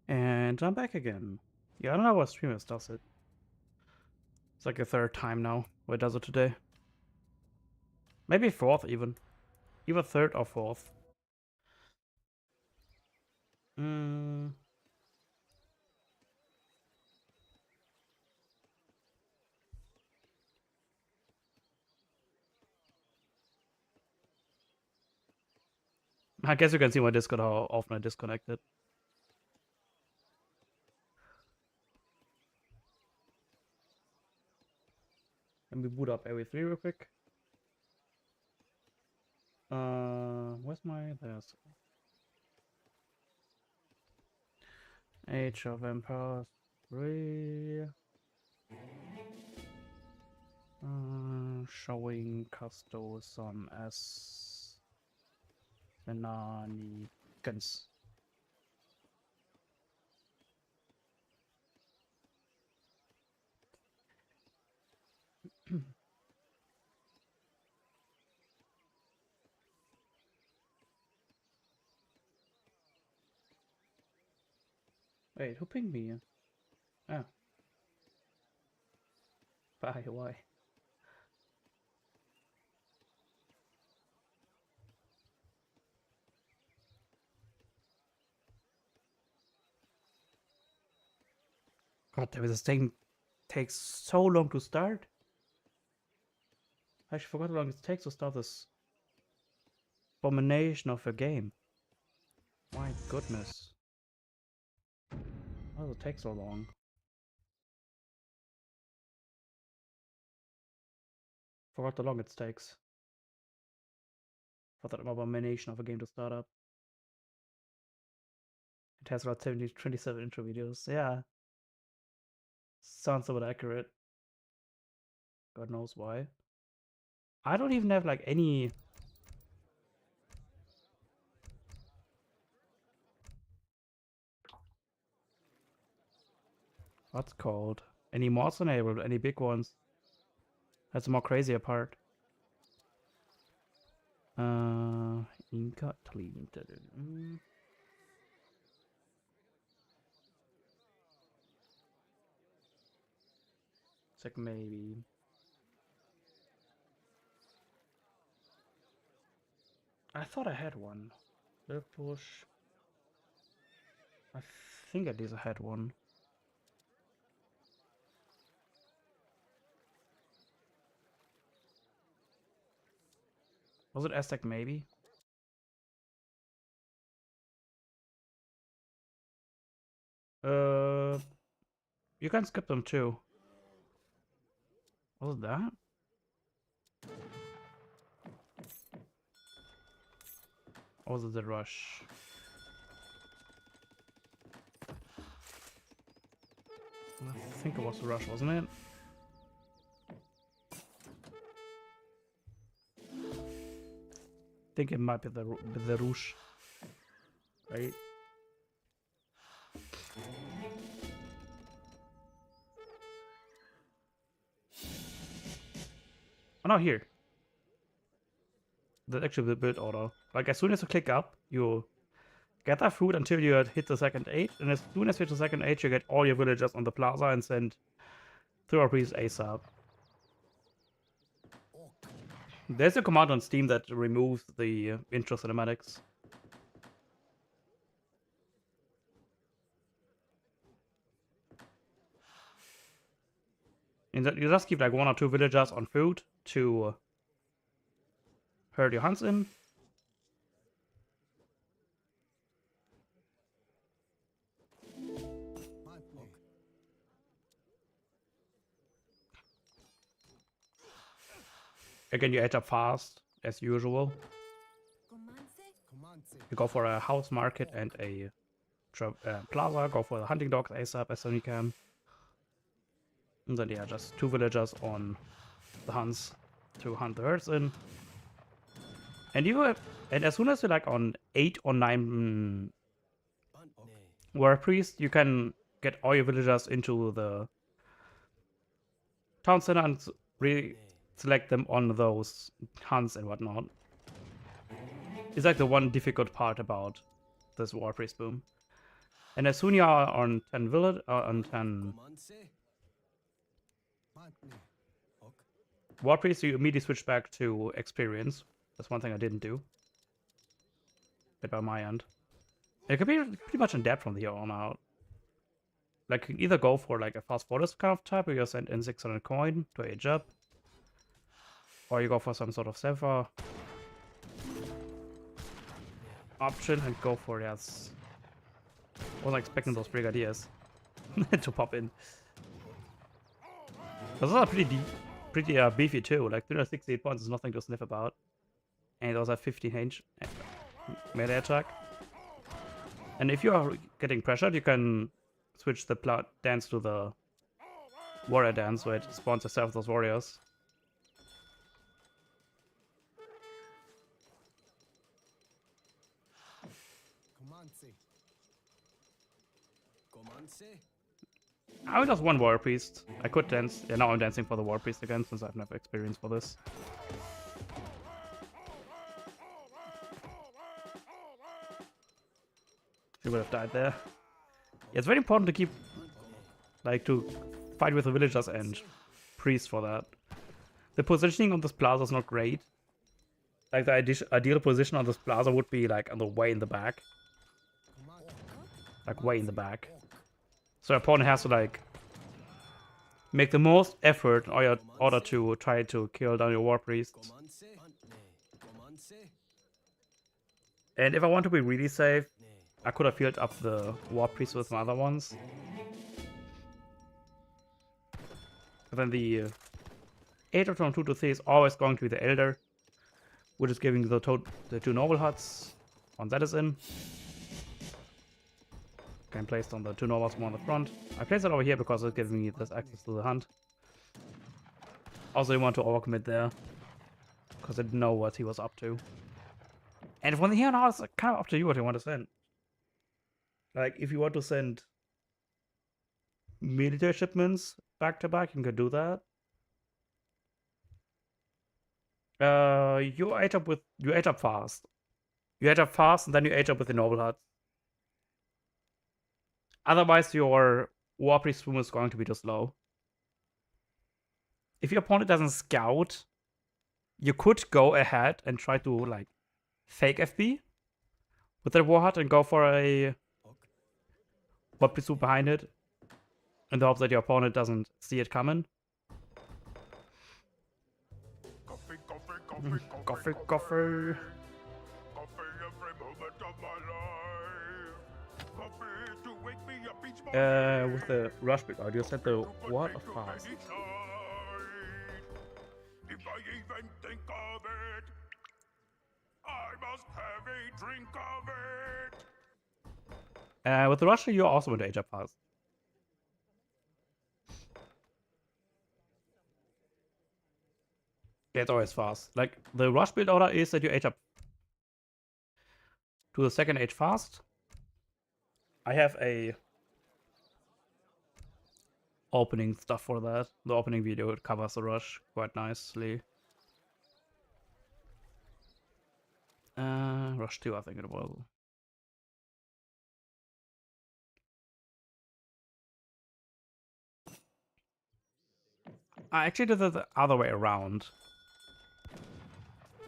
And I'm back again. Yeah, I don't know what streamers does it. It's like a third time now where it does it today. Maybe fourth even. Either third or fourth. Mm. I guess you can see my Discord how often I disconnected. Let me boot up every 3 real quick. Where's my... There's... Age of Empires 3. Showing casto some as shenanigans. Wait, who pinged me? Ah. Why? God damn it, this thing takes so long to start. I actually forgot how long it takes to start this abomination of a game. My goodness. Why does it take so long? Forgot how long it takes for that abomination of a game to start up. It has about 27 intro videos. Yeah. Sounds somewhat accurate. God knows why. I don't even have like any... What's called? Any mods enabled, any big ones. That's the more crazier part. Inca clean. It's like maybe. I thought I had one. Little push. I think at least I had one. Was it Aztec maybe? You can skip them too. Was it that? Or was it the rush? I think it was the rush, wasn't it? I think it might be the rush, right? Oh no, here. That's actually the build order. Like as soon as you click up, you gather food until you hit the second age, and as soon as you hit the second age, you get all your villagers on the plaza and send through a priest ASAP. There's a command on Steam that removes the intro cinematics. And that you just keep like 1 or 2 villagers on food to herd your hunts in. Again, you age up fast, as usual. You go for a house market and a plaza, go for the hunting dogs ASAP as soon as you can. And then, yeah, just 2 villagers on the hunts to hunt the herds in. And as soon as you're like on 8 or 9 war priest, you can get all your villagers into the town center and select them on those hunts and whatnot. It's like the one difficult part about this war priest boom. And as soon you are on 10 village, on 10 war priests, you immediately switch back to experience. That's one thing I didn't do. Bit by my end. It could be pretty much in depth from here on out. Like, you can either go for like a fast forward kind of type, where you send in 600 coin to age up, or you go for some sort of safer option and go for yes. Wasn't expecting those brigadiers to pop in. Those are pretty beefy too. Like 368 points is nothing to sniff about, and those have 15 range melee attack. And if you are getting pressured, you can switch the dance to the warrior dance, where it spawns yourself those warriors. I would just one warrior priest. I could dance. Yeah, now I'm dancing for the warrior priest again, since I've never experienced for this. She would have died there. Yeah, it's very important to keep, like, to fight with the villagers and priests for that. The positioning on this plaza is not great. Like, the ideal position on this plaza would be, like, on the way in the back. Like, way in the back. So your opponent has to, like, make the most effort in order to try to kill down your war priests. And if I want to be really safe, I could have filled up the war priests with some other ones. But then the 8 from 2 to 3 is always going to be the elder, which is giving the 2 noble huts. Once that is in, can placed on the 2 nobles more on the front. I placed it over here because it's giving me this access to the hunt. Also, you want to overcommit there, because I didn't know what he was up to. And from here on out, it's kind of up to you what you want to send. Like, if you want to send military shipments back to back, you can do that. You age up fast. You age up fast, and then you age up with the noble huts. Otherwise, your war priest boom is going to be too slow. If your opponent doesn't scout, you could go ahead and try to, like, fake FB with their war hut and go for a war priest boom behind it, in the hopes that your opponent doesn't see it coming. Coffee. With the rush bit, you said the what of fast? If I even think of it, I must have a drink of it. With the rush, you also want to age up fast. Yeah, it's always fast. Like, the rush build order is that you age up to the second age fast. I have a opening stuff for that. The opening video, it covers the rush quite nicely. Rush 2, I think it was. I actually did it the other way around.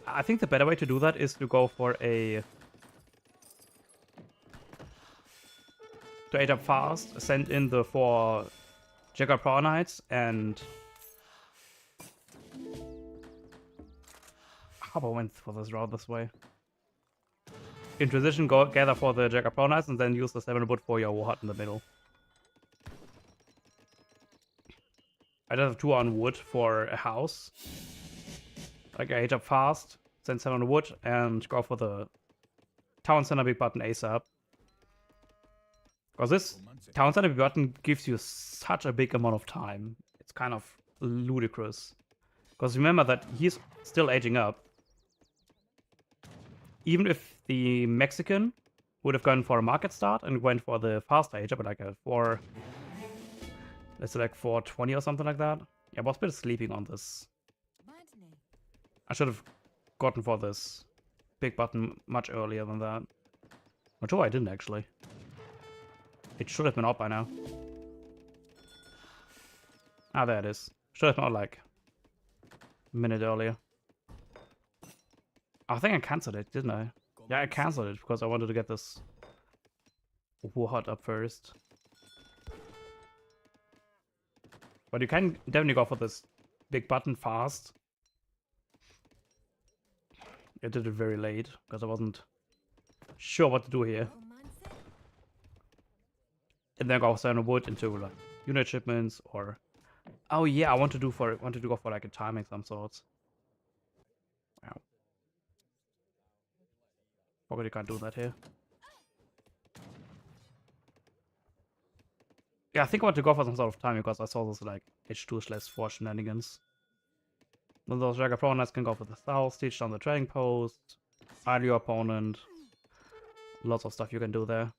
I think the better way to do that is to go for a... to age up fast, send in the 4 Jaguar Power Knights, and... how about I went for this route this way? In transition, go gather for the Jaguar Power Knights, and then use the 7 wood for your war hut in the middle. I just have 2 on wood for a house. Like, I age up fast, send 7 on wood, and go for the town center big button ASAP. Because this town center big button gives you such a big amount of time. It's kind of ludicrous. Because remember that he's still aging up. Even if the Mexican would have gone for a market start and went for the fast age up, like a 4... let's say like 420 or something like that. Yeah, I was a bit sleeping on this. I should have gotten for this big button much earlier than that. Which, oh, I didn't actually. It should have been out by now. Ah, there it is. Should have been out like a minute earlier. I think I cancelled it, didn't I? Yeah, I cancelled it because I wanted to get this ward up first. But you can definitely go for this big button fast. I did it very late because I wasn't sure what to do here. And then go send a wood into like unit shipments or oh yeah, I want to go for like a timing some sorts. Wow. Probably can't do that here. Yeah, I think I want to go for some sort of timing because I saw this like H2/4 shenanigans. Then those Jagger Pro Knights can go for the south, teach down the trading post, idle your opponent. Lots of stuff you can do there.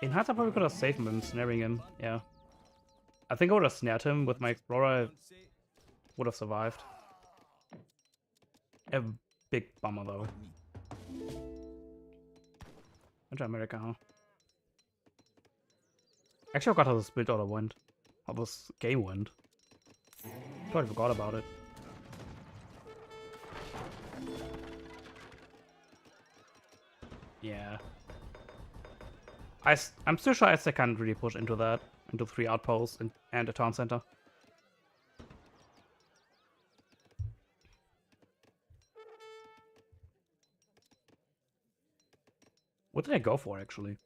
In hindsight, I probably could have saved him and snaring him, yeah. I think I would have snared him with my Explorer. I would have survived. A big bummer though. Into America, huh? Actually, I forgot how the split order went. How this game went. Totally forgot about it. Yeah. I'm still sure Aztec can't really push into that. Into 3 outposts and a town center. What did I go for, actually?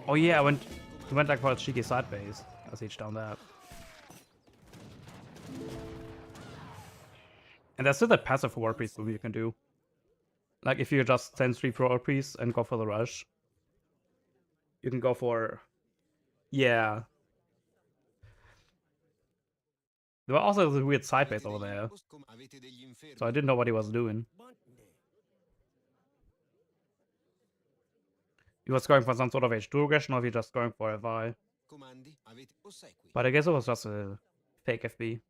Oh yeah, I went like for a cheeky side base. I siege down that. And there's still that passive war priest move you can do. Like if you just send 3 war priests and go for the rush. You can go for... Yeah. There were also the weird side base over there. So I didn't know what he was doing. He was going for some sort of H2 aggression, or if he just going for a Vi. But I guess it was just a fake FB.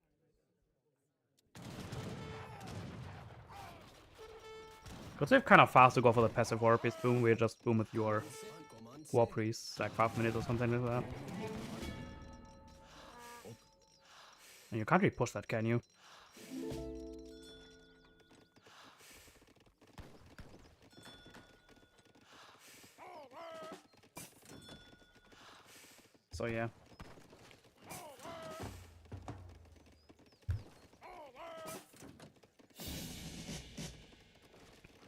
Because it's kind of fast to go for the passive war priest boom, where you just boom with your war priests, like 5 minutes or something like that. And you can't really push that, can you? So yeah.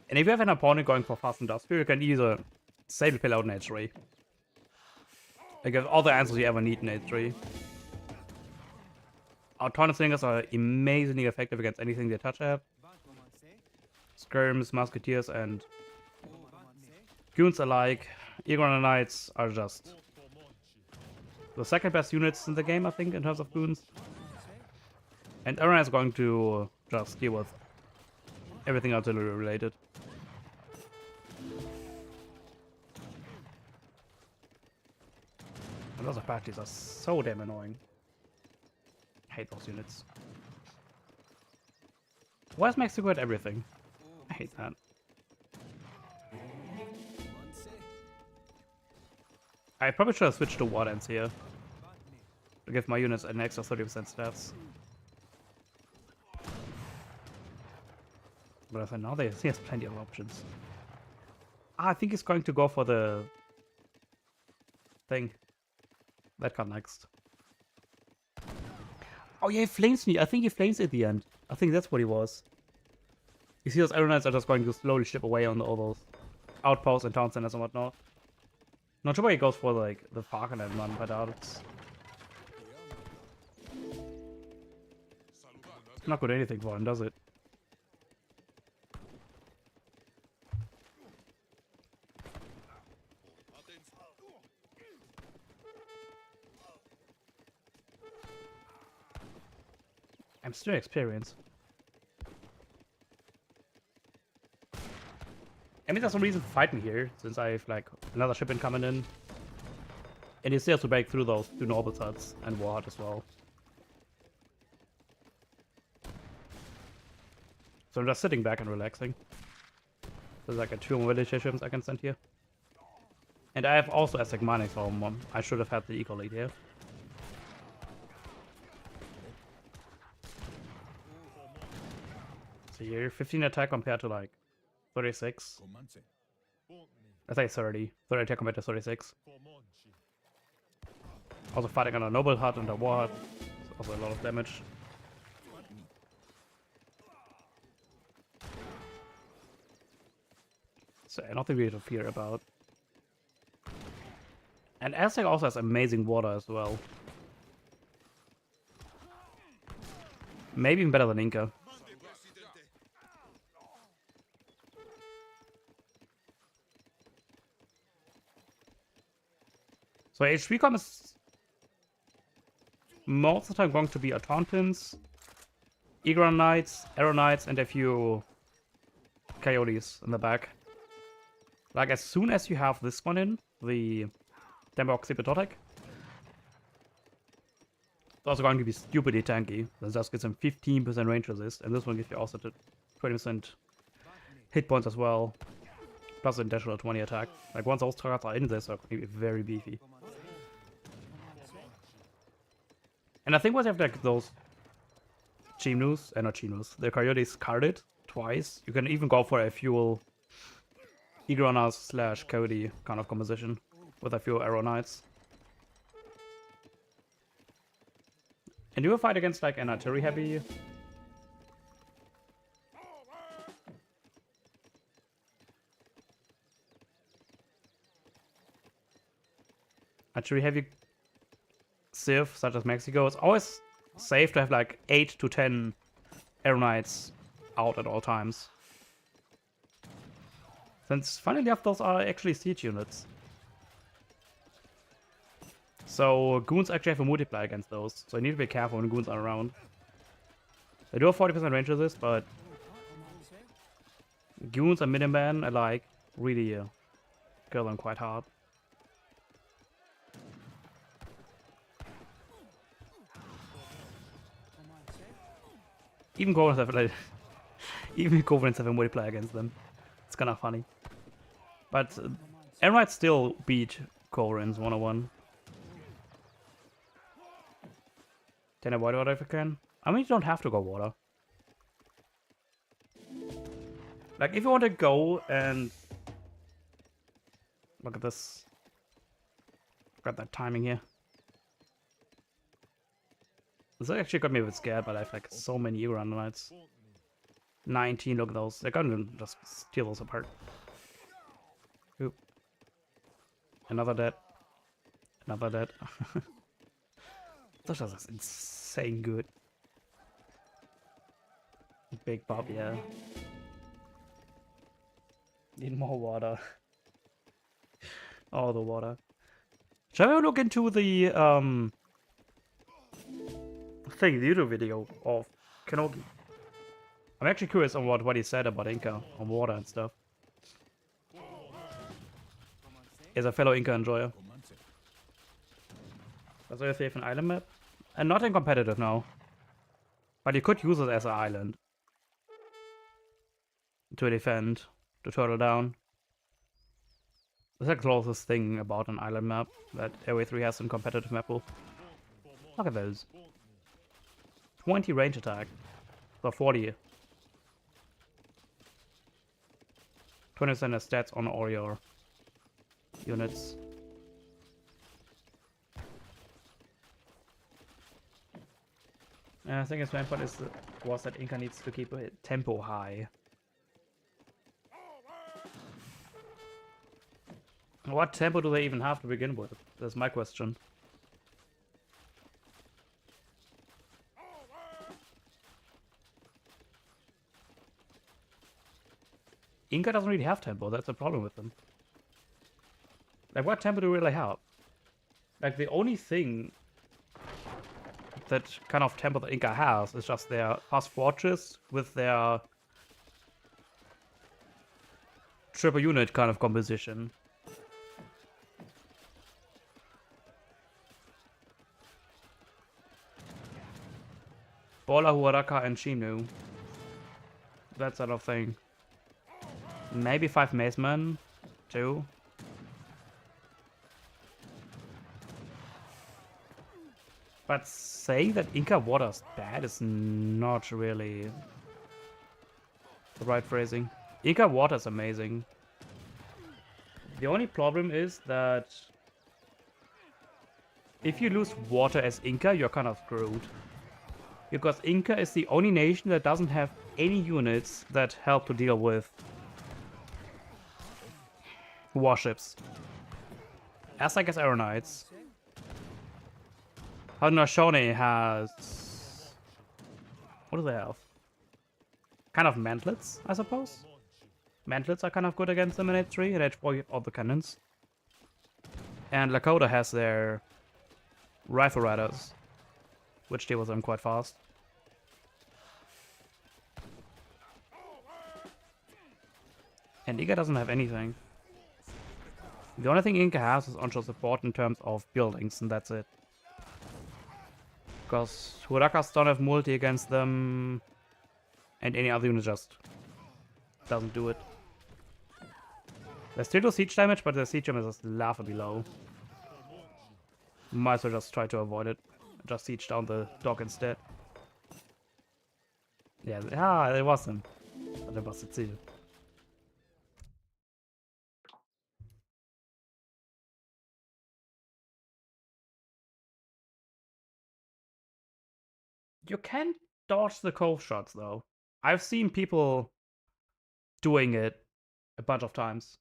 And if you have an opponent going for fast industrial, you can either save pill out in H3. Like have all the answers you ever need in H3. Our Taunt Slingers are amazingly effective against anything they touch at. Skirms, Musketeers, and Goons alike. Eagle Knights are just the second best units in the game, I think, in terms of Goons. And everyone is going to just deal with everything artillery related. And those Apaches are so damn annoying. I hate those units. Why is Mexico at everything? I hate that. I probably should have switched to War Dance here. To give my units an extra 30% stats. But I said now he has plenty of options. Ah, I think he's going to go for the thing. That come next. Oh yeah, he flames me. I think he flames at the end. I think that's what he was. You see those Arrow Knights are just going to slowly chip away on all those outposts and town centers and whatnot. Not sure why he goes for like the Falcon and one, but it's not good anything for him, does it? I'm still experienced. I mean, there's some reason to fight me here, since I have like another shipment coming in. And he still has to break through those 2 noble huts and Warhut as well. So I'm just sitting back and relaxing. There's like a 2 more village ships I can send here. And I have also Aztec mining, so I should have had the eco lead here. So here, 15 attack compared to like 36. I say 30. 30 attack compared to 36. Also fighting on a noble hut and a war hut. Also a lot of damage. So nothing really to fear about. And Aztec also has amazing water as well. Maybe even better than Inca. So HP com is most of the time going to be Autontons, Egron Knights, Arrow Knights, and a few Coyotes in the back. Like as soon as you have this one in, the Demoxypetotic, it's also going to be stupidly tanky. That just gives him 15% range resist, and this one gives you also 20% hit points as well, plus an additional 20 attack. Like once those targets are in this, are going to be very beefy. And I think once you have like those Chimnus, not Chimnus, the Coyotes carded twice, you can even go for a fuel Egronas / Coyote kind of composition with a few Arrow Knights. And you will fight against like an artillery heavy. Artillery heavy Civ, such as Mexico. It's always safe to have like 8 to 10 Arrow Knights out at all times. Since funnily enough, those are actually siege units. So goons actually have a multiplier against those. So you need to be careful when goons are around. They do have 40% range of this, but goons and Minutemen alike really kill them quite hard. Even Goblins have like, even Goblins have a multiplier against them. It's kind of funny. But Arrow still beat Corins 101. Can I avoid water if I can? I mean, you don't have to go water. Like, if you want to go and... Look at this. Got that timing here. This actually got me a bit scared, but I have like so many Euron Knights. 19, look at those. They're gonna just steal those apart. Oop. Another dead. Another dead. That's just insane good. Big Bob, yeah. Need more water. Oh, the water. Shall we look into the thing, the YouTube video of Kenogi? I'm actually curious on what he said about Inca on water and stuff. As a fellow Inca enjoyer. Does he have an island map? And not in competitive now. But you could use it as an island. To defend, to turtle down. That's the closest thing about an island map that AoE3 has in competitive map pool. Look at those. 20 range attack. So 40. 20% of stats on all your units. I think his main point was that Inca needs to keep a tempo high. What tempo do they even have to begin with? That's my question. Inca doesn't really have tempo, that's the problem with them. Like, what tempo do we really have? Like, the only thing that kind of tempo that Inca has is just their fast fortress with their triple unit kind of composition. Bola, Huaraka, and Shinu. That sort of thing. Maybe 5 Macemen, too. But saying that Inca Water's bad is not really the right phrasing. Inca Water's amazing. The only problem is that if you lose water as Inca, you're kind of screwed. Because Inca is the only nation that doesn't have any units that help to deal with warships. Aztec has Arrow Knights. Haudenosaunee has... What do they have? Kind of mantlets, I suppose? Mantlets are kind of good against them in H3 and H4 you have all the cannons. And Lakota has their Rifle Riders, which deal with them quite fast. And Inca doesn't have anything. The only thing Inca has is onshore support in terms of buildings, and that's it. Because Hurakas don't have multi against them, and any other unit just doesn't do it. They still do siege damage, but the siege damage is laughably low. Might as well just try to avoid it. Just siege down the dock instead. Yeah, it was him. But it was the Ziel. You can dodge the cove shots, though. I've seen people doing it a bunch of times.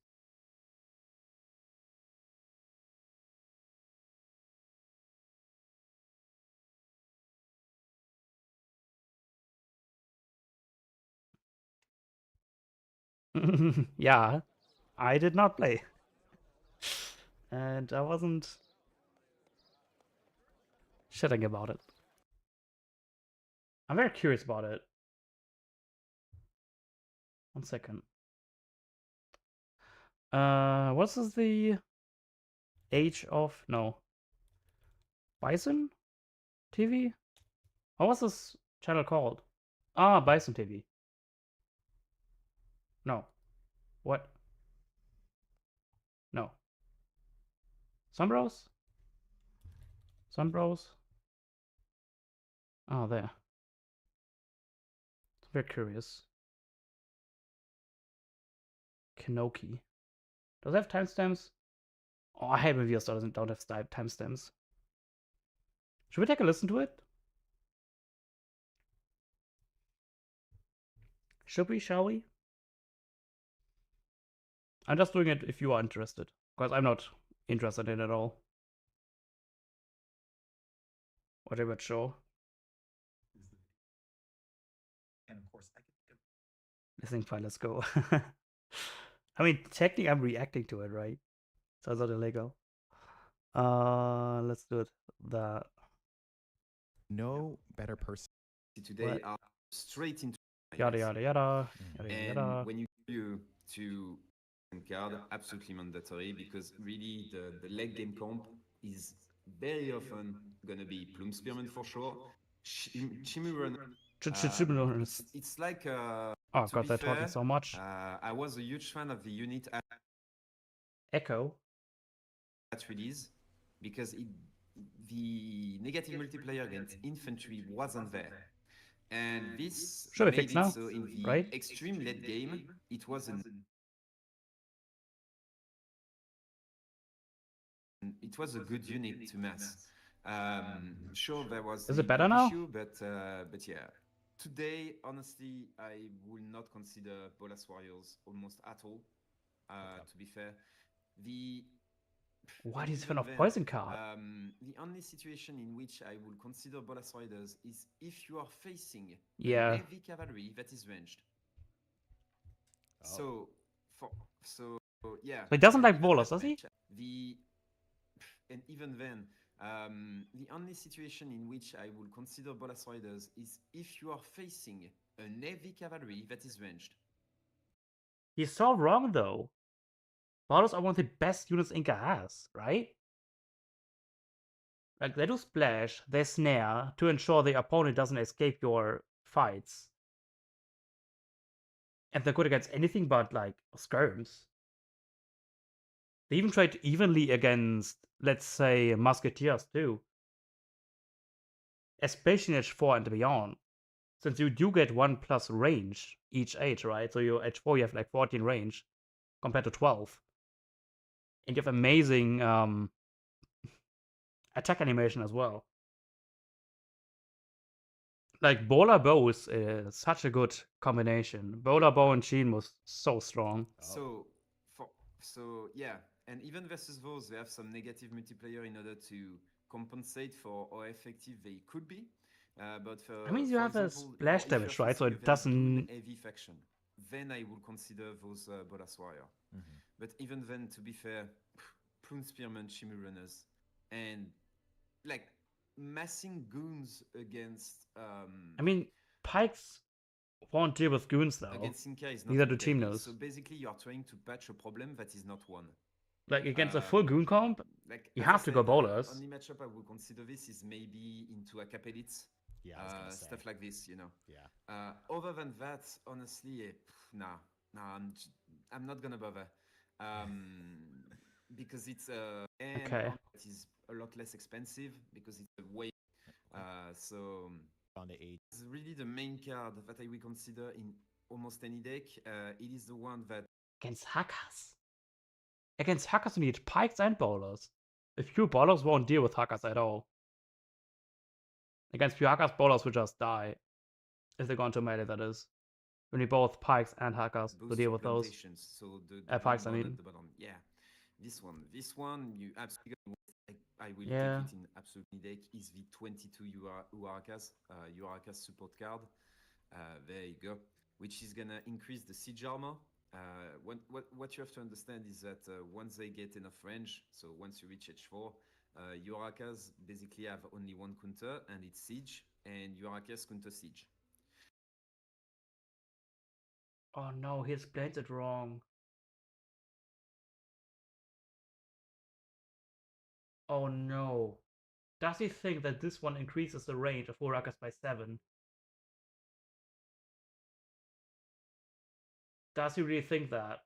Yeah, I did not play. And I wasn't shitting about it. I'm very curious about it. 1 second. What is the age of... No. Bison TV? What was this channel called? Ah, Bison TV. No. What? No. Sunbros? Sunbros? Oh, there. Very curious. Kenoki. Does it have timestamps? Oh, I hate when videos don't have timestamps. Should we take a listen to it? Should we, shall we? I'm just doing it if you are interested. Because I'm not interested in it at all. Whatever show. And of course, I can. Listening fine, let's go. I mean, technically I'm reacting to it, right? So it's not illegal. Let's do it. No better person. Today What? are straight into Yada yada yada. Yada and yada. when you to card, absolutely mandatory because really the late game comp is very often gonna be Plume Spearman for sure. Chimuran. It's like Oh to god, be they're talking fair, so much. I was a huge fan of the unit Echo. at release because the negative multiplayer against infantry wasn't there. And this Should be made fixed it now, so in the right? extreme late game, it was a good unit to mass. Sure, there was Is the it better now? issue, but yeah. Today, honestly, I will not consider Bolas Warriors almost at all. To be fair, Why is fan even of then, Poison card? the only situation in which I will consider Bolas Riders is if you are facing Yeah. an heavy cavalry that is ranged. So yeah. So he doesn't like even Bolas, that does he? match, and even then, the only situation in which I will consider Bolas Riders is if you are facing an heavy cavalry that is ranged. He's so wrong though. Bolas are one of the best units Inca has, right? Like, they do splash, they snare to ensure the opponent doesn't escape your fights. And they're good against anything but, like, skirms. They even trade evenly against, let's say, musketeers too. Especially in H4 and beyond. Since you do get 1+ range each age, right? So your H4 you have like 14 range compared to 12. And you have amazing attack animation as well. Like Bowler Bow is such a good combination. Bowler Bow and Sheen was so strong. Oh. So yeah, and even versus those, they have some negative multiplayer in order to compensate for how effective they could be. But I mean, you for have a example, splash if damage, you're right? So facing a it very Dune doesn't. heavy faction, then I would consider those Bolas Warrior. Mhm. But even then, to be fair, Plume Spearman, Shimmy Runners, and like massing goons against I mean, Pikes won't deal with goons though. against Inca is not Neither a do good idea. Teamnos. So basically, you are trying to patch a problem that is not one. Like against a full goon comp, Like you as I have to go said, bowlers. only matchup I would consider this is maybe into Acapelites, Yeah, I was gonna say. stuff like this, you know. Yeah. Other than that, honestly, nah, I'm not gonna bother, because it's and Okay. it is a lot less expensive because it's a way. So On the 8. it's really the main card that I will consider in almost any deck. It is the one that Against hackers. Against hackers, you need pikes and bowlers. If pure bowlers won't deal with hackers at all. Against pure hackers, bowlers will just die. If they go into melee, that is. We need both pikes and hackers to boosts deal your with those. plantations. So the Pikes, I green one mean. at the bottom. Yeah, this one, you absolutely. I will Yeah. take it in absolutely deck. Is the 22 Urakas support card. There you go. Which is gonna increase the siege armor. What you have to understand is that once they get enough range, so once you reach H4, Urakas basically have only one counter, and it's siege, and Urakas counter siege. Oh no, he explained it wrong. Oh no. Does he think that this one increases the range of Urakas by 7? Does he really think that?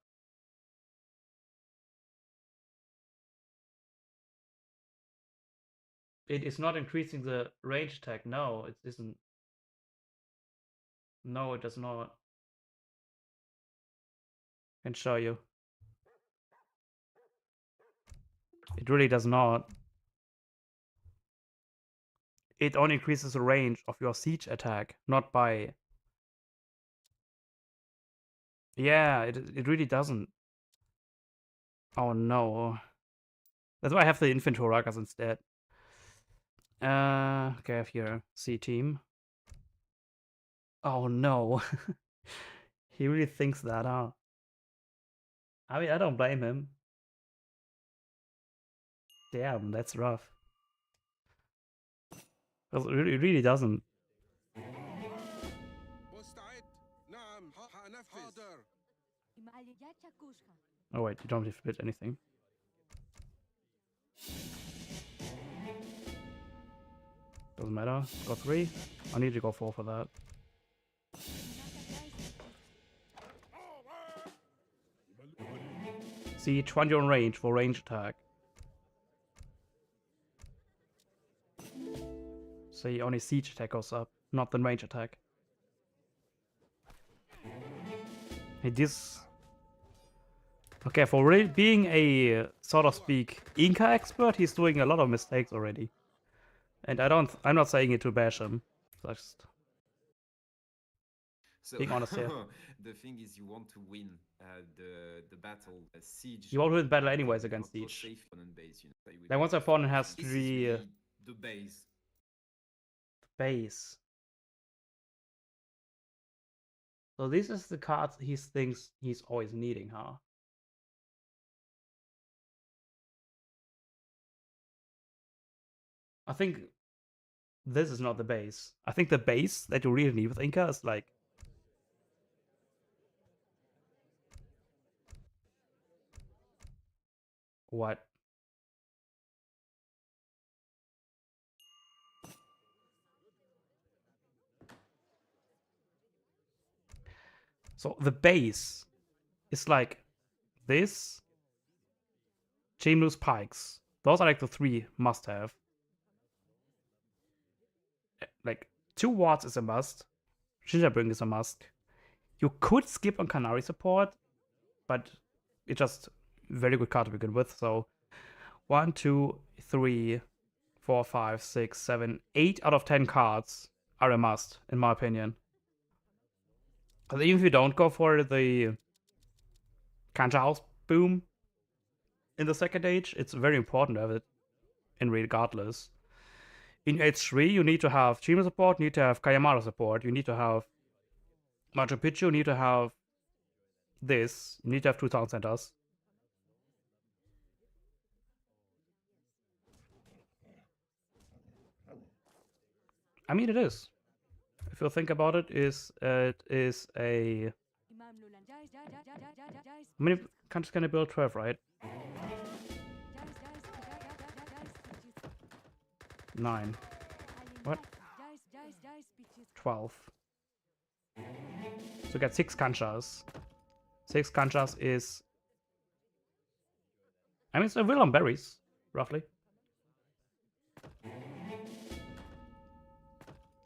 It is not increasing the range attack. No, it isn't. No, it does not. I can show you. It really does not. It only increases the range of your siege attack, not by... Yeah, it really doesn't. Oh no. That's why I have the infantry Urakas instead. Okay, I have here C team. Oh no. He really thinks that, huh? I mean, I don't blame him. Damn, that's rough. It really doesn't. مستعد نعم حنفذ Oh wait, you don't have to split anything. Doesn't matter. Go 3. I need to go 4 for that. See, 20 on range for range attack. See, only siege attack goes up, not the range attack. Hey, this... Okay, for really being a, so to speak, Inca expert, he's doing a lot of mistakes already. And I'm not saying it to bash him. Just So being honest here. the thing is, you want to win the battle, siege. You won't win battle anyways for against post siege. safe opponent base, you know, Then once the opponent has this is 3 really the base. base. So this is the cards he thinks he's always needing, huh? I think this is not the base. I think the base that you really need with Inca is like... What? So the base is like this, Chimnus Pikes. Those are like the 3 must-have. Like 2 wards is a must. Gingerbring is a must. You could skip on Canary support, but it's just very good card to begin with. So 1, 2, 3, 4, 5, 6, 7, 8 out of 10 cards are a must, in my opinion. Because even if you don't go for the Kancha House boom in the second age, it's very important to have it in regardless. In H3, you need to have Chima support, you need to have Kayamara support, you need to have Machu Picchu, you need to have this, you need to have 2 town centers. I mean, it is. If you think about it, it is a... How many countries can I build? 12, right? 9. What? 12. So get 6 Kanchas. 6 Kanchas is... I mean, it's a will on berries, roughly.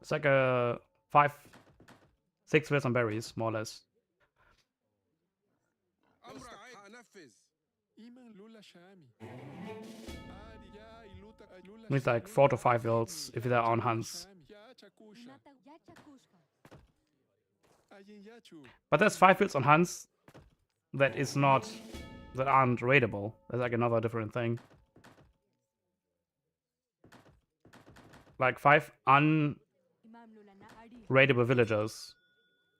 It's like a 6 wills on berries, more or less. Need like 4 to 5 wills if they're on hunts. But there's 5 wills on hunts that aren't raidable. That's like another different thing. Like 5 unraidable villagers.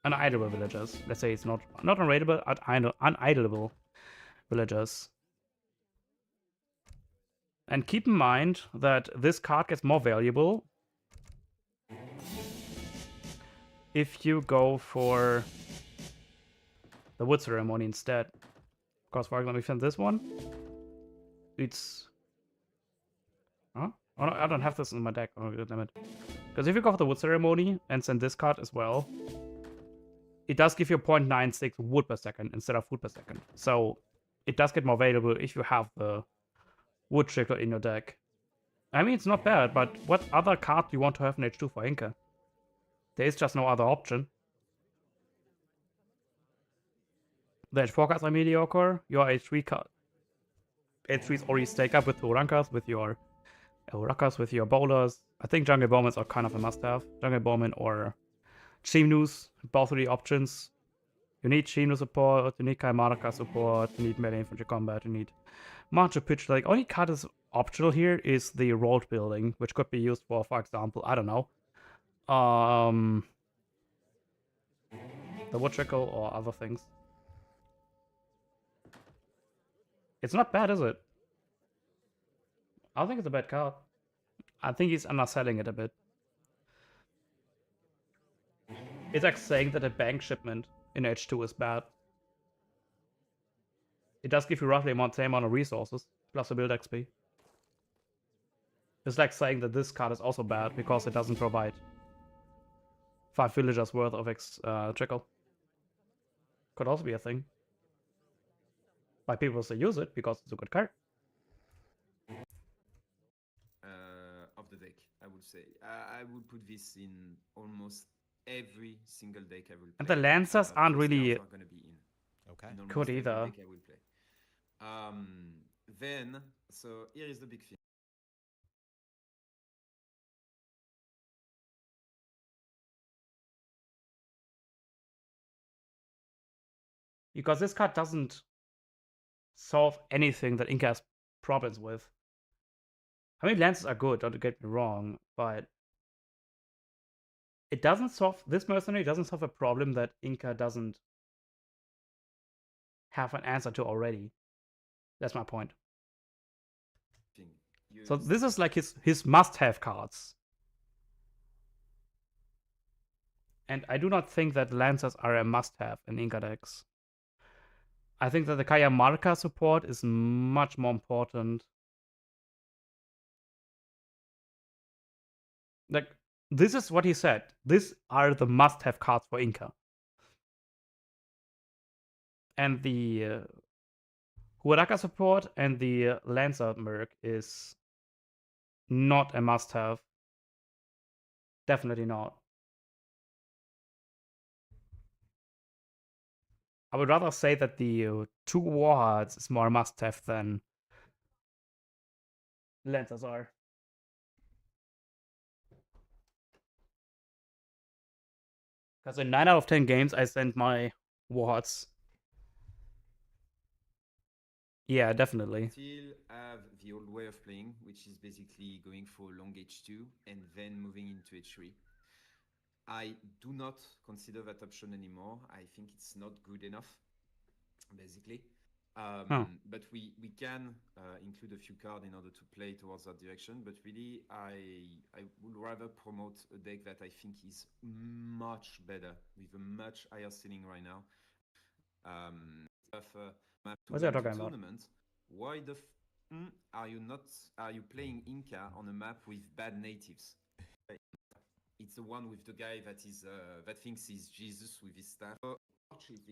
Unidleable villagers. Let's say it's not unraidable, unidleable villagers. And keep in mind that this card gets more valuable if you go for the wood ceremony instead. Because for example, if you this one, it's... Huh? Oh, no, I don't have this in my deck. Oh, damn it. Because if you go for the wood ceremony and send this card as well, it does give you 0.96 wood per second instead of food per second. So it does get more valuable if you have the wood trickle in your deck. I mean, it's not bad, but what other card do you want to have in H2 for Inca? There is just no other option. The H4 cards are mediocre. Your H3 card. H3 is already staked up with the Urankas, with your Urakas, with your bowlers. I think Jungle Bowmans are kind of a must-have. Jungle Bowman or Chimnus, both of the options. You need Chimnu support, you need Kaimaraka support, you need melee infantry combat, you need Machu Picchu. Like, only card is optional here is the road building, which could be used for example, I don't know, the wood trickle or other things. It's not bad, is it? I don't think it's a bad card. I think he's underselling it a bit. It's like saying that a bank shipment in H2 is bad. It does give you roughly the same amount of resources, plus a build XP. It's like saying that this card is also bad because it doesn't provide 5 villagers worth of trickle. Could also be a thing. But people still use it because it's a good card. Of the deck, I would say. I would put this in almost every single deck I will play. And the Lancers aren't really gonna be in. Okay. In almost good every either. deck I will play. Then, so here is the big thing. Because this card doesn't solve anything that Inca has problems with. I mean, Lancers are good, don't get me wrong, but it doesn't solve, this mercenary doesn't solve a problem that Inca doesn't have an answer to already. That's my point. So this is like his must-have cards. And I do not think that Lancers are a must-have in Inca decks. I think that the Kayamarka support is much more important. Like, this is what he said. These are the must-have cards for Inca. And the Huaraka support and the Lancer Merc is not a must-have. Definitely not. I would rather say that the 2 Warhearts is more must-have than Lancers are. Because in 9 out of 10 games, I send my Warhearts. Yeah, definitely. Still have the old way of playing, which is basically going for long H2 and then moving into H3. I do not consider that option anymore. I think it's not good enough, basically. But we can include a few cards in order to play towards that direction. But really, I would rather promote a deck that I think is much better with a much higher ceiling right now. Map to What's that win the talking about? tournament. Why the are you playing Inca on a map with bad natives? It's the one with the guy that thinks he's Jesus with his staff. Oh,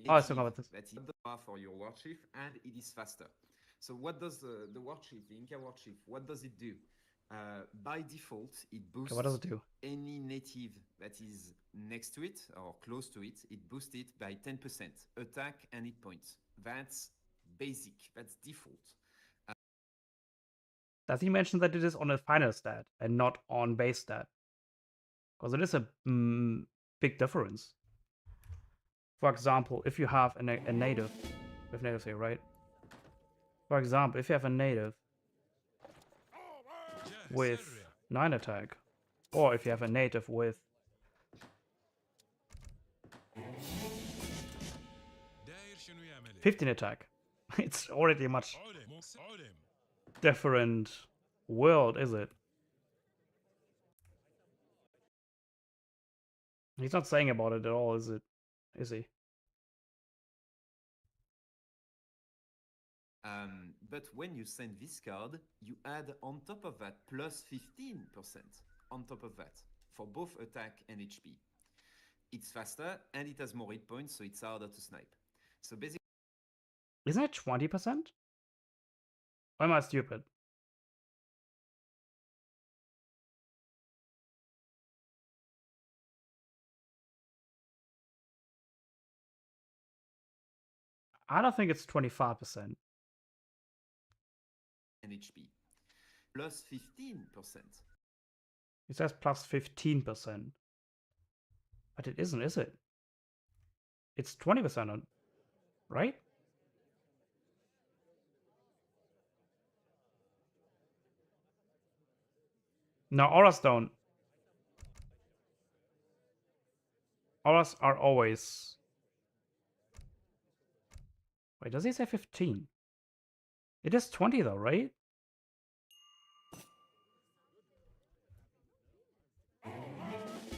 I forgot about this. That is the bar for your war chief, and it is faster. So what does the war chief, the Inca war chief, what does it do? By default, it boosts what does it do? any native that is next to it or close to it. It boosts it by 10%. Attack and hit points. That's basic. That's default. Does he mention that it is on a final stat and not on base stat? Because it is a big difference. For example, if you have a native, with natives here, right? For example, if you have a native with 9 attack, or if you have a native with 15 attack, it's already a much different world, is it? He's not saying about it at all, is it? Is he? But when you send this card, you add on top of that plus 15% on top of that for both attack and HP. It's faster and it has more hit points, so it's harder to snipe. So basically, isn't it 20%? Or am I stupid? I don't think it's 25%. and HP plus 15%. It says plus 15%. But it isn't, is it? It's 20% on, right? No, auras don't. Auras are always... Wait, does he say 15? It is 20 though, right?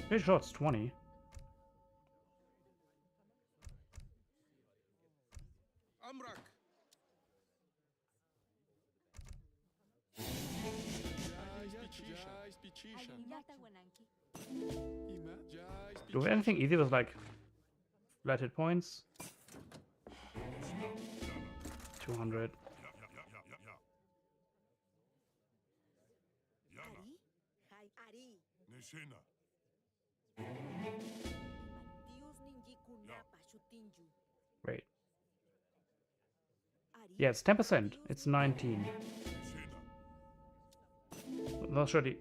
Pretty sure it's 20. Do we have anything easy with like flat hit points? 200. Wait. Yeah, it's 10%. It's 19. Not sure the...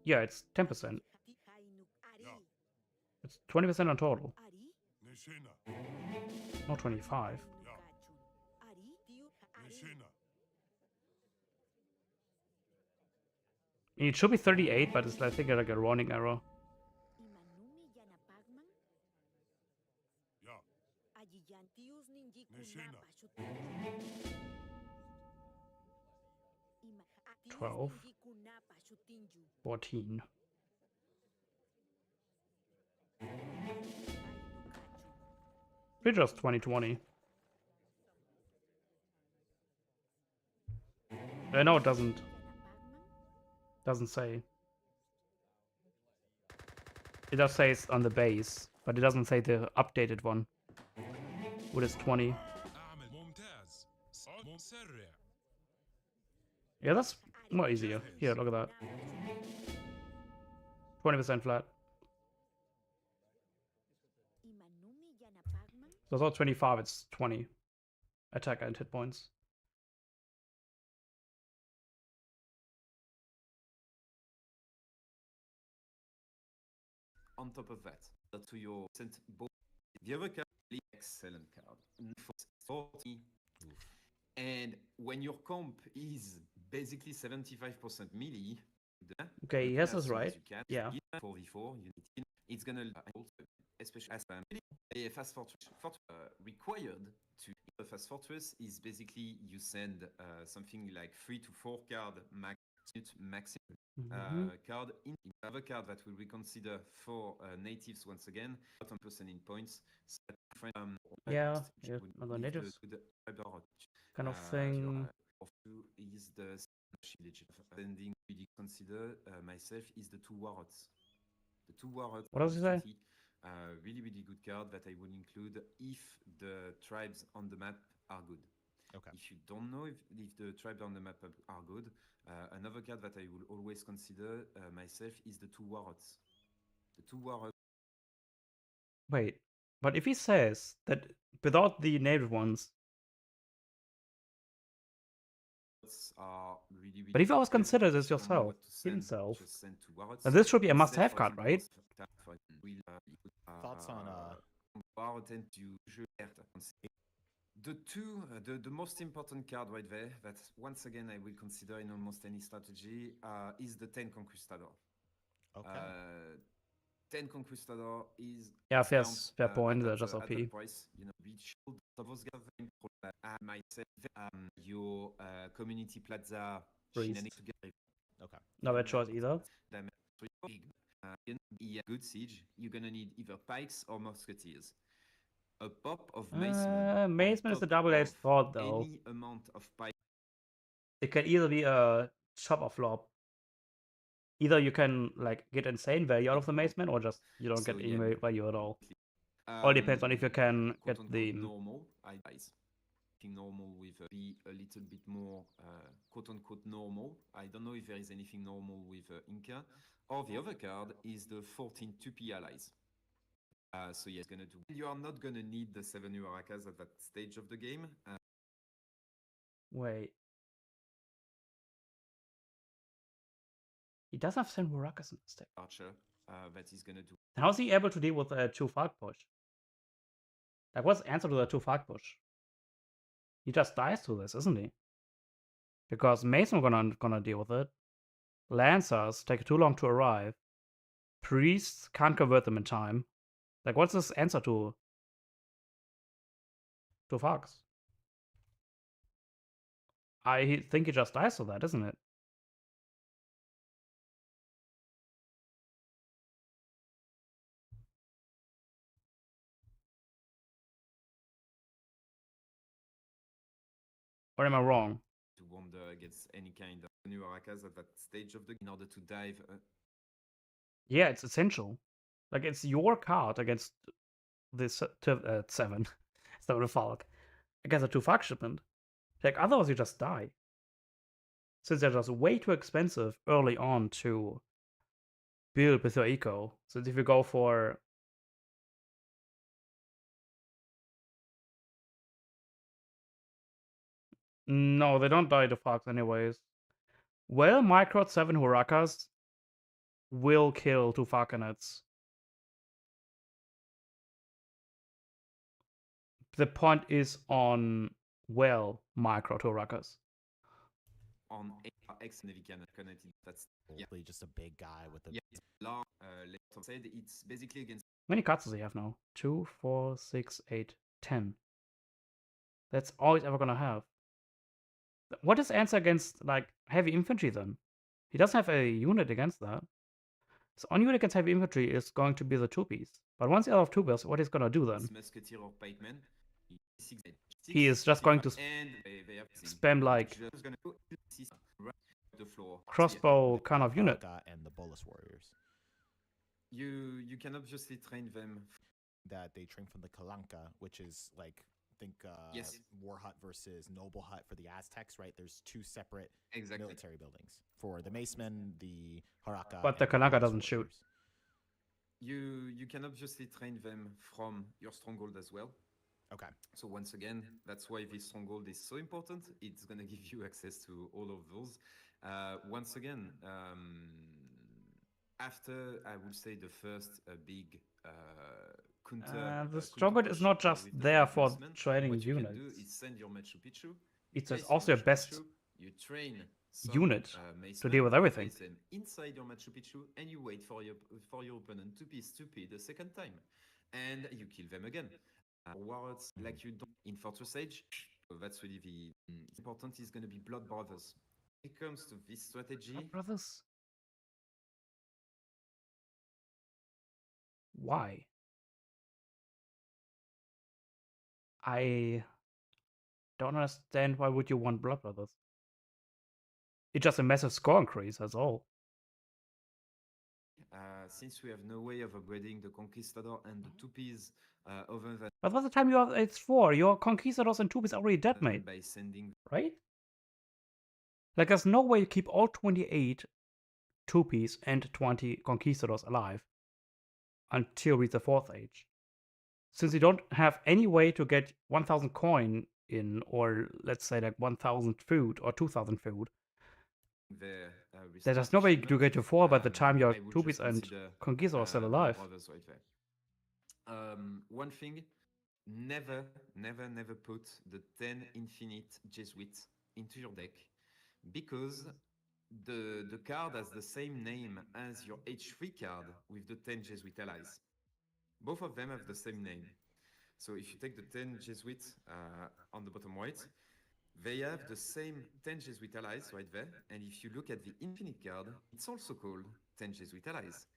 Yeah, it's 10%. It's 20% on total. Not 25. It should be 38, but it's I think like a rounding error. $12. 14. We're just 2020. No, it doesn't. Doesn't say. It does say it's on the base, but it doesn't say the updated one. What is 20? Yeah, that's more easier. Here, look at that. 20% flat. So it's not 25, it's 20. Attack and hit points. On top of that, to your both the other card, excellent card. 40. And when your comp is basically 75% melee, Okay, yes, that's right. Yeah. 4v4 unit, it's gonna especially as a fast fortress required to the fast fortress is basically you send something like 3 to 4 card maximum card in other card that will reconsider for natives once again, 1% in points. Yeah, another natives kind of thing. Is the ending really consider myself is the 2 warrots. The 2 warrots. What else you say? Really good card that I would include if the tribes on the map are good. Okay. If you don't know if the tribes on the map are good, another card that I will always consider myself is the 2 warrots. The 2 warrots. Wait, but if he says that without the native ones, are really but if I was considered as yourself, himself, then this should be a must-have card, right? Thoughts on the most important card right there that once again I will consider in almost any strategy is the 10 Conquistador. Okay. 10 Conquistador is fair point. They're just OP. Price, myself, your community plaza shenanigans together. Okay. No bad choice either. Good siege. You're gonna need either pikes or musketeers. A pop of maceman. Maceman is a double-edged sword, though. Any amount of pike. It can either be a chop or flop. Either you can like get insane value out of the maceman, or just you don't get any value at all. All depends on if you can get the normal. Normal with be a little bit more quote unquote normal. I don't know if there is anything normal with Inca. Or the other card is the 14 2P allies. So yes, gonna do. You are not gonna need the 7 Uraracas at that stage of the game. Wait. He doesn't have 7 Uraracas in the stack. Archer, that is gonna do. And how's he able to deal with a 2 Falk push? Like, what's the answer to the 2 Falk push? He just dies to this, isn't he? Because Mason gonna deal with it. Lancers take too long to arrive. Priests can't convert them in time. Like, what's this answer to Fox? I think he just dies to that, isn't it? Or am I wrong? To wander against any kind of new Uraracas at that stage of the game in order to dive. Yeah, it's essential. Like, it's your card against this 7. It's not a Falk. Against a 2 Falk shipment. Like, otherwise you just die. Since they're just way too expensive early on to build with your eco. Since if you go for no, they don't die to Fox anyways. Well, micro 7 Hurakas will kill 2 Falconets. The point is on micro Hurakas. On X Navican connected, that's just a big guy with a said it's basically against. How many cards does he have now? 2, 4, 6, 8, 10. That's all he's ever gonna have. What is answer against like heavy infantry then? He doesn't have a unit against that. So on unit against heavy infantry is going to be the 2-piece. But once he's out of 2-piece, what he's gonna do then? Musketeer or pikeman. He is just going to spam like the floor. Crossbow kind of unit. And the Bolus warriors. You can obviously train them. That they train from the Kalanka, which is like think Yes. War Hut versus Noble Hut for the Aztecs, right? There's two separate Exactly. military buildings for the Macemen, the Haraka, But the and Kanaka Wallace doesn't shoot. warriors. You can obviously train them from your stronghold as well. Okay. So once again, that's why this stronghold is so important. It's gonna give you access to all of those. Once again, after I would say the first big The stronghold is not just there for training what you units. can do is send your Machu Picchu. It's place also your Machu best Picchu, you train some, unit to Macemen, deal with you everything. place them inside your Machu Picchu, and you wait for your opponent to be stupid a second time, and you kill them again. Warlords like you don't in Fortress Age. So that's really the important is going to be Blood Brothers. When it comes to this strategy, Blood Brothers? Why? I don't understand why would you want Blood Brothers. It's just a massive score increase, that's all. since we have no way of upgrading the Conquistador and the Tupis other than But what's the time you have it's for? Your Conquistadors and Tupis already dead, mate. by sending Right? Like, there's no way you keep all 28 Tupis and 20 Conquistadors alive until we reach the 4th age. Since you don't have any way to get 1000 coin in, or let's say like 1000 food or 2000 food, their there's no way to get to 4 by the time your I would Tupis just and consider, Conquistadors are still Blood alive. Brothers right there. One thing, never put the 10 Infinite Jesuits into your deck, because the card has the same name as your H3 card with the 10 Jesuit allies. Both of them have the same name. So if you take the 10 Jesuits on the bottom right, they have the same 10 Jesuit allies right there. And if you look at the Infinite card, it's also called 10 Jesuit allies.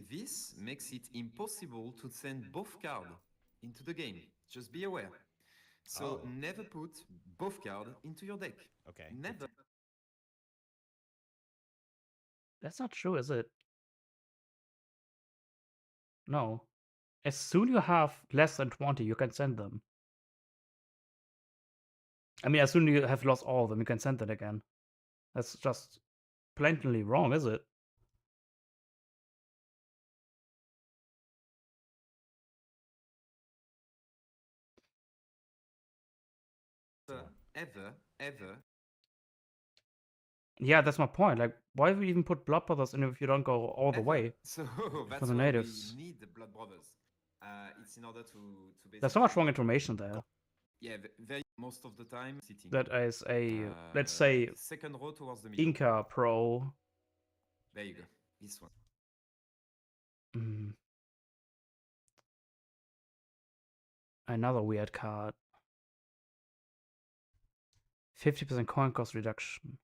This makes it impossible to send both cards into the game. Just be aware. So never put both cards into your deck. Okay. Never. That's not true, is it? No. As soon you have less than 20, you can send them. I mean, as soon as you have lost all of them, you can send it again. That's just blatantly wrong, is it? Ever. Yeah, that's my point. Like, why would you even put Blood Brothers in if you don't go all the Ever. way? So that's For the why natives. we need the Blood Brothers. It's in order to There's so much basically- wrong information there. Yeah, very most of the time sitting. That is a, let's say, second row towards the middle. Inca Pro. There you go. This one. Another weird card. 50% coin cost reduction.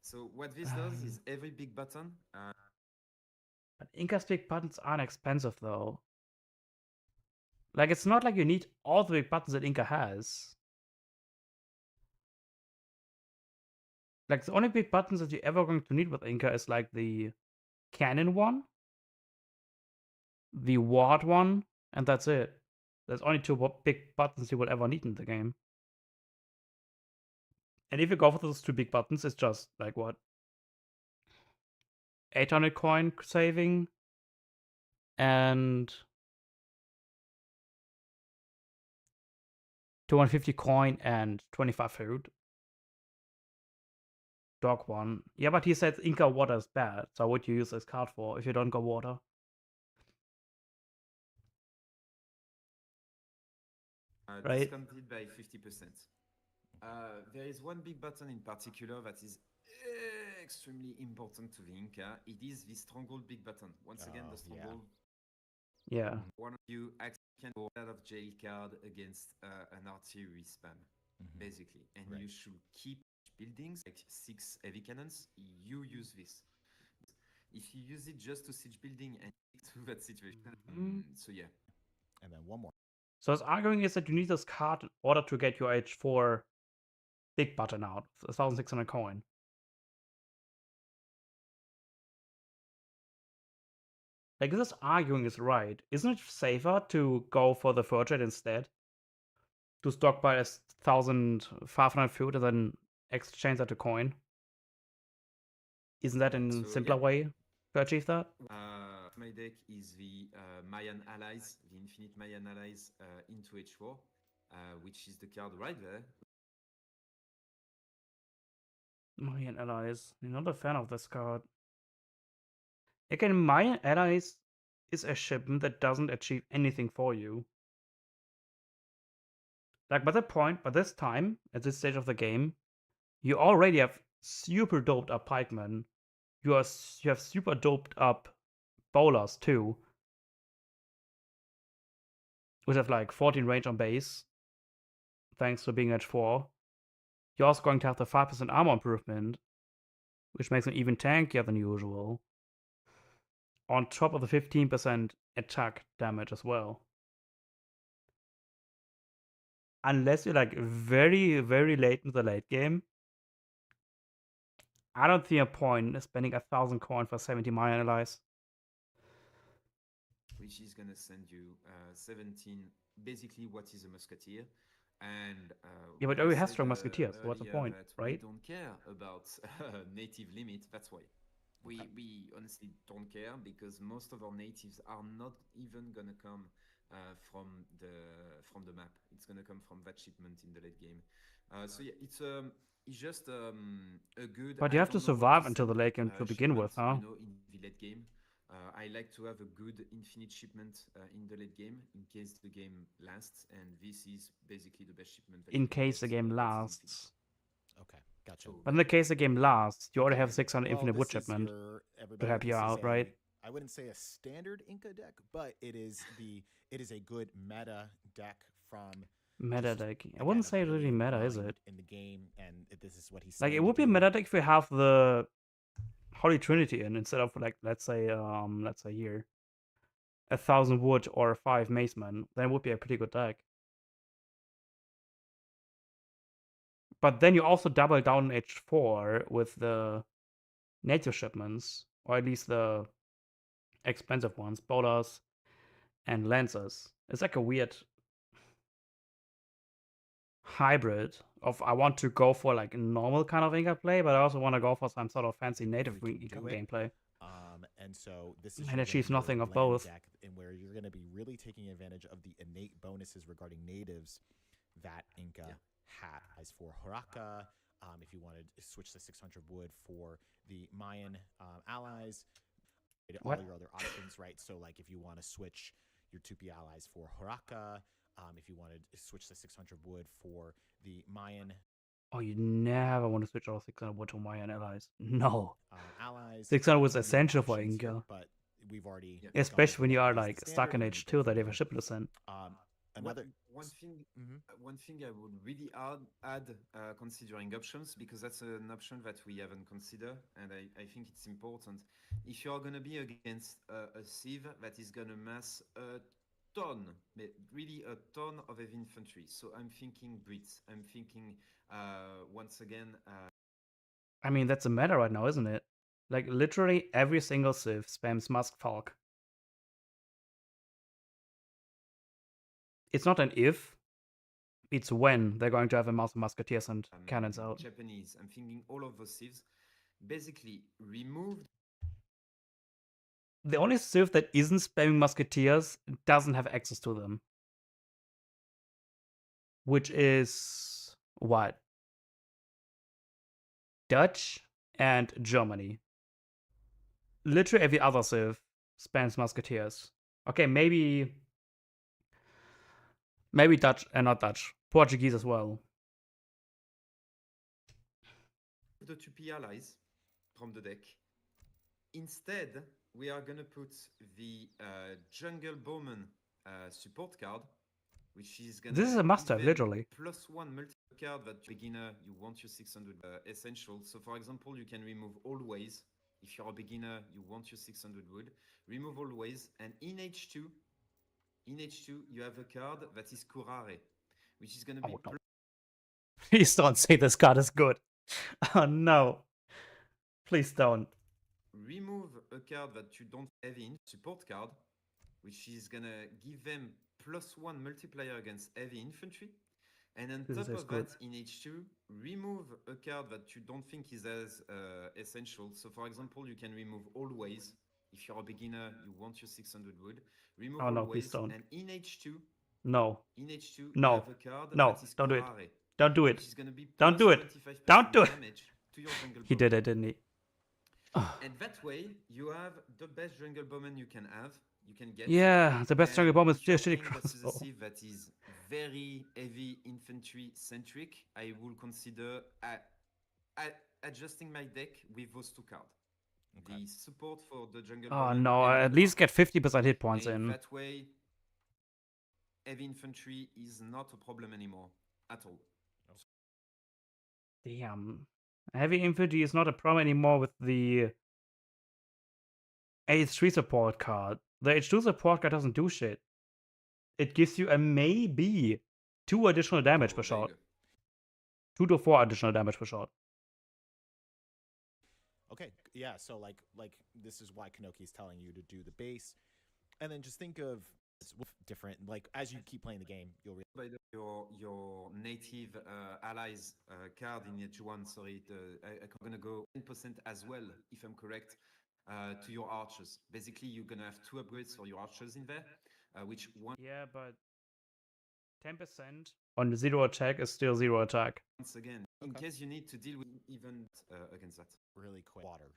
So what this does is every big button. But Inca's big buttons aren't expensive though. Like, it's not like you need all the big buttons that Inca has. Like, the only big buttons that you're ever going to need with Inca is like the cannon one, the ward one, and that's it. There's only 2 big buttons you will ever need in the game. And if you go for those 2 big buttons, it's just like what? 800 coin saving and 250 coin and 25 food. Dog one. Yeah, but he said Inca water is bad, so what would you use this card for if you don't go water? Right. Discounted by 50%. There is one big button in particular that is extremely important to the Inca. It is the Stronghold big button. Once again, the Stronghold. Yeah. One of you can go out of jail card against an artillery spam, basically. And you should keep buildings like 6 heavy cannons. You use this. If you use it just to siege building and to that situation, so yeah. And then one more. So his arguing is that you need this card in order to get your H4 big button out, 1,600 coin. Like, this arguing is right. Isn't it safer to go for the fur trade instead? To stockpile 1,500 food and then exchange that to coin? Isn't that a So, simpler yeah. way to achieve that? My deck is the Mayan Allies, the Infinite Mayan Allies into H4, which is the card right there. Mayan Allies. I'm not a fan of this card. Again, Mayan Allies is a shipment that doesn't achieve anything for you. Like, by this time, at this stage of the game, you already have super doped up pikemen. You have super doped up bowlers too, which have like 14 range on base, thanks to being H4. You're also going to have the 5% armor improvement, which makes them even tankier than usual, on top of the 15% attack damage as well. Unless you're like very, very late in the late game, I don't see a point in spending 1,000 coin for 70 Mayan Allies. Which is going to send you 17, basically what is a musketeer. And Yeah, but when I we have said, strong musketeers, so what's the earlier point, that right? we don't care about native limit, that's why. We honestly don't care, because most of our natives are not even gonna come from the map. It's gonna come from that shipment in the late game. So yeah, it's just a good. But I you have to don't know what survive until the send, late game to begin with, shipment, huh? You know, in the late game. I like to have a good infinite shipment in the late game in case the game lasts, and this is basically the best shipment that In you can case the get, game that is lasts. Okay, gotcha. So But in the case the game lasts, you already have Okay, 600 well, infinite wood this is shipment your to everybody. help you This is out, right? I wouldn't say a standard Inca deck, but it is a good meta deck from Meta just, deck. I again, wouldn't say ability really of the meta, is mind it? in the game, and this is what he's Like, saying it to would be a do. meta deck if we have the Holy Trinity in instead of like, let's say here 1,000 wood or 5 macemen. Then it would be a pretty good deck. But then you also double down H4 with the native shipments, or at least the expensive ones, bowlers and lancers. It's like a weird hybrid of I want to go for like a normal kind of Inca play, but I also want to go for some sort of fancy native We can Inca do it. gameplay. And so this is And your achieves your nothing of land both. deck, in where you're going to be really taking advantage of the innate bonuses regarding natives that Inca has for Horaka. If you wanted to switch to 600 wood for the Mayan allies, all What? your other options, right? So like if you want to switch your Tupi allies for Horaka, if you wanted to switch to 600 wood for the Mayan Oh, you never want to switch all 600 wood to Mayan allies. No. allies, 600 was you have essential for options here, Inca. but we've already Yeah. gone Especially over when you what are is the like stuck in standard, and we go H2 that from they have a there. shipment to send. Another one thing Mhm. one thing I would really add considering options, because that's an option that we haven't considered, and I think it's important. If you're going to be against a sieve that is going to mass a ton, really a ton of heavy infantry, so I'm thinking Brits, I'm thinking once again. I mean, that's a meta right now, isn't it? Like, literally every single civ spams Musk Falk. It's not an if, it's when they're going to have a mass musketeers and cannons out. Japanese, I'm thinking all of those civs basically removed. The only civ that isn't spamming musketeers doesn't have access to them. Which is what? Dutch and Germany. Literally every other civ spams musketeers. Okay, maybe Dutch and not Dutch. Portuguese as well. The Tupi allies from the deck. Instead, we are going to put the Jungle Bowman support card, which is going to This is a must-have, literally. +1 multi card that beginner, you want your 600 essential. So for example, you can remove always. If you're a beginner, you want your 600 wood. Remove always, and in H2, you have a card that is Curare, which is going to be. Oh, no. Please don't say this card is good. Oh no. Please don't. remove a card that you don't have in support card, which is gonna give them +1 multiplier against heavy infantry. And on This top is of good. that, in H2, remove a card that you don't think is as essential. So, for example, you can remove Always. If you're a beginner, you want your 600 wood. Remove Oh no, please Always. don't. And in H2, No. you No. have a card No. that is Don't do it. Kurare, Don't do which it. is going to be Don't do it. 25% Don't do it. damage to your jungle He bowman. did it, didn't he? And that way, you have the best jungle bowman you can have. You can get. Yeah, the best jungle bomb is if you're just shitty playing versus a crossbow. civ that is very heavy infantry centric, I will consider adjusting my deck with those two cards. Okay. The support for the jungle Oh bowman no, and at the least card. get 50% hit points And in. that way, heavy infantry is not a problem anymore at all. Damn. Heavy infantry is not a problem anymore with the H3 support card. The H2 support card doesn't do shit. It gives you a maybe 2 additional damage per Oh, there you shot. go. 2 to 4 additional damage per shot. Okay, yeah. So like this is why Kanoki is telling you to do the base, and then just think of different, like, as you keep playing the game, you'll realize. By the way, your native allies card in H1, sorry, I'm gonna go 10% as well, if I'm correct, to your archers. Basically, you're gonna have 2 upgrades for your archers in there, which one. Yeah, but 10% on 0 attack is still 0 attack. Once again, in Okay. case you need to deal with even against that. Really quick water,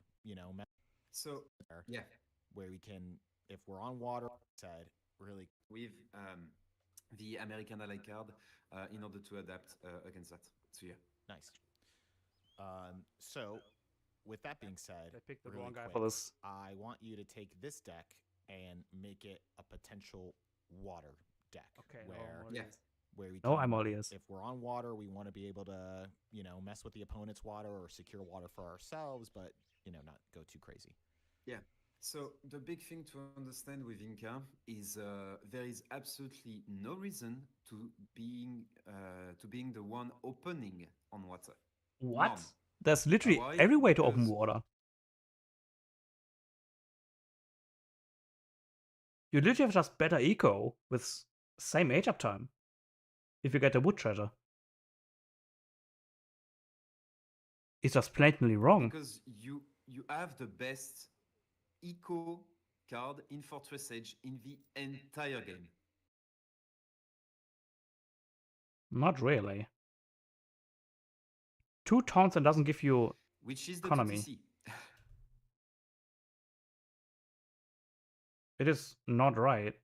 So yeah, where we can, if we're on water, said really with the American ally card in order to adapt against that. So yeah. nice. So with that being said, I picked the really wrong guy quick, for this. I want you to take this deck and make it a potential water deck. Okay, where Yeah. where we Oh, can, I'm all ears. if we're on water, we want to be able to, mess with the opponent's water or secure water for ourselves, but not go too crazy. Yeah. So the big thing to understand with Inca is there is absolutely no reason to being the one opening on water. What? None. There's literally Why? every way to open Because- water. You literally have just better eco with same age uptime. If you get the wood treasure. It's just blatantly wrong. Because you have the best eco card in Fortress Edge in the entire game. Not really. 2 taunts and doesn't give you Which is the economy. 2TC. It is not right.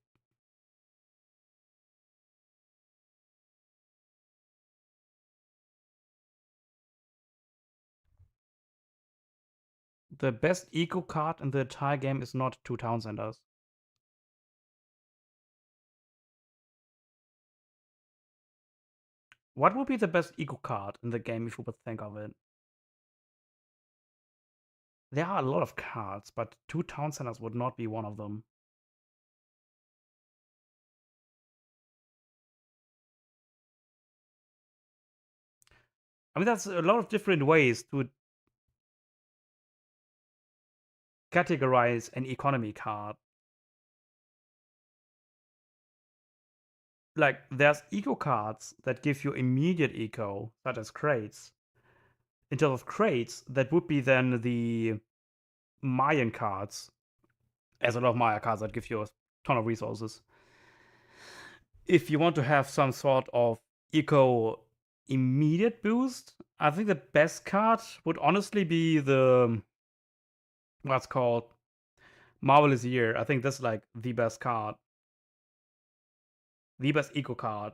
The best eco card in the entire game is not 2 town centers. What would be the best eco card in the game if you would think of it? There are a lot of cards, but 2 town centers would not be one of them. I mean, that's a lot of different ways to categorize an economy card. Like, there's eco cards that give you immediate eco, such as crates. In terms of crates, that would be then the Mayan cards. There's a lot of Maya cards that give you a ton of resources. If you want to have some sort of eco immediate boost, I think the best card would honestly be the what's called Marvelous Year. I think that's like the best card. The best eco card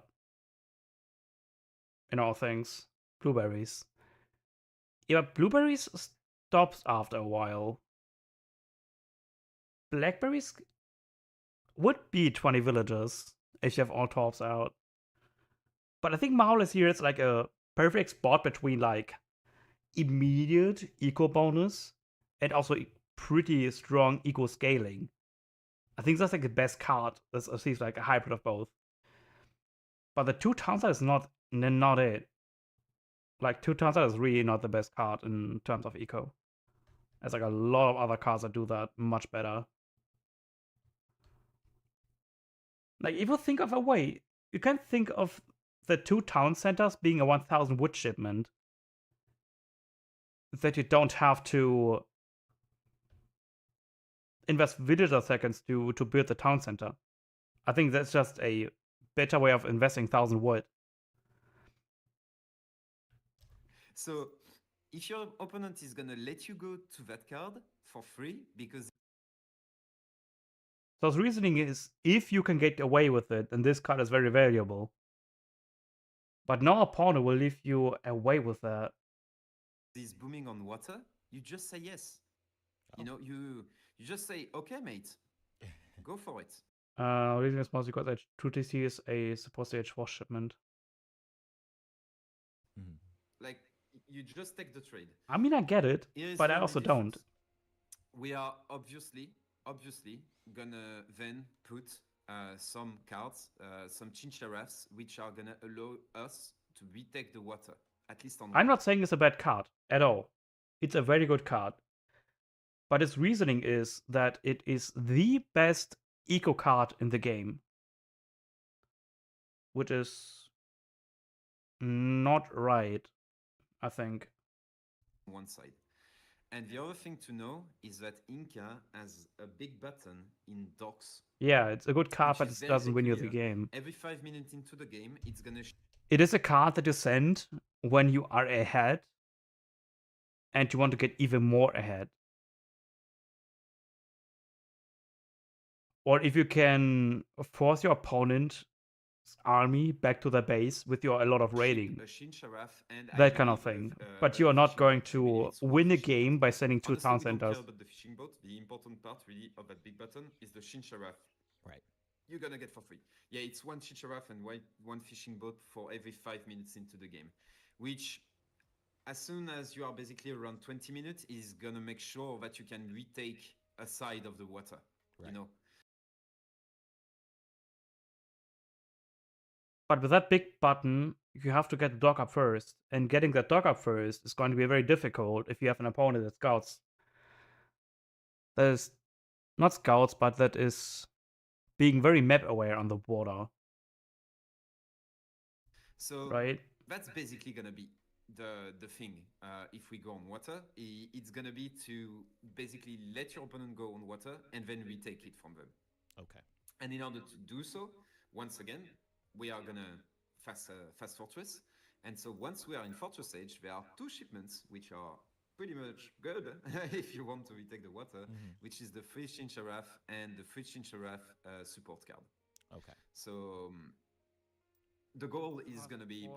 in all things. Blueberries. Yeah, but blueberries stops after a while. Blackberries would be 20 villagers if you have all tops out. But I think Marvelous here is like a perfect spot between like immediate eco bonus and also pretty strong eco scaling. I think that's like the best card. That's at least like a hybrid of both. But the 2 townside is not it. Like 2 townside is really not the best card in terms of eco. There's like a lot of other cards that do that much better. Like, if you think of a way, you can think of the 2 town centers being a 1000 wood shipment that you don't have to invest villager seconds to build the town center. I think that's just a better way of investing 1000 wood. So if your opponent is gonna let you go to that card for free because So his reasoning is, if you can get away with it, then this card is very valuable. But no opponent will leave you away with that. he's booming on water, you just say yes. You know, you just say, okay, mate, go for it. Reason is mostly because H2TC is a supposed to H4 shipment. Like, you just take the trade. I mean, I get it, Here's but the I only also don't. difference. We are obviously gonna then put some cards, some chincharaffs, which are gonna allow us to retake the water, at least on I'm one. not saying it's a bad card at all. It's a very good card. But his reasoning is that it is the best eco card in the game. Which is not right, I think. One side. And the other thing to know is that Inca has a big button in docks. Yeah, it's a good card, which but is it very doesn't win you the peculiar. game. Every 5 minutes into the game, it's gonna It is a card that you send when you are ahead and you want to get even more ahead. Or if you can force your opponent's army back to the base with your a lot of raiding. a Shinsharaff and That kind of thing. But you are not going to win a game by sending 2 town Honestly, we don't centers. care about the fishing boat. The important part really of that big button is the Shinsharaff. Right. You're gonna get for free. Yeah, it's 1 Shinsharaff and one fishing boat for every 5 minutes into the game, which as soon as you are basically around 20 minutes is gonna make sure that you can retake a side of the water. Right. You know. But with that big button, you have to get the dog up first. And getting that dog up first is going to be very difficult if you have an opponent that scouts. That is not scouts, but that is being very map aware on the water. So right? that's basically gonna be the thing. If we go on water, it's gonna be to basically let your opponent go on water and then retake it from them. Okay. And in order to do so, once again, we are gonna fast fortress. And so once we are in fortress age, there are 2 shipments which are pretty much good if you want to retake the water, which is the free Shinsharaff and the free Shinsharaff support card. Okay. So the goal is going to be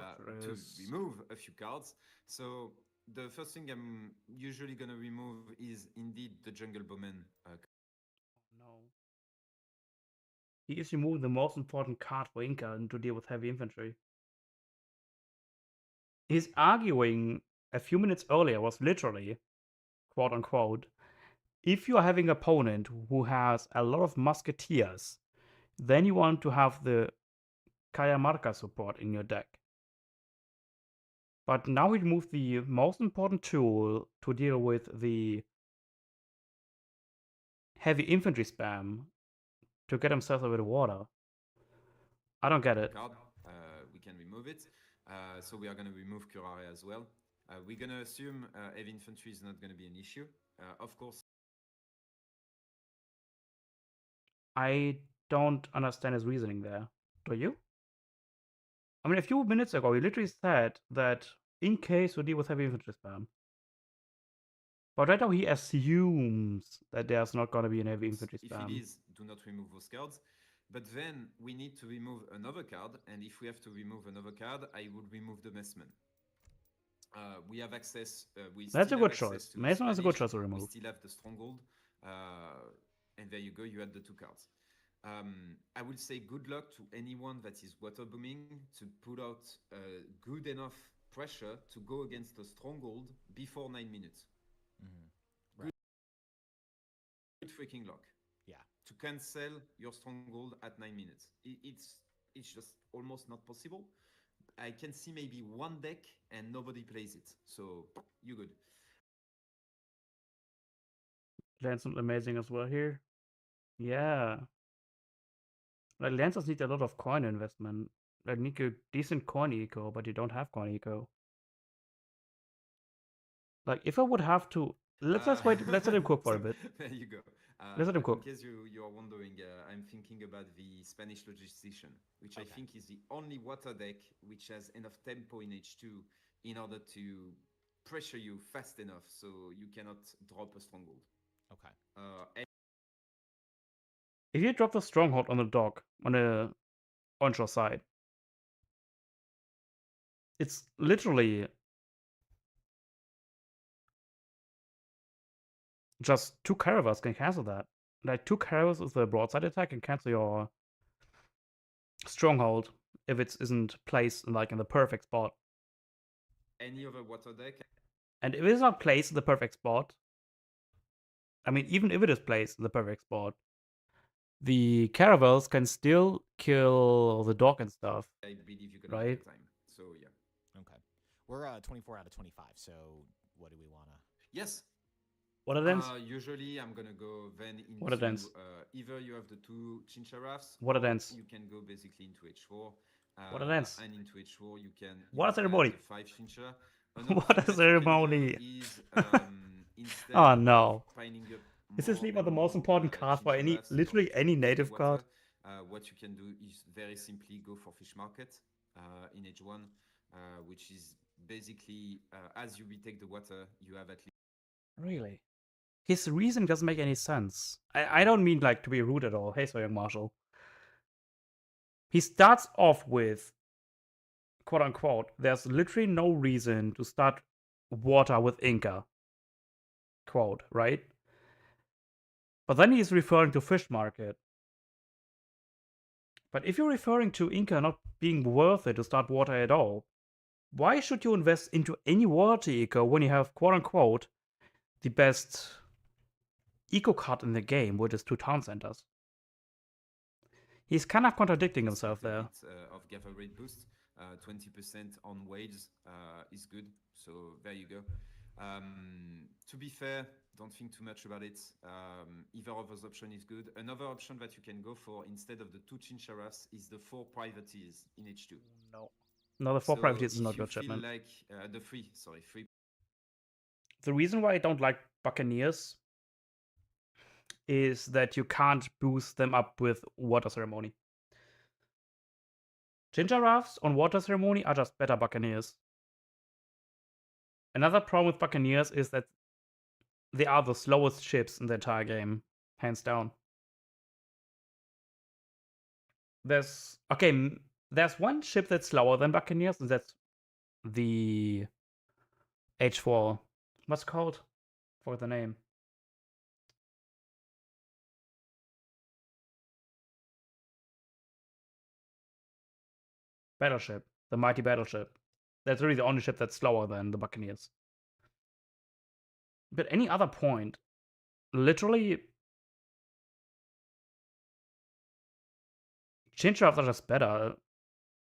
to remove a few cards. So the first thing I'm usually going to remove is indeed the Jungle Bowman. No. He is removing the most important card for Inca to deal with heavy infantry. His arguing a few minutes earlier was literally, quote unquote, if you are having an opponent who has a lot of musketeers, then you want to have the Cajamarca support in your deck. But now we remove the most important tool to deal with the heavy infantry spam to get himself a bit of water. I don't get it. Card. We can remove it. So we are going to remove Curare as well. We're going to assume heavy infantry is not going to be an issue. Of course. I don't understand his reasoning there. Do you? I mean, a few minutes ago, he literally said that in case we deal with heavy infantry spam. But right now, he assumes that there's not going to be an heavy infantry spam. If it is, do not remove those cards. But then we need to remove another card. And if we have to remove another card, I would remove the Messman. We have access. That's a good choice. Messman is a good choice to remove. We still have the Stronghold. And there you go. You had the 2 cards. I would say good luck to anyone that is water booming to put out good enough pressure to go against the Stronghold before 9 minutes. Right. Good freaking luck. Yeah. To cancel your Stronghold at 9 minutes. It's just almost not possible. I can see maybe one deck and nobody plays it. So you're good. Land's not amazing as well here. Yeah. Like Lancers need a lot of coin investment. Like need a decent coin eco, but you don't have coin eco. Like if I would have to, let's wait. Let's let him cook for a so bit. there you go. Let's let him But in cook. case you're wondering, I'm thinking about the Spanish Logistician, which I Okay. think is the only water deck which has enough tempo in H2 in order to pressure you fast enough so you cannot drop a stronghold. Okay. And If you drop the stronghold on the dock on the onshore side, it's literally just 2 caravans can cancel that. Like 2 caravans with the broadside attack can cancel your stronghold if it isn't placed like in the perfect spot. any other water deck, And if it's not placed in the perfect spot, I mean, even if it is placed in the perfect spot, the caravels can still kill the dog and stuff, I believe you're gonna right? kill time. So yeah. Okay. We're 24 out of 25. So what do we want to? Yes. What are them? Usually, I'm gonna go then What are into dance? either you have the 2 Chincharas, What are or dance? you can go basically into H4. What are dance? And into H4, you can What a add ceremony! the 5 Chinchara. What Another a thing that you can do ceremony! is instead Oh of no! piling up Is this more Sleep the and most more important card for any, Chincharas in order literally to any protect the native card? water, what you can do is very simply go for Fish Market in H1, which is basically as you retake the water, you have at least. Really? His reason doesn't make any sense. I don't mean like to be rude at all. Hey, so young Marshall. He starts off with quote unquote, there's literally no reason to start water with Inca. Quote, right? But then he's referring to Fish Market. But if you're referring to Inca not being worth it to start water at all, why should you invest into any water eco when you have quote unquote the best eco card in the game, which is 2 town centers? He's kind of contradicting himself Quite a there. bit of gather rate boost. 20% on waves is good. So there you go. To be fair, don't think too much about it. Either of those options is good. Another option that you can go for instead of the 2 Chincharas is the 4 privateers in H2. No. No, the 4 So privateers is if not you good feel shipment. like the 3, sorry, 3. The reason why I don't like Buccaneers is that you can't boost them up with Water Ceremony. Ginger Rafts on Water Ceremony are just better Buccaneers. Another problem with Buccaneers is that they are the slowest ships in the entire game, hands down. There's one ship that's slower than Buccaneers, and that's the H4. What's it called? For the name. Battleship. The Mighty Battleship. That's really the only ship that's slower than the Buccaneers. But any other point, literally, Chinchraps are just better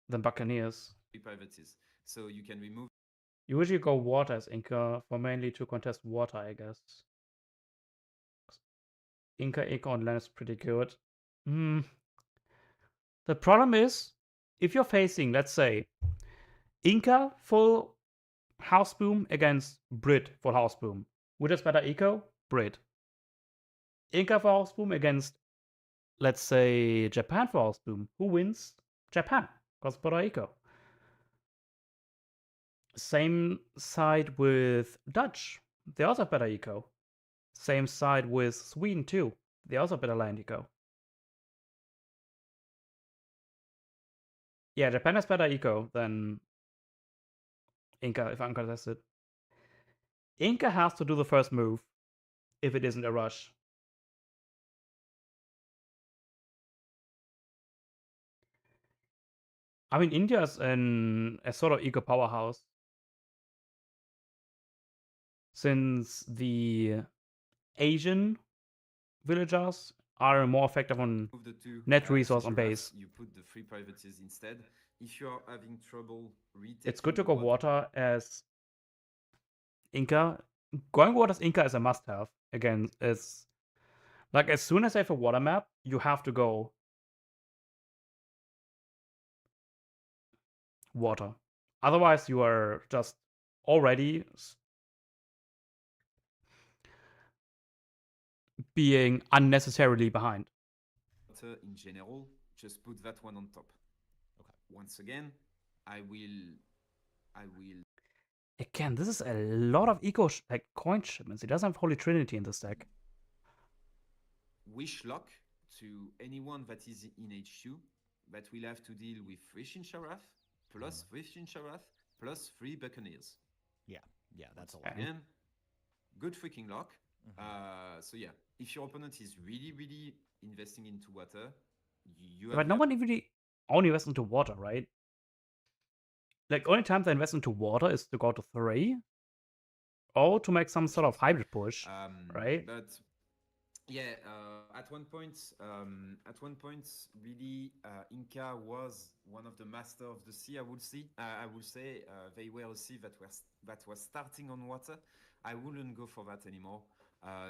than Buccaneers. Privateers. So you can remove. You usually go water as Inca for mainly to contest water, I guess. Inca on land is pretty good. The problem is, if you're facing, let's say, Inca full House Boom against Brit full House Boom, which is better eco? Brit. Inca for House Boom against, let's say, Japan for House Boom. Who wins? Japan, because better eco. Same side with Dutch. They also have better eco. Same side with Sweden too. They also have better land eco. Yeah, Japan has better eco than Inca, if I'm contested. Inca has to do the first move if it isn't a rush. I mean, India is a sort of eco powerhouse. Since the Asian villagers are more effective on The 2 net resource on Chincharas, base. you put the 3 privateers instead. If you're having trouble retaking It's good to the go water, water as Inca going Waters Inca is a must-have. Again, it's like as soon as I have a water map, you have to go water. Otherwise, you are just already being unnecessarily behind. In general, just put that one on top. Okay. Once again, I will. Again, this is a lot of like coin shipments. He doesn't have Holy Trinity in this deck. Wish luck to anyone that is in H2 that will have to deal with 3 Shinsharath plus 3 Shinsharath plus 3 Buccaneers. Yeah, that's a lot. Again, good freaking luck. So yeah, if your opponent is really, really investing into water, you have. But no one really only invests into water, right? Like, only time they invest into water is to go to 3 or to make some sort of hybrid push, right? But yeah, at one point, really, Inca was one of the master of the sea. I would say they were a sea that was starting on water. I wouldn't go for that anymore.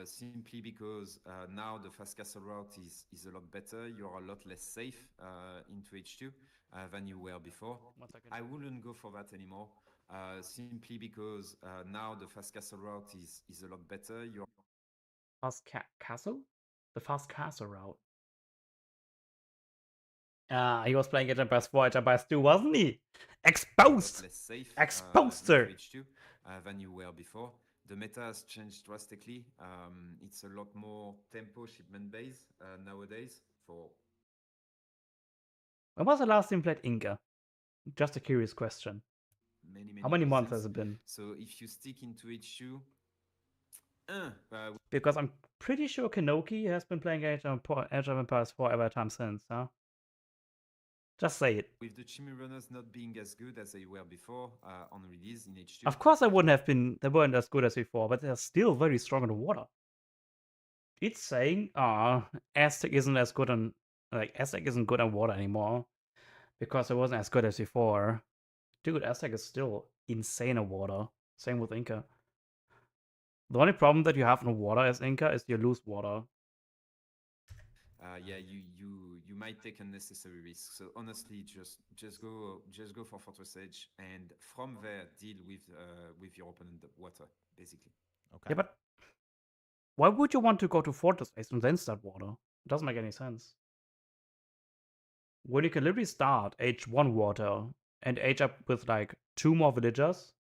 Simply because now the fast castle route is a lot better. You're a lot less safe into H2 than you were before. I wouldn't go for that anymore. Simply because now the fast castle route is a lot better. You're Fast castle? The fast castle route. He was playing Age of Empires 4, Age of Empires 2, wasn't he? Exposed! Less safe, Exposed, sir! H2 than you were before. The meta has changed drastically. It's a lot more tempo shipment based nowadays. When was the last time you played Inca? Just a curious question. How many months has it been? So if you stick into H2, because I'm pretty sure Kenoki has been playing Age of Empires 4 every time since, huh? Just say it. With the Chimu runners not being as good as they were before on release in H2. Of course, they weren't as good as before, but they're still very strong in the water. It's saying, Aztec isn't as good on, Aztec isn't good on water anymore because it wasn't as good as before. Dude, Aztec is still insane on water. Same with Inca. The only problem that you have in water as Inca is you lose water. Yeah, you might take unnecessary risks. So honestly, just go for Fortress Edge, and from there deal with your opponent water, basically. Okay. Yeah, but why would you want to go to Fortress Edge and then start water? It doesn't make any sense. When you can literally start H1 water and age up with like 2 more villagers.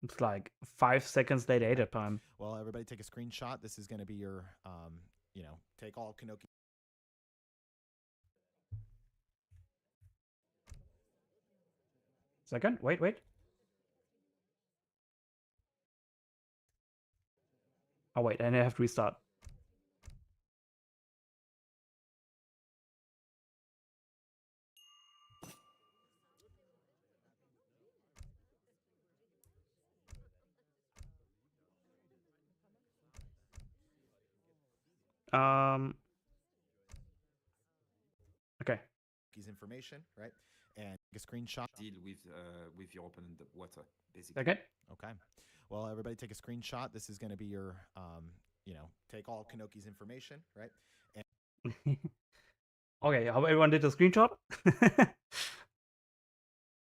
It's like 5 seconds late data time. Well, everybody take a screenshot. This is going to be your, take all Kenoki. Second, wait. Oh wait, and I have to restart. Okay. His information, right? And a screenshot. Deal with your opponent water, basically. Okay. Okay. Well, everybody take a screenshot. This is going to be your, take all Kenoki's information, right? And okay, how everyone did a screenshot?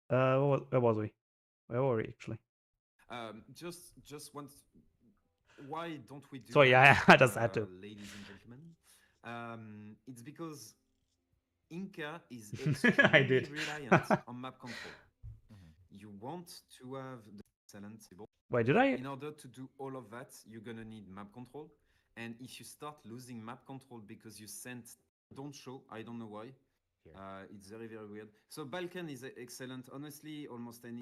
Where was we? Where were we actually? Just once. Why don't we do? So yeah, I just had to. Ladies and gentlemen, it's because Inca is extremely reliant on map control. You want to have the excellent. Wait, did I? In order to do all of that, you're gonna need map control. And if you start losing map control because you sent don't show, I don't know why. It's very, very weird. So Balkan is excellent. Honestly, almost any.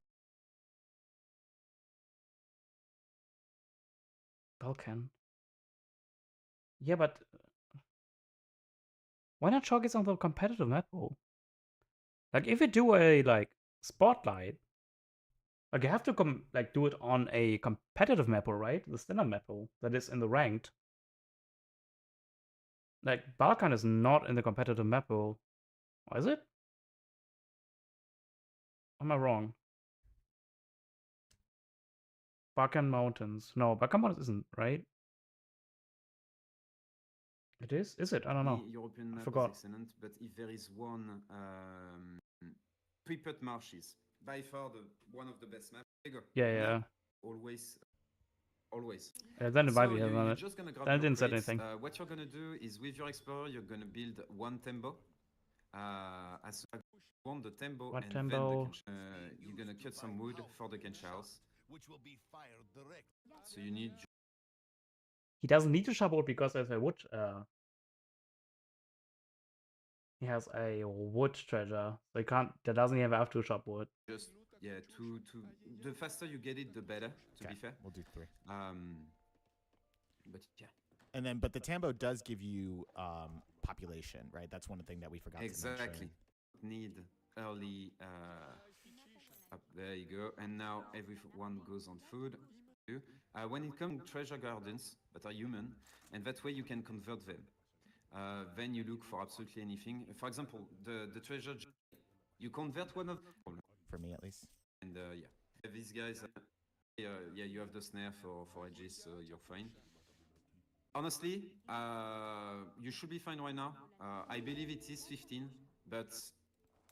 Balkan. Yeah, but why not chalk it on the competitive map pool? Like, if you do a spotlight, like you have to do it on a competitive map pool, right? The standard map pool that is in the ranked. Like, Balkan is not in the competitive map pool. Or is it? Am I wrong? Bacan Mountains. No, Bacan Mountains isn't, right? It is? Is it? I don't know. The European I map forgot. is excellent, but if there is one Pripyat marshes, by far one of the best maps. There you go. Yeah, Map, yeah. always, always. Then it might So be on you're it. just gonna grab Then it your didn't say crates. anything. What you're gonna do is with your explorer, you're gonna build one tembo. As you want the tembo What and tembo? then the kench. You're gonna cut some wood for the kench house. which will be fired direct. So you need He doesn't need to chop wood because there's a wood. He has a wood treasure, so he can't. That doesn't even have to chop wood. just to the faster you get it, the better. To be fair, We'll do 3. But yeah, And then, but the Tambo does give you population, right? That's one thing that we forgot to exactly. mention. Need early. Up there you go. And now everyone goes on food. When it comes to treasure gardens that are human, and that way you can convert them. Then you look for absolutely anything. For example, the treasure, you convert one of them. For me, at least. And yeah, these guys, yeah, you have the snare for edges, so you're fine. Honestly, you should be fine right now. I believe it is 15, but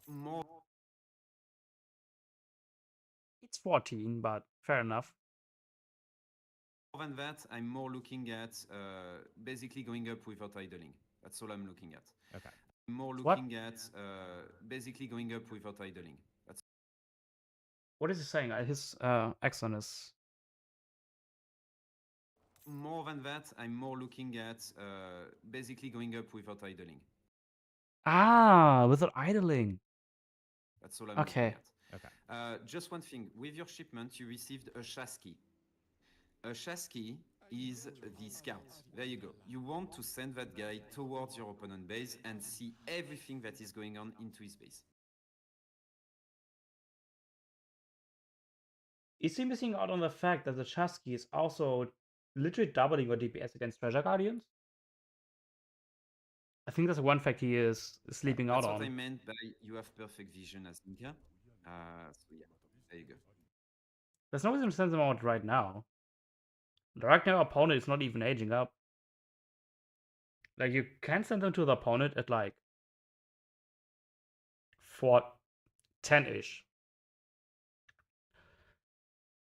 more. It's 14, but fair enough. More than that, I'm more looking at basically going up without idling. That's all I'm looking at. Okay. I'm more What? looking at basically going up without idling. That's What is he saying? His accent is. more than that. I'm more looking at basically going up without idling. Ah, without idling. That's all I'm Okay. looking at. Okay. Just one thing. With your shipment, you received a chassis. A chassis is the scout. There you go. You want to send that guy towards your opponent base and see everything that is going on into his base. Is he missing out on the fact that the Chasky is also literally doubling your DPS against Treasure Guardians? I think that's one fact he is sleeping out That's on. what I meant by you have perfect vision as Ninja. So yeah, there you go. There's no reason to send them out right now. The right now opponent is not even aging up. Like, you can send them to the opponent at like 410-ish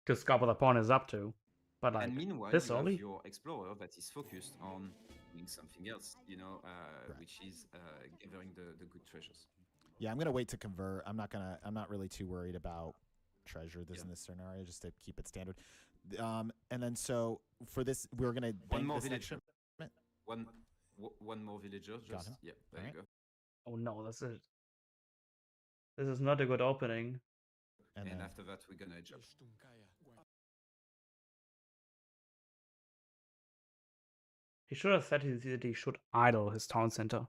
to scout what the opponent is up to. But like, And meanwhile, this you early? have your explorer that is focused on doing something else, which is gathering the good treasures. Yeah, I'm gonna wait to convert. I'm not really too worried about treasure in this scenario, just to keep it standard. And then so for this, we're gonna One more this next villager. shipment. One more villager. Just him. yeah, there Alright. you go. Oh no, that's it. This is not a good opening. And then, after that, we're gonna jump. He should have said that he should idle his town center.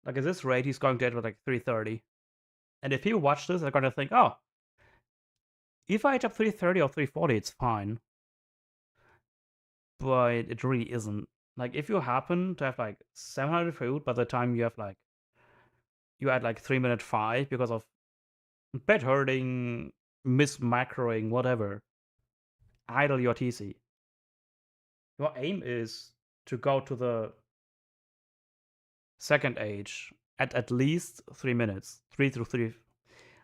Like, at this rate, he's going dead with like 330. And if people watch this, they're gonna think, oh, if I age up 330 or 340, it's fine. But it really isn't. Like, if you happen to have like 700 food by the time you have like, you add like 3-minute 5 because of bed hurting, mismacroing, whatever, idle your TC. Your aim is to go to the second age at least 3 minutes. 3 to 3.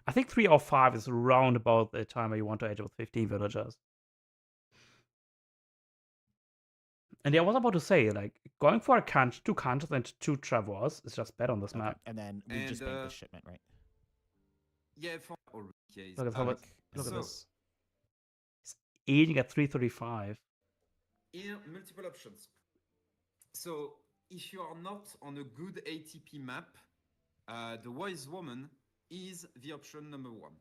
I think 3 or 5 is round about the time where you want to age with 15 villagers. And yeah, I was about to say, like, going for a canch, 2 canches and 2 Travors is just bad on this map. and then we just banked this shipment, right? Yeah, for case. Look at look so, at this. He's eating at 335. Here, multiple options. So, if you are not on a good ATP map, the Wise Woman is the option number 1.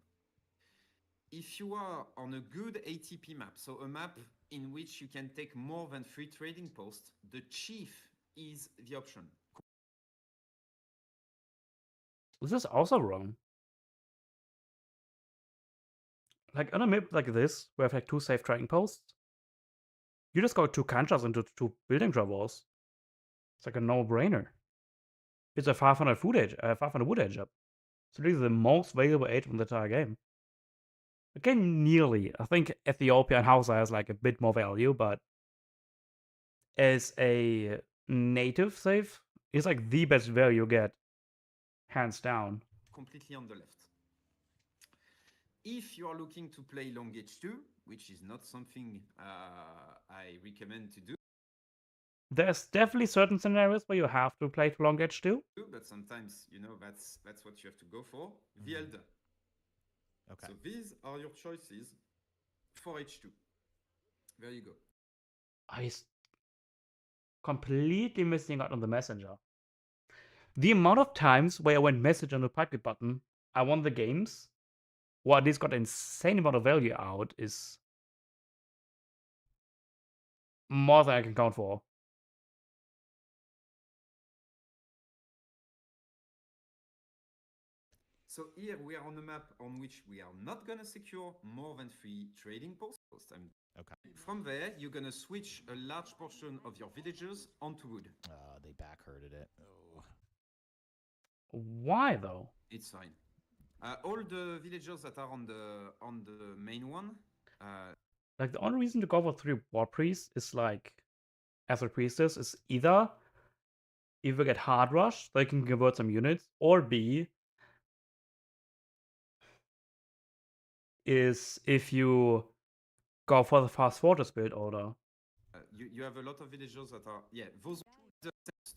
If you are on a good ATP map, so a map in which you can take more than 3 trading posts, the Chief is the option. This is also wrong. Like, on a map like this, where I have like 2 safe trading posts, you just go 2 canchas into 2 building Travors. It's like a no-brainer. It's a 500 wood edge up. So this is the most valuable age in the entire game. Again, nearly. I think Ethiopia and Hausa has like a bit more value, but as a native save, it's like the best value you get, hands down. Completely on the left. If you are looking to play long H2, which is not something I recommend to do, There's definitely certain scenarios where you have to play to long edge too. but sometimes, you know, that's what you have to go for. VLD. Okay. So these are your choices for H2. There you go. I completely missing out on the messenger. The amount of times where I went message on the pocket button, I won the games, or at least got an insane amount of value out, is more than I can count for. So here we are on a map on which we are not gonna secure more than 3 trading posts. Okay. From there, you're gonna switch a large portion of your villagers onto wood. They backherded it. Oh. Why though? It's fine. All the villagers that are on the main one. Like the only reason to go for 3 war priests is like, as a priestess, is either get hard rush, so you can convert some units, or B is if you go for the fast fortress build order. You have a lot of villagers that are those.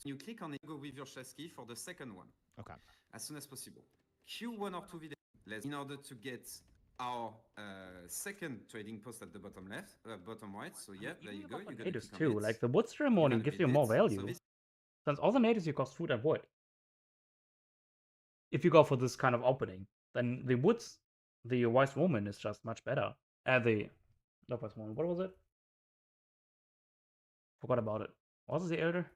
You click on it, go with your chess key for the second one. Okay. As soon as possible. Queue 1 or 2 villagers in order to get our second trading post at the bottom left, bottom right. So yeah, there you go. You got Natives too. Like the wood ceremony gives you more value. Since all the natives you cost food and wood. If you go for this kind of opening, then the woods, the wise woman is just much better. The not wise woman. What was it? Forgot about it. What was the elder?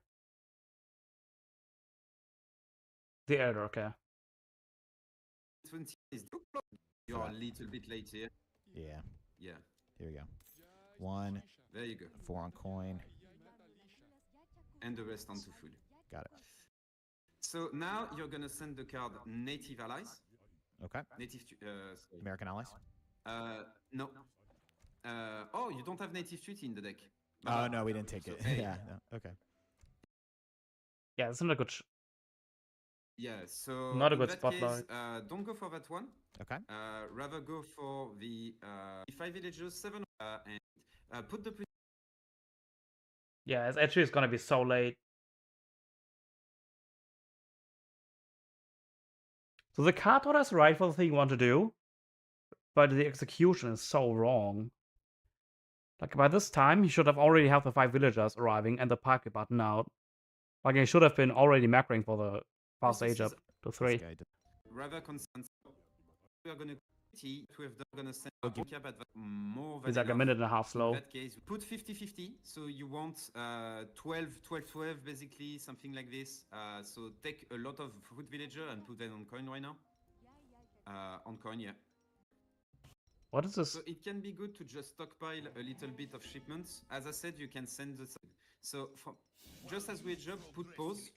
The elder. Okay. 20 is you're a little bit late here. Yeah. Yeah. Here we go. 1. There you go. 4 on coin. And the rest onto food. Got it. So now you're gonna send the card Native Allies. Okay. Native. American allies. No. Oh, you don't have Native Treaty in the deck. Oh no, we didn't take it. Okay. Yeah. No. Okay. Yeah, it's not a good. Yeah. So Not a in good that spotlight. case, don't go for that one. Okay. Rather go for the 5 villagers, 7, and put the. Yeah, it's actually gonna be so late. So the card order is right for the thing you want to do, but the execution is so wrong. Like by this time, he should have already had the 5 villagers arriving and the pocket button out. Like he should have been already macroing for the fast age up to 3. Rather concerned. We are gonna send cap at more than He's like a enough. minute and a half slow. In that case, put 50-50. So you want 12-12 basically, something like this. So take a lot of food villager and put them on coin right now. On coin, yeah. What is this? So it can be good to just stockpile a little bit of shipments. As I said, you can send the. So just as we jump, put pause.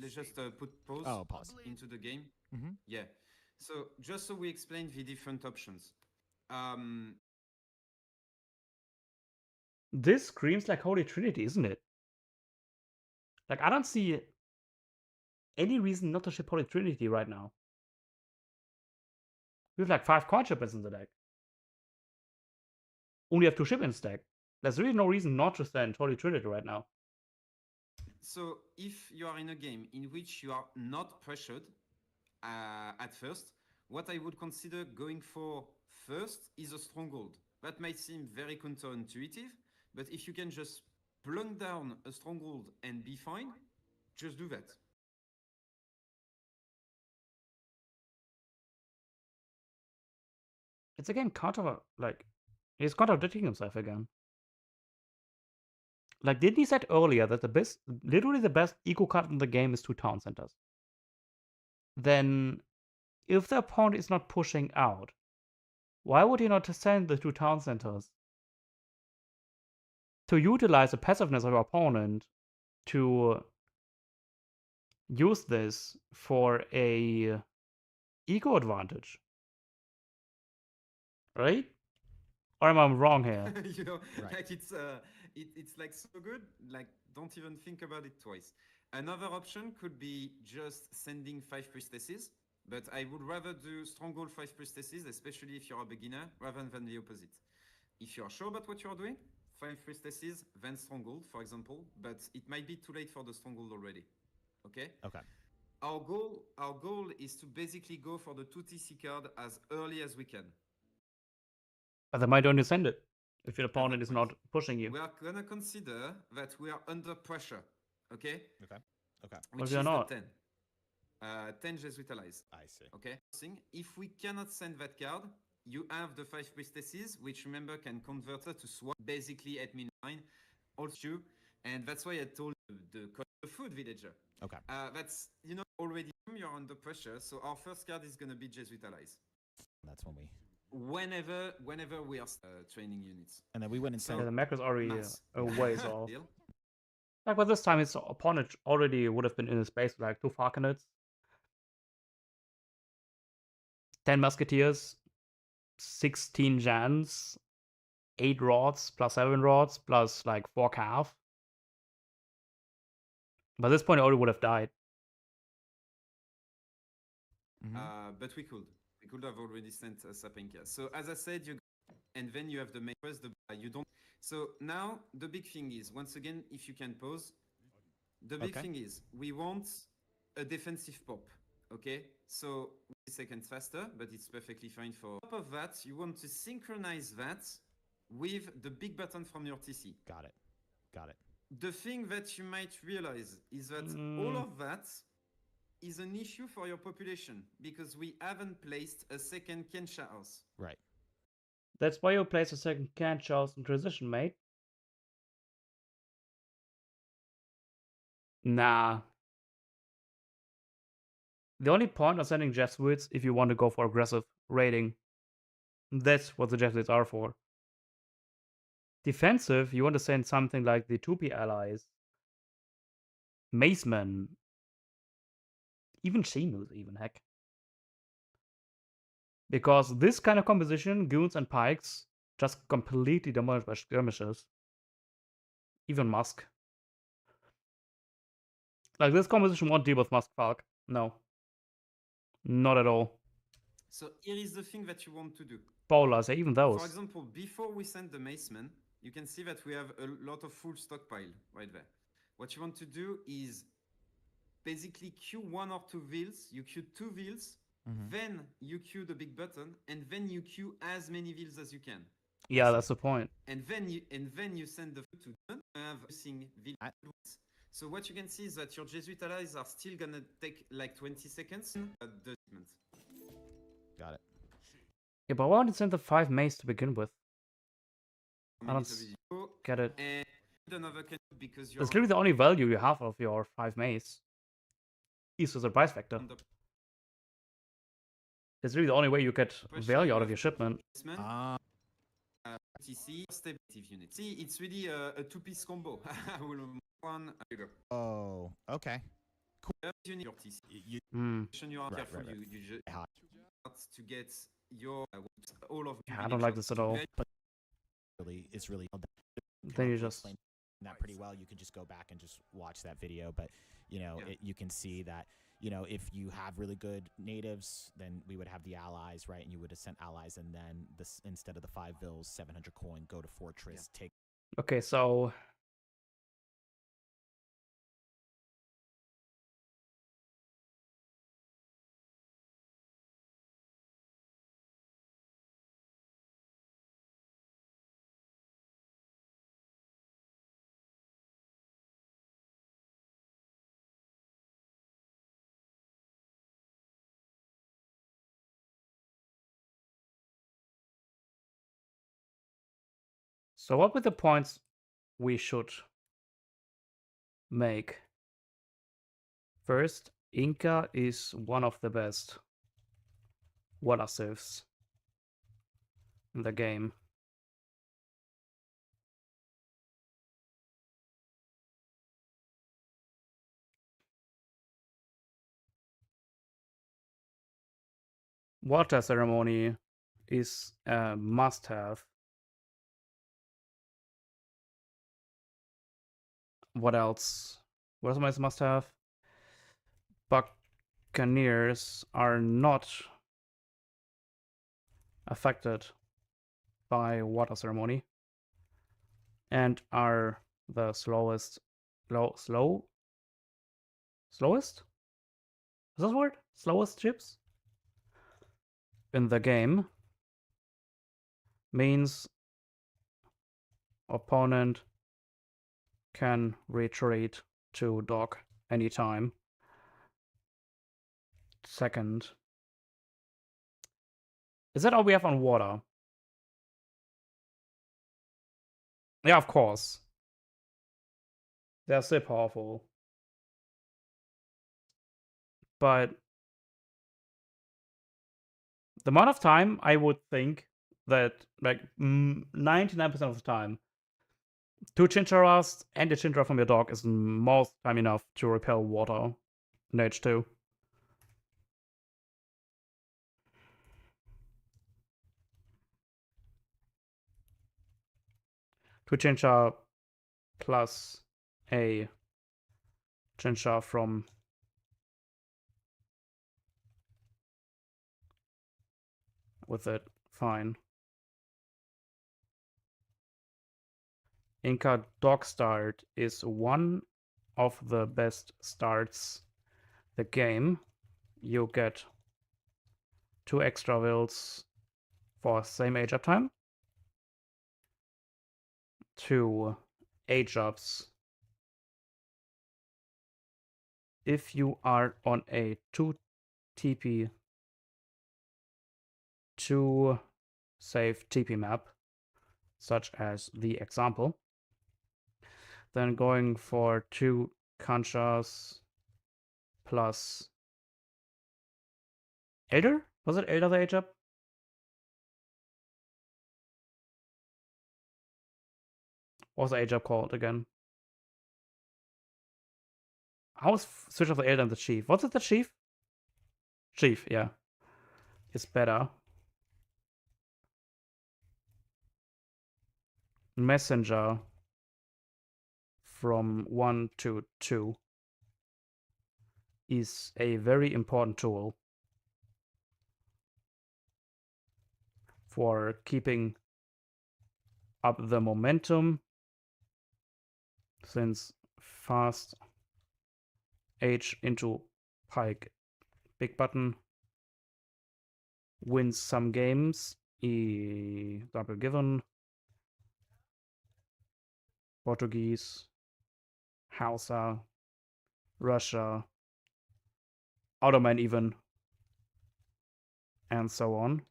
Let's just put pause, Pause into the game. Mm-hmm. Yeah. So just so we explain the different options. This screams like Holy Trinity, isn't it? Like I don't see any reason not to ship Holy Trinity right now. We have like 5 coin shipments in the deck. Only have 2 shipments stack. There's really no reason not to send Holy Trinity right now. So if you are in a game in which you are not pressured at first, what I would consider going for first is a stronghold. That might seem very counterintuitive, but if you can just plunk down a stronghold and be fine, just do that. It's again he's contradicting himself again. Like, didn't he said earlier that literally the best eco card in the game is 2 town centers? Then, if the opponent is not pushing out, why would he not send the 2 town centers? To utilize the passiveness of your opponent to use this for a eco advantage, right? Or am I wrong here? You know, Right. like it's like so good, like don't even think about it twice. Another option could be just sending 5 priestesses, but I would rather do stronghold 5 priestesses, especially if you're a beginner, rather than the opposite. If you're sure about what you're doing, 5 priestesses, then stronghold, for example, but it might be too late for the stronghold already. Okay? Okay. Our goal is to basically go for the 2 TC card as early as we can. But they might only send it if your At that opponent is point, not pushing you. we are gonna consider that we are under pressure, okay? Okay. Okay. What Which if you're is the not? 10. 10 Jesuit allies, I see. okay? If we cannot send that card, you have the 5 priestesses, which remember can convert her to swap, basically at min 9, also, and that's why I told you the food villager. Okay. That's, you know, already you're under pressure, so our first card is gonna be Jesuit allies. That's when we. Whenever we are training units. And then we went and So- Yeah, sent. the macro's already Mass. a ways off. Deal? Like, by this time, his opponent already would have been in his base with like 2 Falconets, 10 Musketeers, 16 Jans, 8 Rods, plus 7 Rods, plus like 4 Calf. By this point, he already would have died. But we could have already sent Sapenka. So as I said, and then you have the main quest. You don't. So now the big thing is, once again, if you can pause, the big Okay. thing is we want a defensive pop. Okay, so 3 seconds faster, but it's perfectly fine for. On top of that, you want to synchronize that with the big button from your TC. Got it. Got it. The thing that you might realize is that all of that is an issue for your population because we haven't placed a second Kensha house. Right. That's why you place a second can Charles in transition, mate. Nah. The only point of sending Jesuits if you want to go for aggressive raiding. That's what the Jesuits are for. Defensive, you want to send something like the 2P allies. Macemen. Even Shemus, even, heck. Because this kind of composition, goons and pikes, just completely demolished by skirmishes. Even Musk. Like, this composition won't deal with Musk Falk. No. Not at all. So here is the thing that you want to do. Bowlers, yeah, even those. For example, before we send the Macemen, you can see that we have a lot of full stockpile right there. What you want to do is basically queue 1 or 2 wheels, you queue 2 wheels, then you queue the big button, and then you queue as many wheels as you can. Yeah, that's the point. And then you send the food to them, have using wheels. So what you can see is that your Jesuit allies are still gonna take like 20 seconds at the shipment. Got it. Yeah, but why would it send the 5 mace to begin with? I don't Video, get it. and another because you're That's literally the only value you have of your 5 mace. Is the surprise factor. on the It's really the only way you get Pressure, value you out of have your shipment. Macemen, TC, stability unit. See, it's really a 2-piece combo. I will one. You go. Oh. Okay. Unit your TC. You. You are Right, careful. right, right. You just Yeah. to get your all of. Yeah, I don't like this at all. Really, it's really. Then you just... explain that pretty well. You can just go back and just watch that video, but you know, Yeah. you can see that, you know, if you have really good natives, then we would have the allies, right? And you would have sent allies, and then this, instead of the 5 vills, 700 coin, go to fortress, take. Okay, so... So what were the points we should make? First, Inca is one of the best water sieves in the game. Water ceremony is a must-have. What else? What else is must-have? Buccaneers are not affected by water ceremony and are the slowest. Slowest? Is that word? Slowest ships in the game means opponent can retreat to dock anytime. Second. Is that all we have on water? Yeah, of course. They're still powerful. But the amount of time I would think that, like, 99% of the time, 2 chincharas and a chinchara from your dog is most time enough to repel water in H2. Two chinchara plus a chinchara from with it, fine. Inca dog start is one of the best starts the game. You get 2 extra wills for same age up time, 2 age ups if you are on a 2 TP 2 save TP map, such as the example. Then going for 2 Kanchas plus Elder? Was it Elder the age up? What was the age up called again? How is Switch of the Elder and the Chief? What's it, the Chief? Chief, yeah. It's better. Messenger from 1 to 2 is a very important tool for keeping up the momentum, since fast H into pike big button wins some games. Double given, Portuguese, Hausa, Russia, Ottoman even, and so on.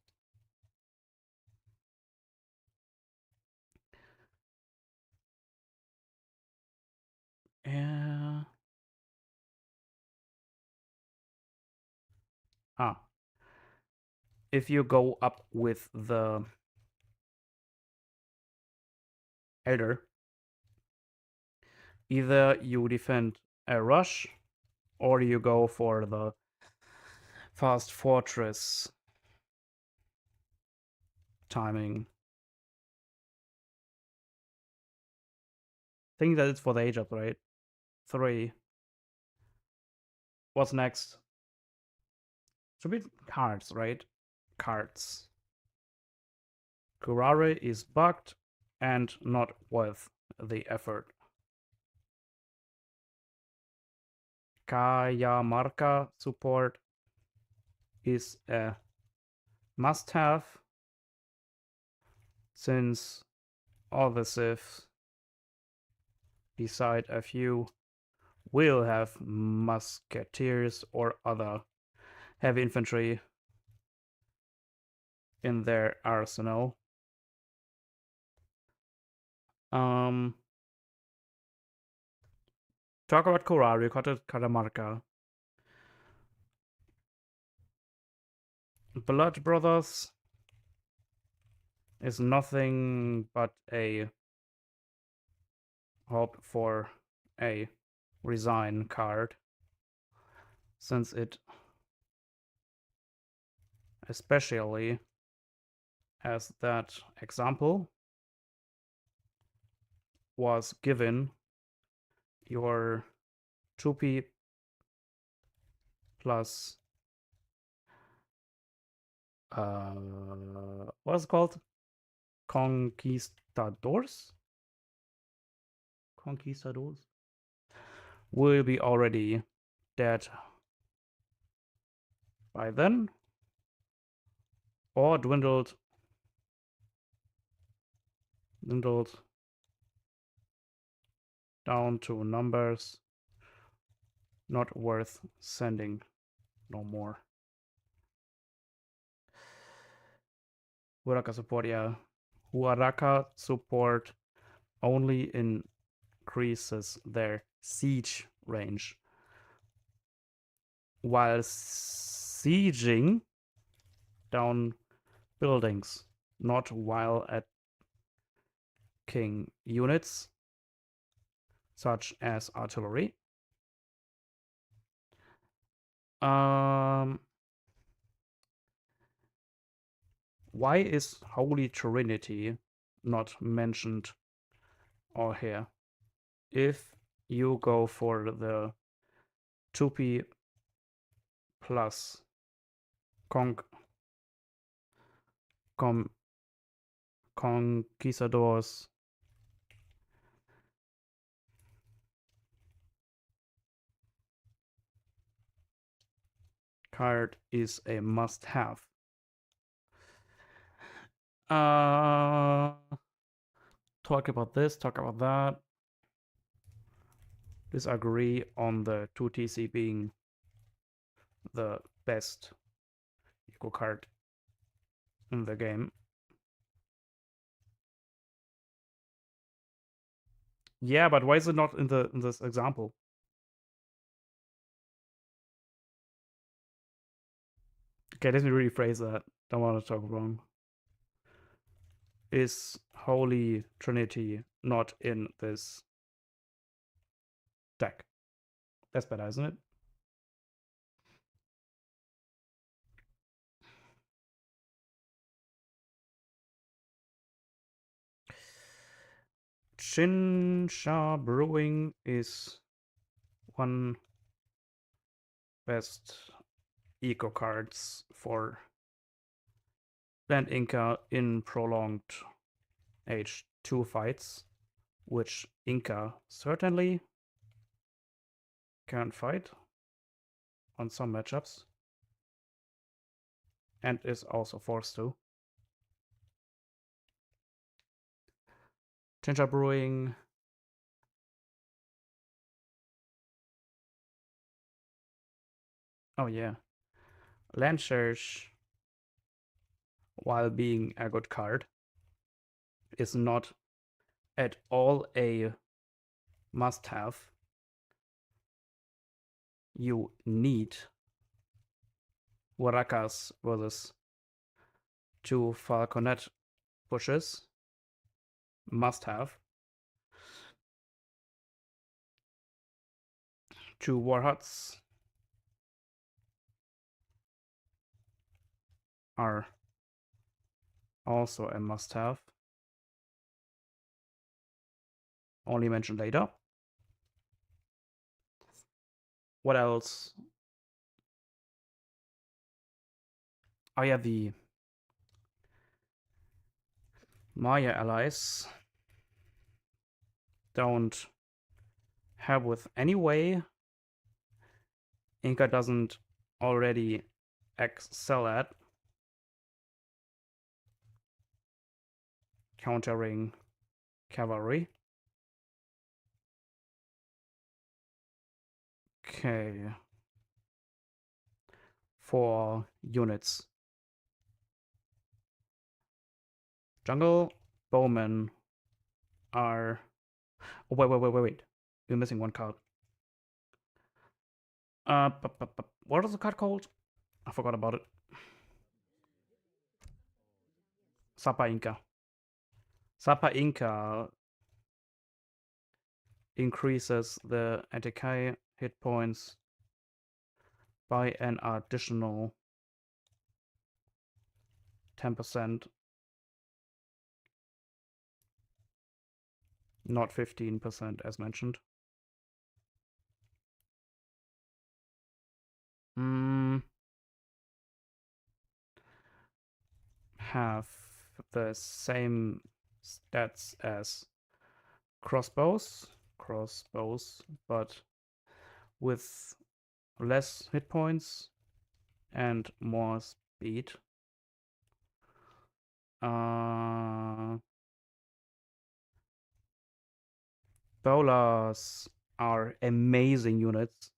If you go up with the Elder, either you defend a rush or you go for the fast fortress timing. I think that it's for the age up, right? 3. What's next? Should be cards, right? Cards. Curare is bugged and not worth the effort. Cajamarca support is a must-have, since all the civs, beside a few, will have musketeers or other heavy infantry in their arsenal. Talk about Curare, Cajamarca. Blood Brothers is nothing but a hope for a resign card, since it especially as that example was given your 2p plus what's it called? Conquistadors will be already dead by then, or dwindled down to numbers not worth sending no more. Huaraca support, yeah. Huaraca support only increases their siege range, while sieging down buildings, not while attacking units such as artillery. Why is Holy Trinity not mentioned or here? If you go for the 2p plus conquistadors card is a must-have. Talk about this, talk about that. Disagree on the 2TC being the best eco card in the game. Yeah, but why is it not in this example? Okay, let me rephrase that. Don't want to talk wrong. Is Holy Trinity not in this deck? That's better, isn't it? Chinsha Brewing is one best eco cards for Land Inca in prolonged H2 fights, which Inca certainly can fight on some matchups and is also forced to. Ginger Brewing. Oh yeah. Land Search, while being a good card, is not at all a must-have. You need Huaracas versus 2 Falconet pushes. Must-have. 2 War Huts are also a must-have. Only mentioned later. What else? Oh yeah, the Maya allies don't have with any way Inca doesn't already excel at countering cavalry. Okay. 4 units. Jungle bowmen are. Oh, wait. We're missing one card. What is the card called? I forgot about it. Sapa Inca. Sapa Inca increases the anti-Kai hit points by an additional 10%, not 15% as mentioned. Have the same stats as crossbows, but with less hit points and more speed. Bowlers are amazing units.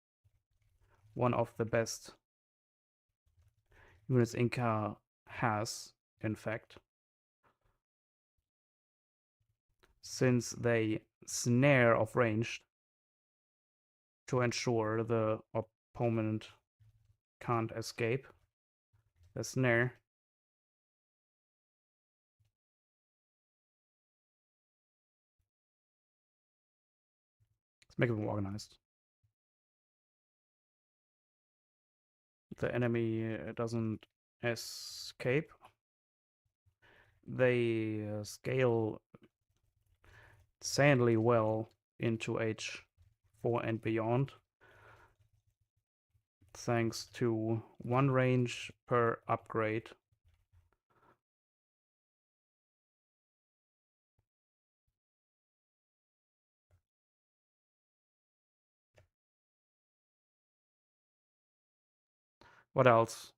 One of the best units Inca has, in fact, since they snare off ranged to ensure the opponent can't escape the snare. Let's make it more organized. The enemy doesn't escape. They scale insanely well into H4 and beyond, thanks to one range per upgrade. What else?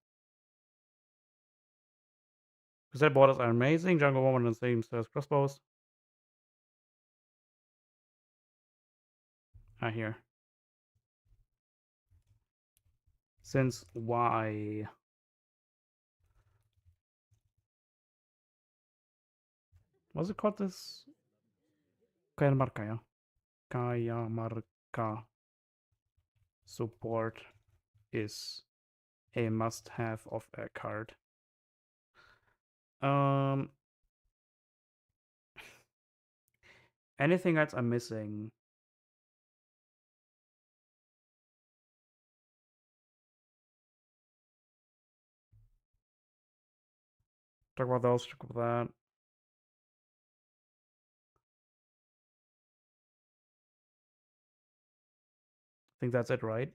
Cassette borders are amazing. Jungle Woman and Same says crossbows. Here. Since why? What's it called this? Cajamarca, yeah. Cajamarca support is a must-have of a card. Anything else I'm missing? Talk about those, talk about that. I think that's it, right?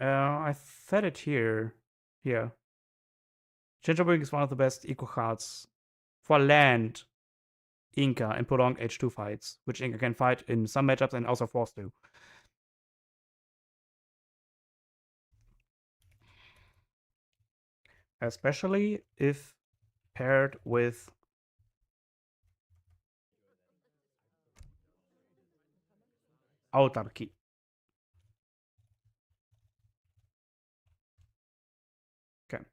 I said it here. Here. Gingerbread is one of the best eco cards for land Inca in prolonged H2 fights, which Inca can fight in some matchups and also forced to. Especially if paired with autarky. Okay.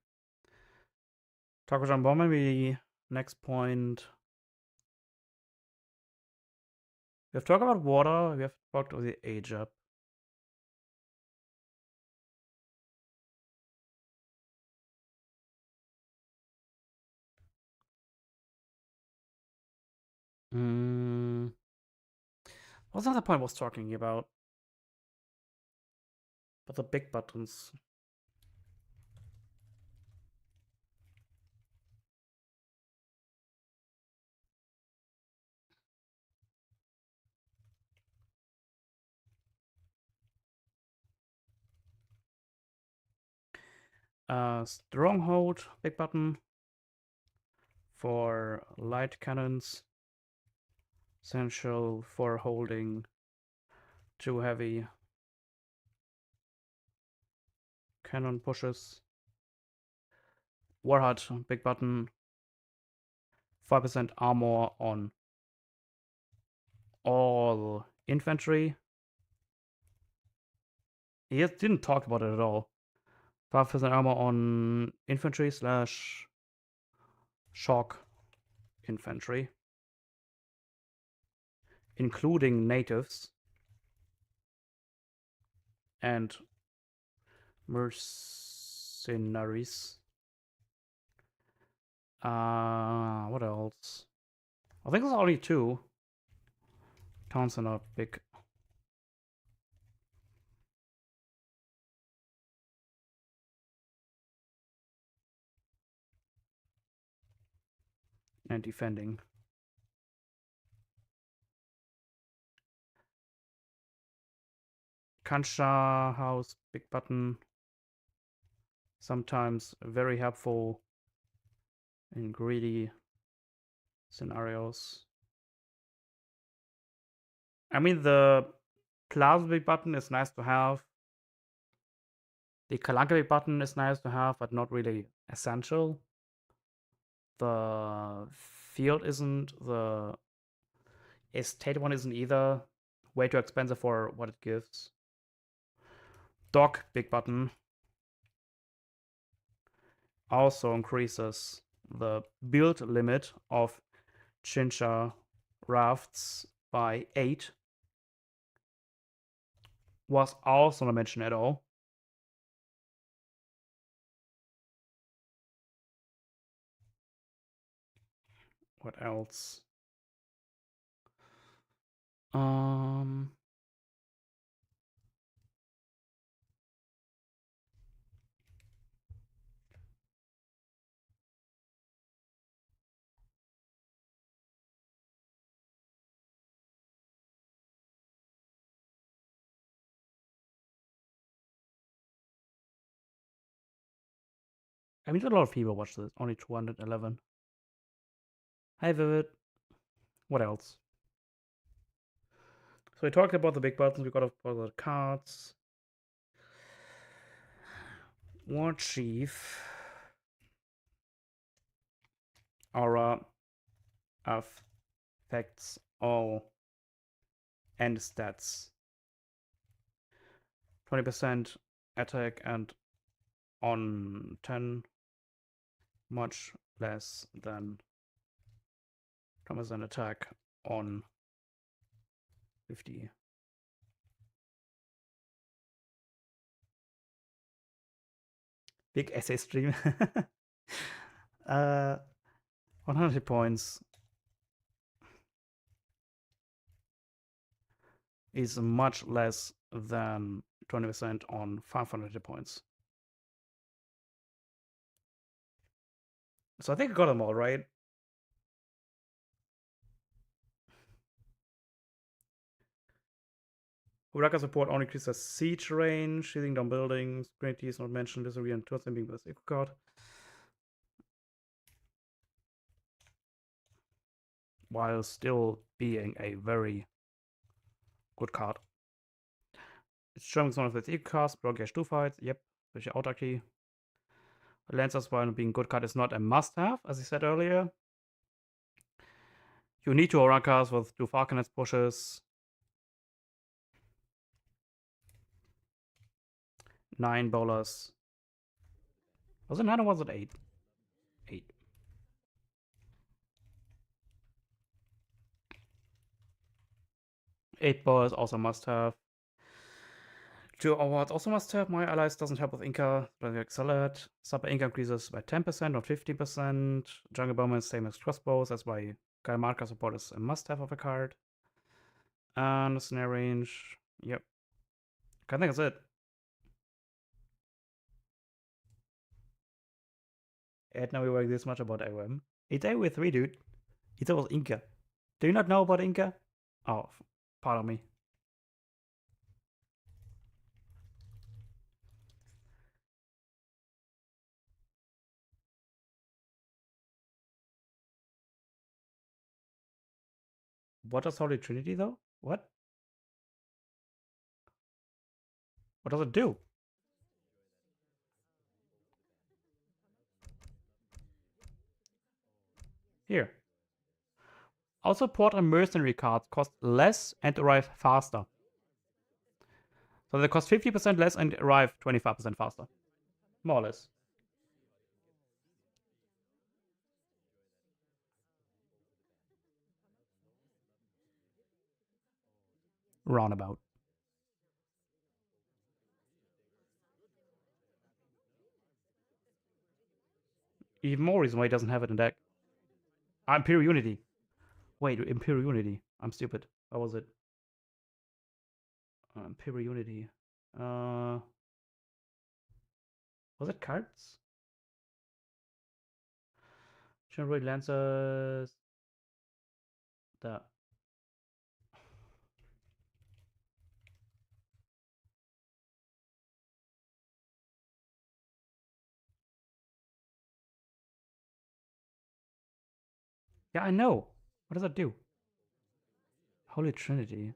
Takujan Bomber, we next point. We have talked about water, we have talked about the age up. What's the other point I was talking about? But the big buttons. Stronghold, big button for light cannons. Essential for holding too heavy cannon pushes. Warhead, big button. 5% armor on all infantry. He didn't talk about it at all. 5% armor on infantry slash shock infantry, including natives and mercenaries. What else? I think there's only two. Townsend are big. And defending. Kansha house, big button. Sometimes very helpful in greedy scenarios. I mean, the Plaza big button is nice to have. The Kalanka big button is nice to have, but not really essential. The field isn't, the estate one isn't either. Way too expensive for what it gives. Dock big button also increases the build limit of Chincha rafts by 8. Was also not mentioned at all. What else? I mean, a lot of people watch this. Only 211. Hi, Vivid. What else? So we talked about the big buttons. We got about the cards. War Chief. Aura affects all end stats. 20% attack and on 10 much less than 10% attack on 50. Big essay stream. 100 points is much less than 20% on 500 points. So I think I got them all right. Huraka support only increases siege range, shooting down buildings, gravity is not mentioned, disagree and towards them being best eco card. While still being a very good card. It's showing one of its eco cards, Blockage 2 fights, yep, with your autarky. Lancers, while being good card, is not a must-have, as I said earlier. You need 2 Orakas with 2 Falconets pushes. 9 bowlers. Was it 9 or was it 8? 8. 8 bowlers also must have. 2 awards also must have. My allies doesn't help with Inca, but they excel at. Super Inca increases by 10% or 50%. Jungle Bomber is same as crossbows, that's why Kaimarka support is a must have of a card. And snare range, yep. I think that's it. Ed, now we worry this much about AOM. It's AOE 3, dude. It's almost Inca. Do you not know about Inca? Oh, pardon me. What does Holy Trinity though? What? What does it do? Here. Also, port and mercenary cards cost less and arrive faster. So they cost 50% less and arrive 25% faster. More or less. Roundabout. Even more reason why he doesn't have it in deck. Imperial Unity. Wait, Imperial Unity. I'm stupid. What was it? Imperial Unity. Was it cards? Generate Lancers. Da. Yeah, I know. What does that do? Holy Trinity.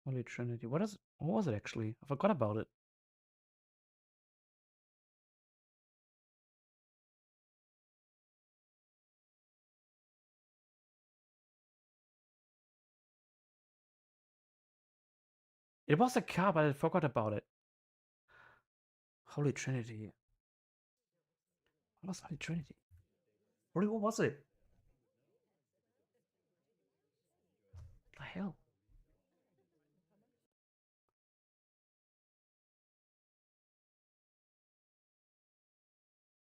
Holy Trinity. What was it actually? I forgot about it. It was a card, but I forgot about it. Holy Trinity. What was Holy Trinity? What was it? What the hell?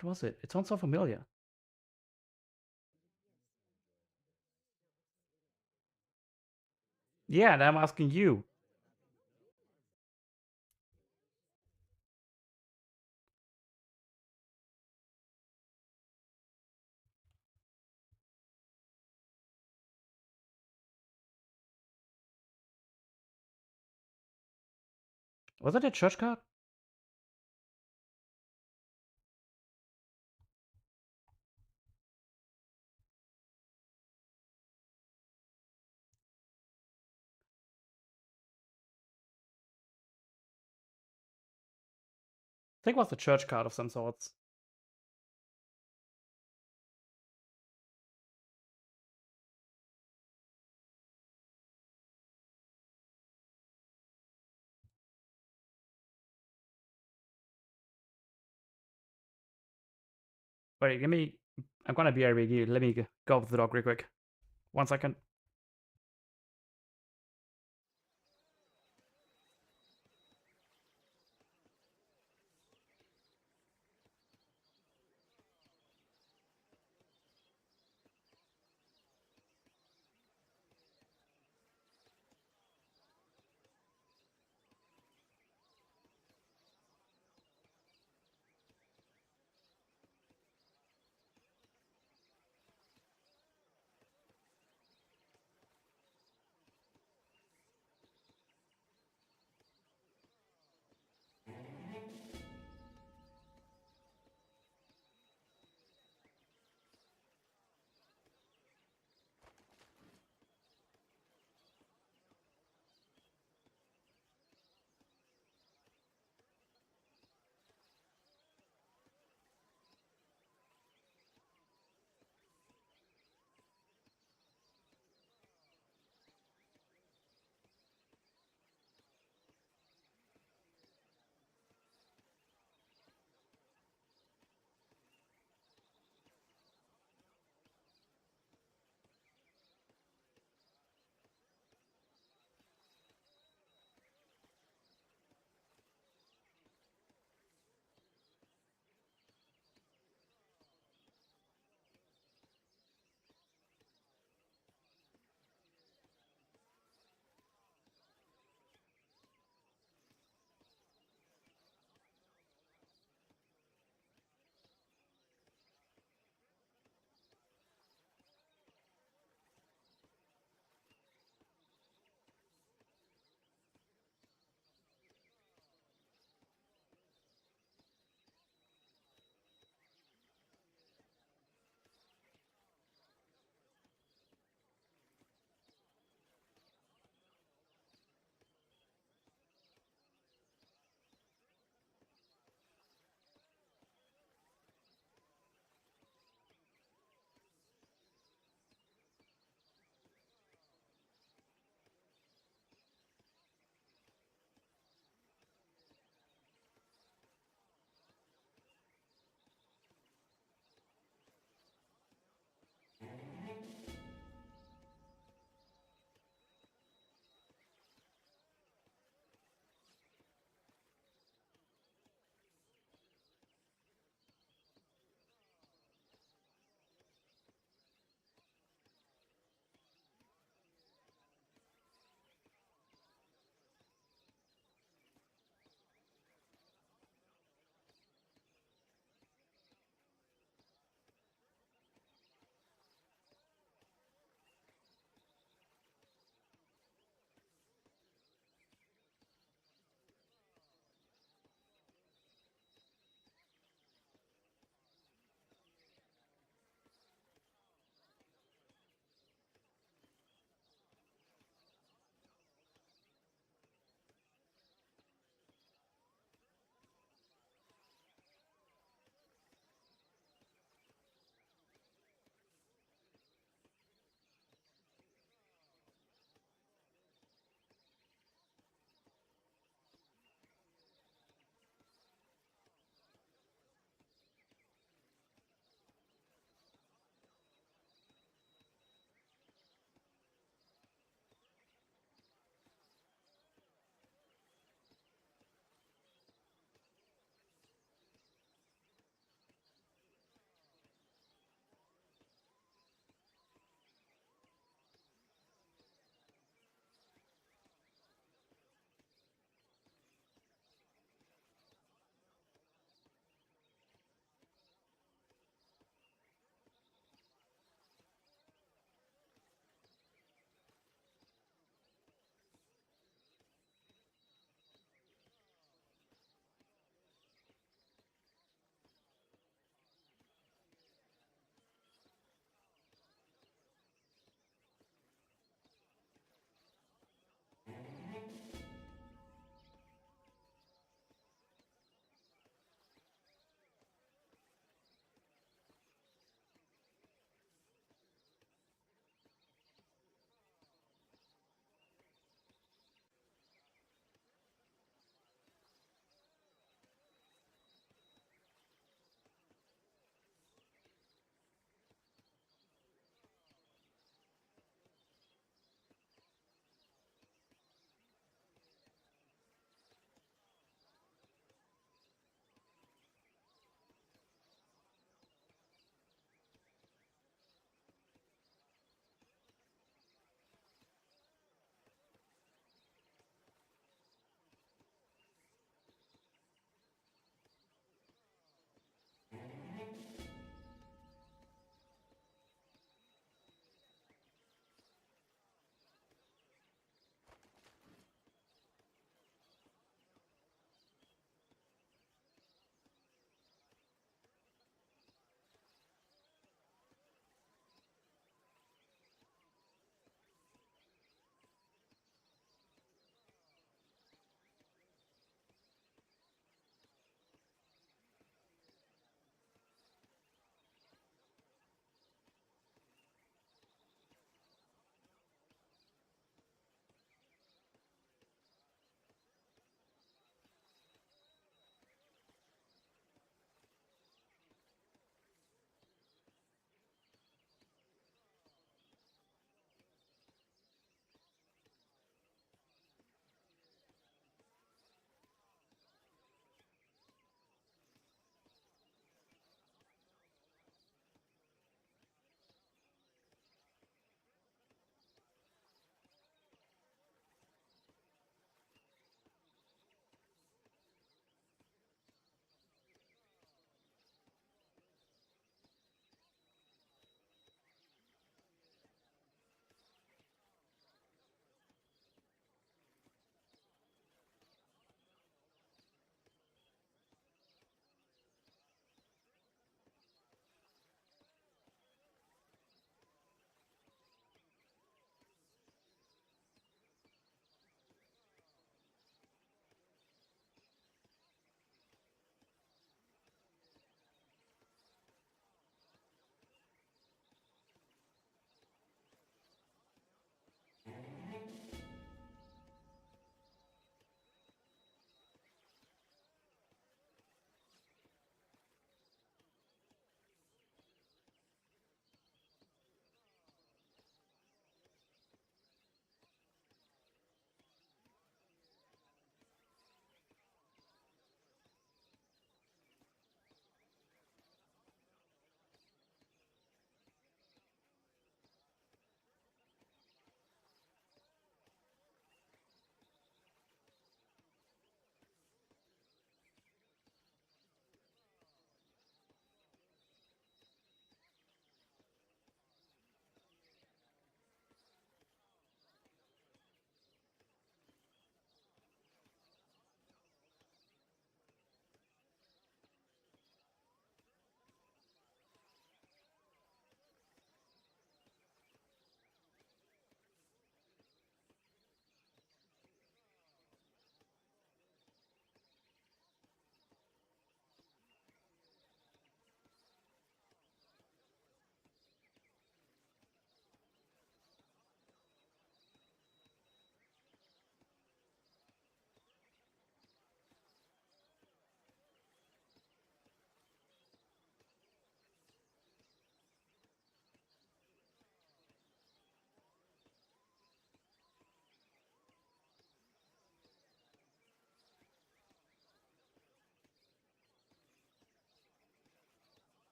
What was it? It sounds so familiar. Yeah, and I'm asking you. Was it a church card? I think it was a church card of some sorts. Wait, give me. I'm gonna be RBG. Let me go with the dog real quick. 1 second.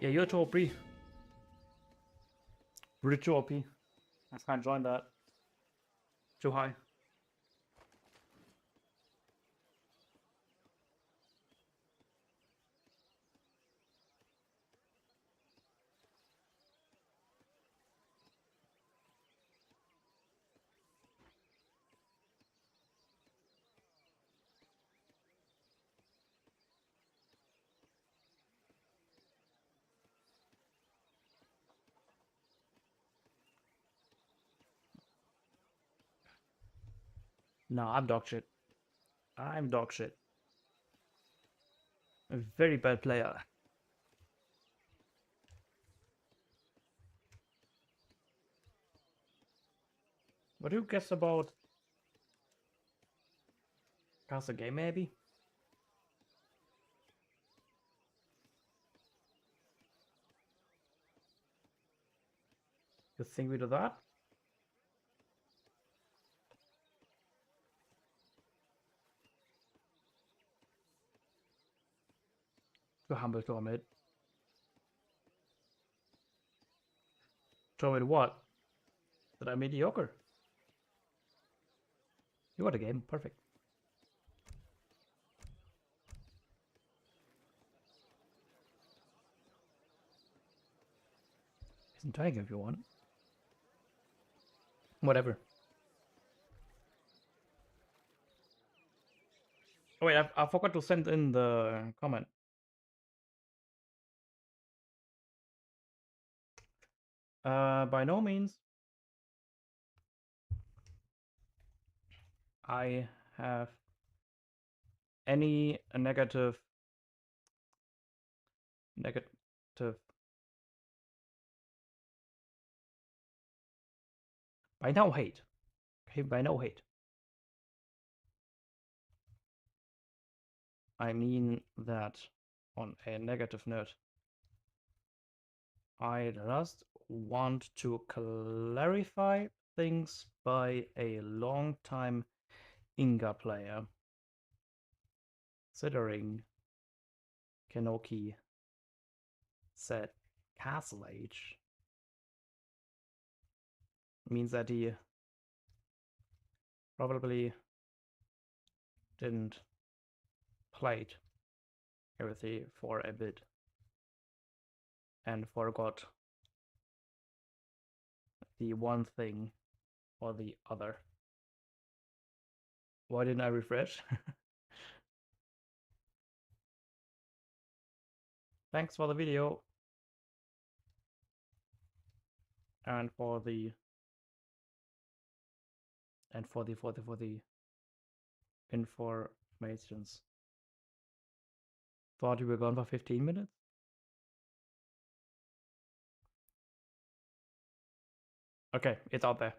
Yeah, you're too OP. Really too OP. I can't join that. Too high. No, I'm dog shit. I'm dog shit. A very bad player. What do you guess about Castle game maybe? You think we do that? Too humble to admit. To admit what? That I'm mediocre. You got the game, perfect. Isn't trying if you want. Whatever. Oh wait, I forgot to send in the comment. By no means. I have any negative by no hate. Okay, by no hate. I mean that on a negative note. I just want to clarify things by a long-time Inga player. Considering Kenoki said Castle Age means that he probably didn't play it everything for a bit and forgot the one thing or the other. Why didn't I refresh? Thanks for the video and for the informations. Thought you were gone for 15 minutes? Okay, it's out there.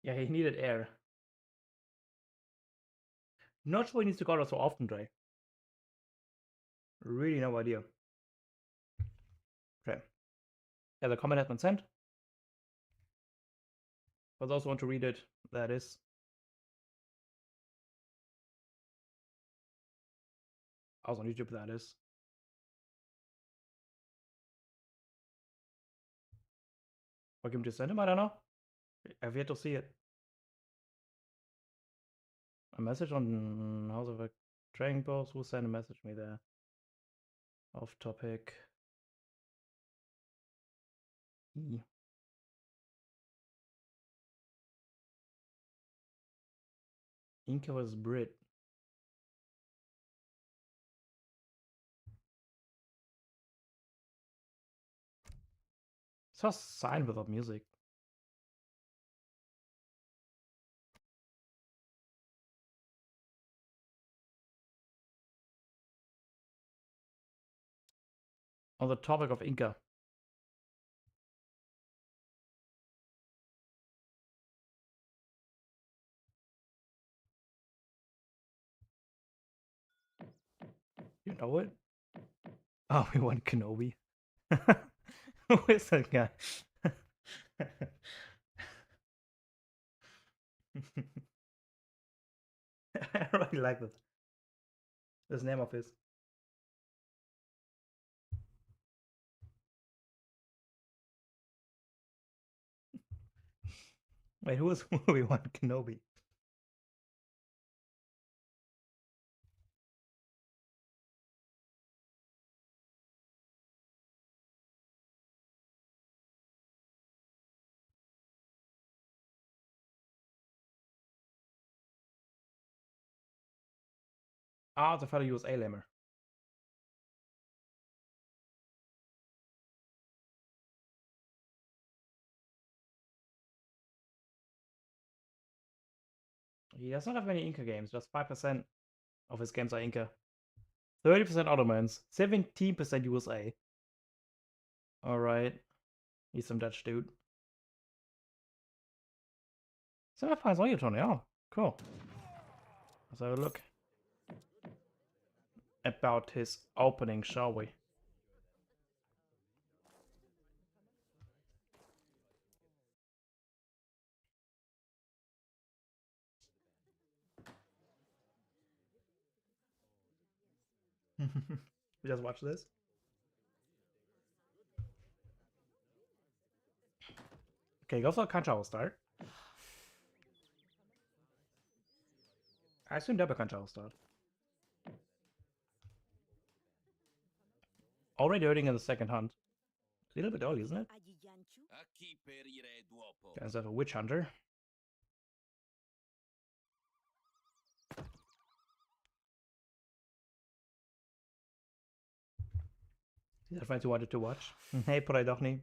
Yeah, he needed air. Not sure he needs to go out so often, Dre. Really no idea. Okay. Yeah, the comment has been sent. For those who want to read it, that is. Also on YouTube, that is. Or give him to send him, I don't know. I've yet to see it. A message on House of a Dragon Post. Who sent a message me there? Off topic. Inca was Brit. It's just a sign without music. On the topic of Inca. You know it? Oh, we want Kenobi. Who is that guy? I really like this. This name of his. Wait, who is Obi-Wan Kenobi? Ah, the fellow USA Lemmer. He does not have many Inca games, just 5% of his games are Inca. 30% Ottomans, 17% USA. Alright. He's some Dutch dude. Semifinals on you, Tony. Oh, cool. Let's have a look about his opening, shall we? We just watch this. Okay, go for a Kancha will start. I assume double Kancha will start. Already hurting in the second hunt. A little bit early, isn't it? Guys have a Witch Hunter. These are friends who wanted to watch. Hey, put I doch nie.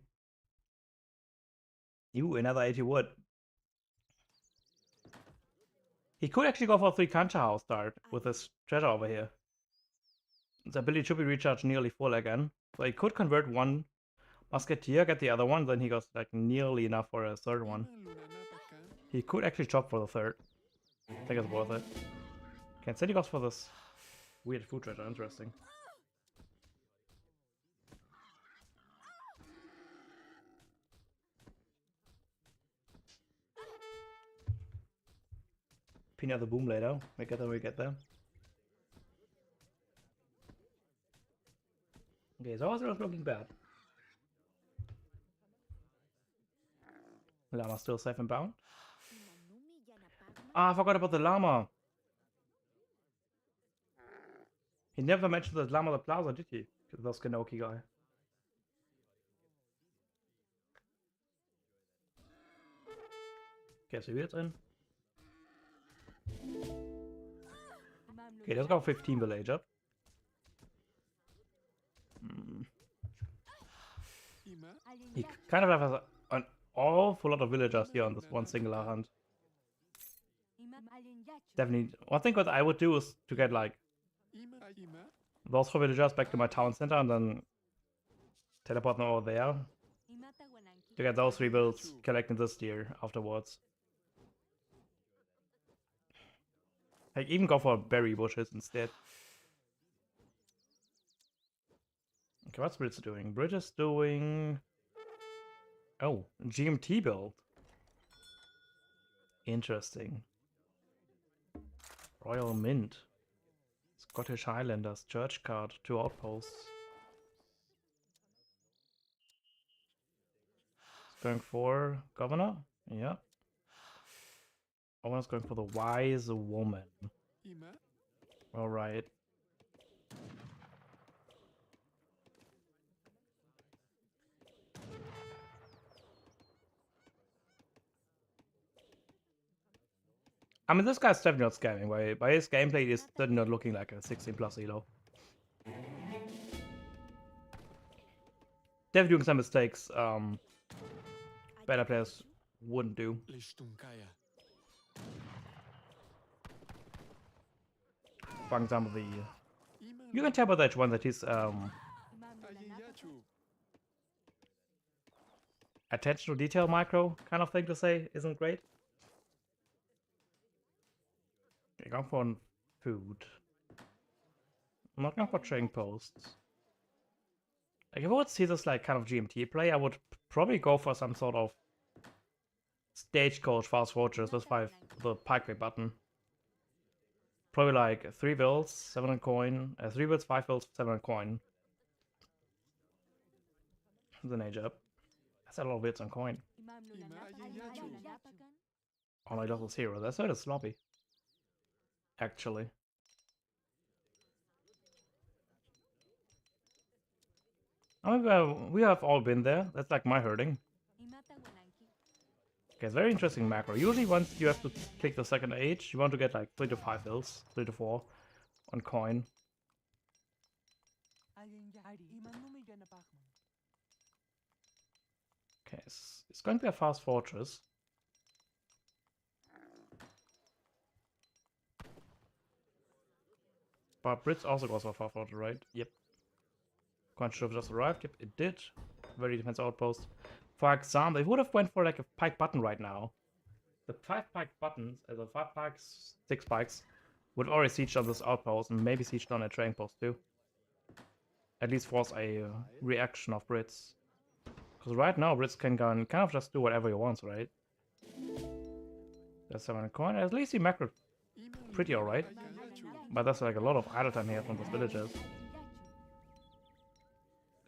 Ew, another 80 wood. He could actually go for a 3 Kancha house start with this treasure over here. The ability should be recharged nearly full again. So he could convert one Musketeer, get the other one, then he got like nearly enough for a third one. He could actually chop for the third. I think it's worth it. Okay, instead he goes for this weird food treasure, interesting. Pin the boom later. We get there. Okay, so Ozra's looking bad. Llama still safe and bound. Ah, I forgot about the llama. He never mentioned the llama the plaza, did he? The Skinoki guy. Okay, so here's in. Okay, let's go 15 village up. He kind of has an awful lot of villagers here on this one singular hunt. Definitely. One thing what I would do is to get like those 4 villagers back to my town center and then teleport them over there. To get those 3 builds, collecting this deer afterwards. Like even go for berry bushes instead. Okay, what's Bridge doing? Bridge is doing... Oh, GMT build. Interesting. Royal Mint. Scottish Highlanders, Church Card, 2 outposts. Going for Governor? Yeah. Governor's going for the Wise Woman. Alright. I mean, this guy's definitely not scamming. By his gameplay, he's certainly not looking like a 16 plus elo. Definitely doing some mistakes better players wouldn't do. For example, you can tell by that one that his attention to detail micro kind of thing to say isn't great. Okay, going for food. I'm not going for trading posts. Like if I would see this like kind of GMT play, I would probably go for some sort of stagecoach fast fortress with the pikeway button. Probably like 3 bills, 7 on coin. 3 bills, 5 bills, 7 on coin. Then age up. That's a lot of bits on coin. Oh, my lost 0. That's sort of sloppy. Actually. I mean, we have all been there. That's like my herding. Okay, it's very interesting macro. Usually once you have to click the second age, you want to get like 3 to 5 bills, 3 to 4 on coin. Okay, it's going to be a fast fortress. But Brits also goes for a fast fortress, right? Yep. Coin should have just arrived. Yep, it did. Very defense outpost. For example, if would have went for like a pike button right now. The 5 pike buttons, as a 5 pikes, 6 pikes, would already siege on this outpost and maybe siege on a trading post too. At least force a reaction of Brits. Because right now Brits can kind of just do whatever he wants, right? There's 7 coin. At least he macroed pretty alright. But that's like a lot of idle time here from those villagers.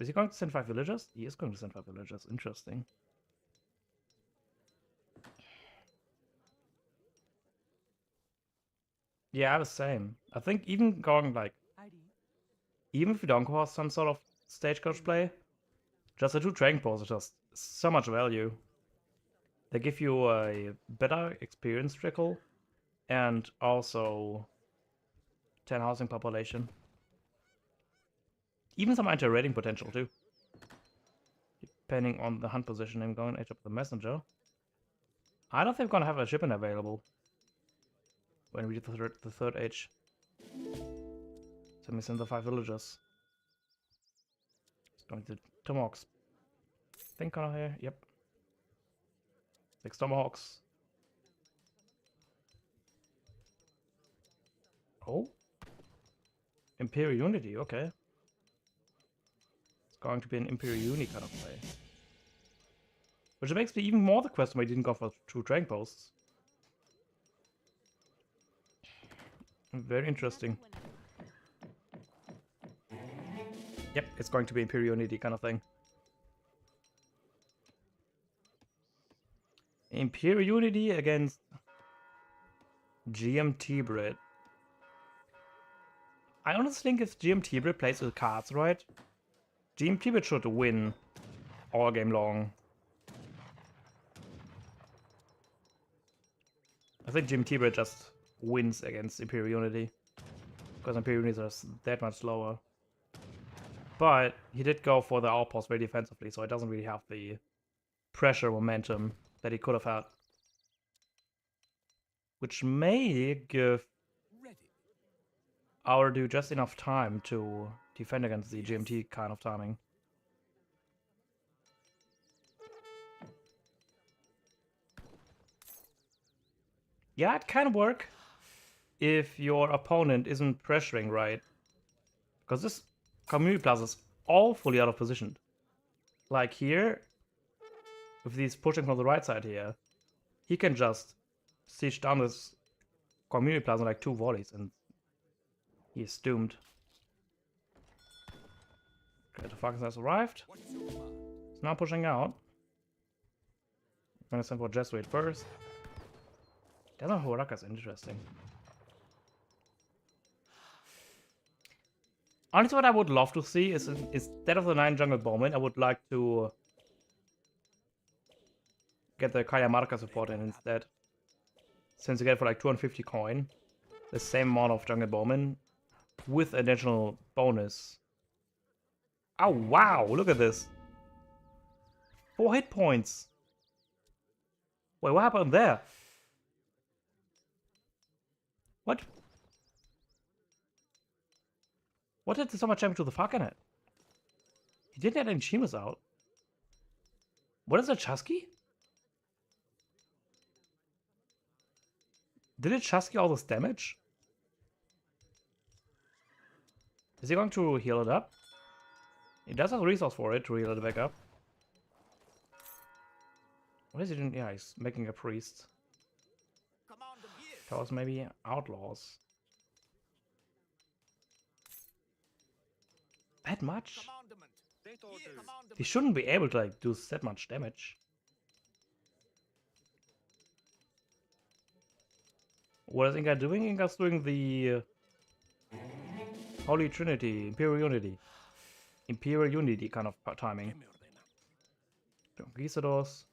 Is he going to send 5 villagers? He is going to send 5 villagers. Interesting. Yeah, the same. I think even going like, even if you don't cause some sort of stagecoach play, just the 2 trading posts are just so much value. They give you a better experience trickle and also 10 housing population. Even some anti-raiding potential too. Depending on the hunt position, I'm going to edge up the messenger. I don't think we're going to have a shipment available when we do the third age. So we send the 5 villagers. It's going to tomahawks. Think on here. Yep. 6 tomahawks. Oh. Imperial Unity, okay. It's going to be an Imperial Uni kind of play. Which makes me even more the question why I didn't go for 2 trading posts. Very interesting. Yep, it's going to be Imperial Unity kind of thing. Imperial Unity against GMT Brit. I honestly think if GMT Brit plays with cards right, GMT Brit should win all game long. I think GMT Brit just wins against Imperial Unity. Because Imperial Unity is that much slower. But he did go for the outpost very defensively, so it doesn't really have the pressure momentum that he could have had. Which may give our dude just enough time to defend against the GMT kind of timing. Yeah, it can work if your opponent isn't pressuring right. Because this community plaza is awfully out of position. Like here, if he's pushing from the right side here, he can just siege down this community plaza like 2 volleys and he's doomed. Okay, the Falcons has arrived. It's now pushing out. I'm gonna send for Jesuit first. Desert Horaka is interesting. Honestly, what I would love to see is instead of the 9 jungle bowman, I would like to get the Kayamarka support in instead. Since you get for like 250 coin, the same amount of jungle bowman with additional bonus. Oh wow, look at this. 4 hit points. Wait, what happened there? What? What did so much damage to the fucking head? He didn't have any Chimas out. What is a Chusky? Did it Chusky all this damage? Is he going to heal it up? He does have a resource for it to heal it back up. What is he doing? Yeah, he's making a priest. That was maybe outlaws. That much? Commandment. Yes. He shouldn't be able to like do that much damage. What is Inga doing? Inga's doing the Holy Trinity, Imperial Unity kind of timing. Conquistadors.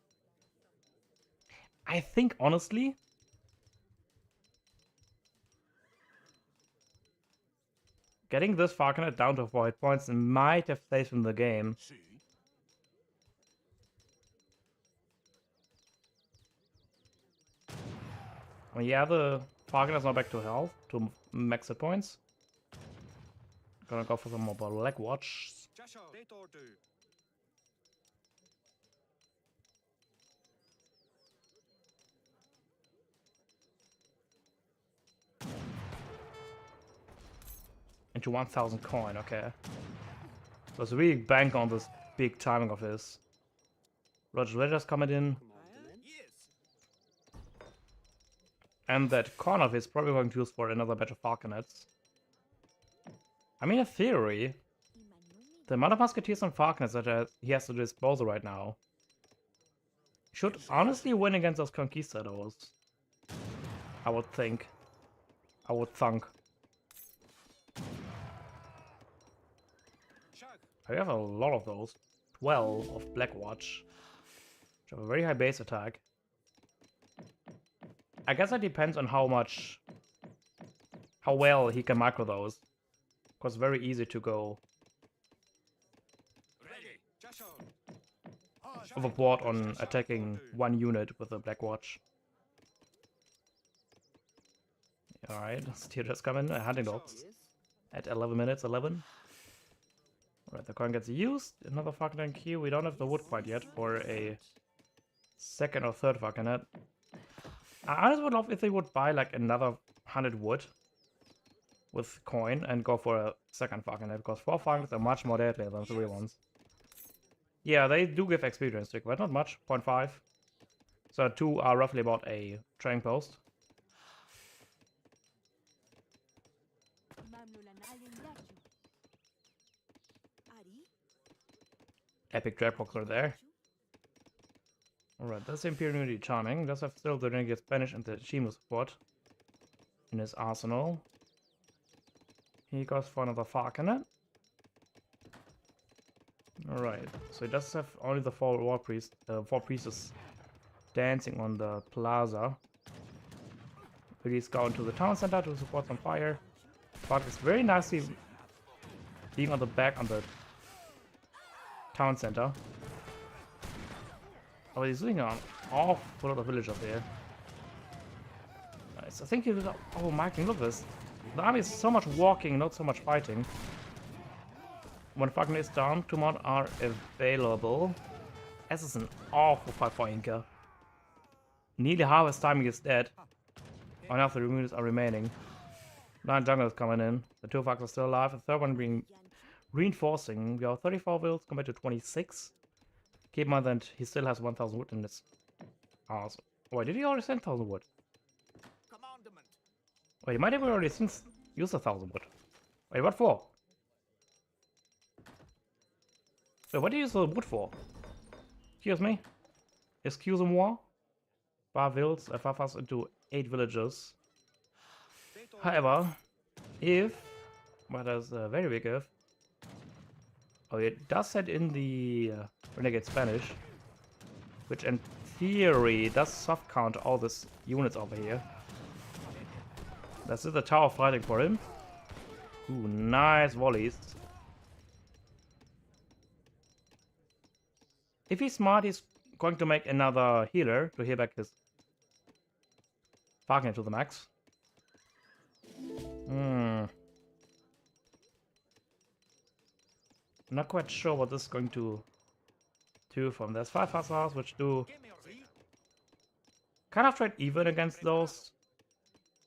I think honestly, getting this Falconet down to 4 hit points might have saved him the game. Well, yeah, the Falconet's now back to health, to max hit points. Gonna go for some more Black Watch. Into 1000 coin, okay. Let's really bank on this big timing of his. Roger's coming in. And that corner of his probably going to use for another batch of Falconets. I mean, in theory, the amount of Musketeers and Falconets that he has to dispose right now should honestly win against those Conquistadors. I would think. I would thunk. I have a lot of those. 12 of Black Watch. Which have a very high base attack. I guess that depends on how well he can micro those. Because it's very easy to go overboard on attacking one unit with a Black Watch. Alright, Steel just come in, hunting dogs. At 11 minutes, 11. Alright, the coin gets used. Another Falconet queue. We don't have the wood quite yet for a second or third Falconet. I honestly would love if they would buy like another 100 wood with coin and go for a second Falconet, because 4 Falconets are much more deadly than 3 ones. Yeah, they do give experience stick, but not much, 0.5. So 2 are roughly about a training post. Epic Dreadbox are there. Alright, that's Imperial Unity Charming. Does have still the Renegade Spanish and the Shimo support in his arsenal. He goes for another Falconet. Alright, so he does have only the 4 war priests, 4 priestess dancing on the plaza. Please go into the town center to support some fire. But it's very nicely being on the back on the town center. Oh, he's doing an awful lot of villagers here. Nice. I think he was. Oh, Miking, look at this. The army is so much walking, not so much fighting. When Falcon is down, 2 more are available. This is an awful fight for Inca. Nearly half his timing is dead. Only half the units are remaining. 9 junglers coming in. The 2 Falcons are still alive. The third one being reinforcing. We have 34 wills compared to 26. Keep in mind that he still has 1000 wood in this. Awesome. Wait, did he already send 1000 wood? Wait, he might have already since used 1000 wood. Wait, what for? Wait, what do you use the wood for? Excuse me? Excuse-moi? Bar wills, 5 us into 8 villages. However, if, well, there's a very big if. Oh, it does set in the Renegade Spanish, which in theory does soft count all these units over here. That's the tower fighting for him. Ooh, nice volleys. If he's smart, he's going to make another healer to heal back his Falcon to the max. Not quite sure what this is going to do from. There's 5 fast hours which do kind of trade even against those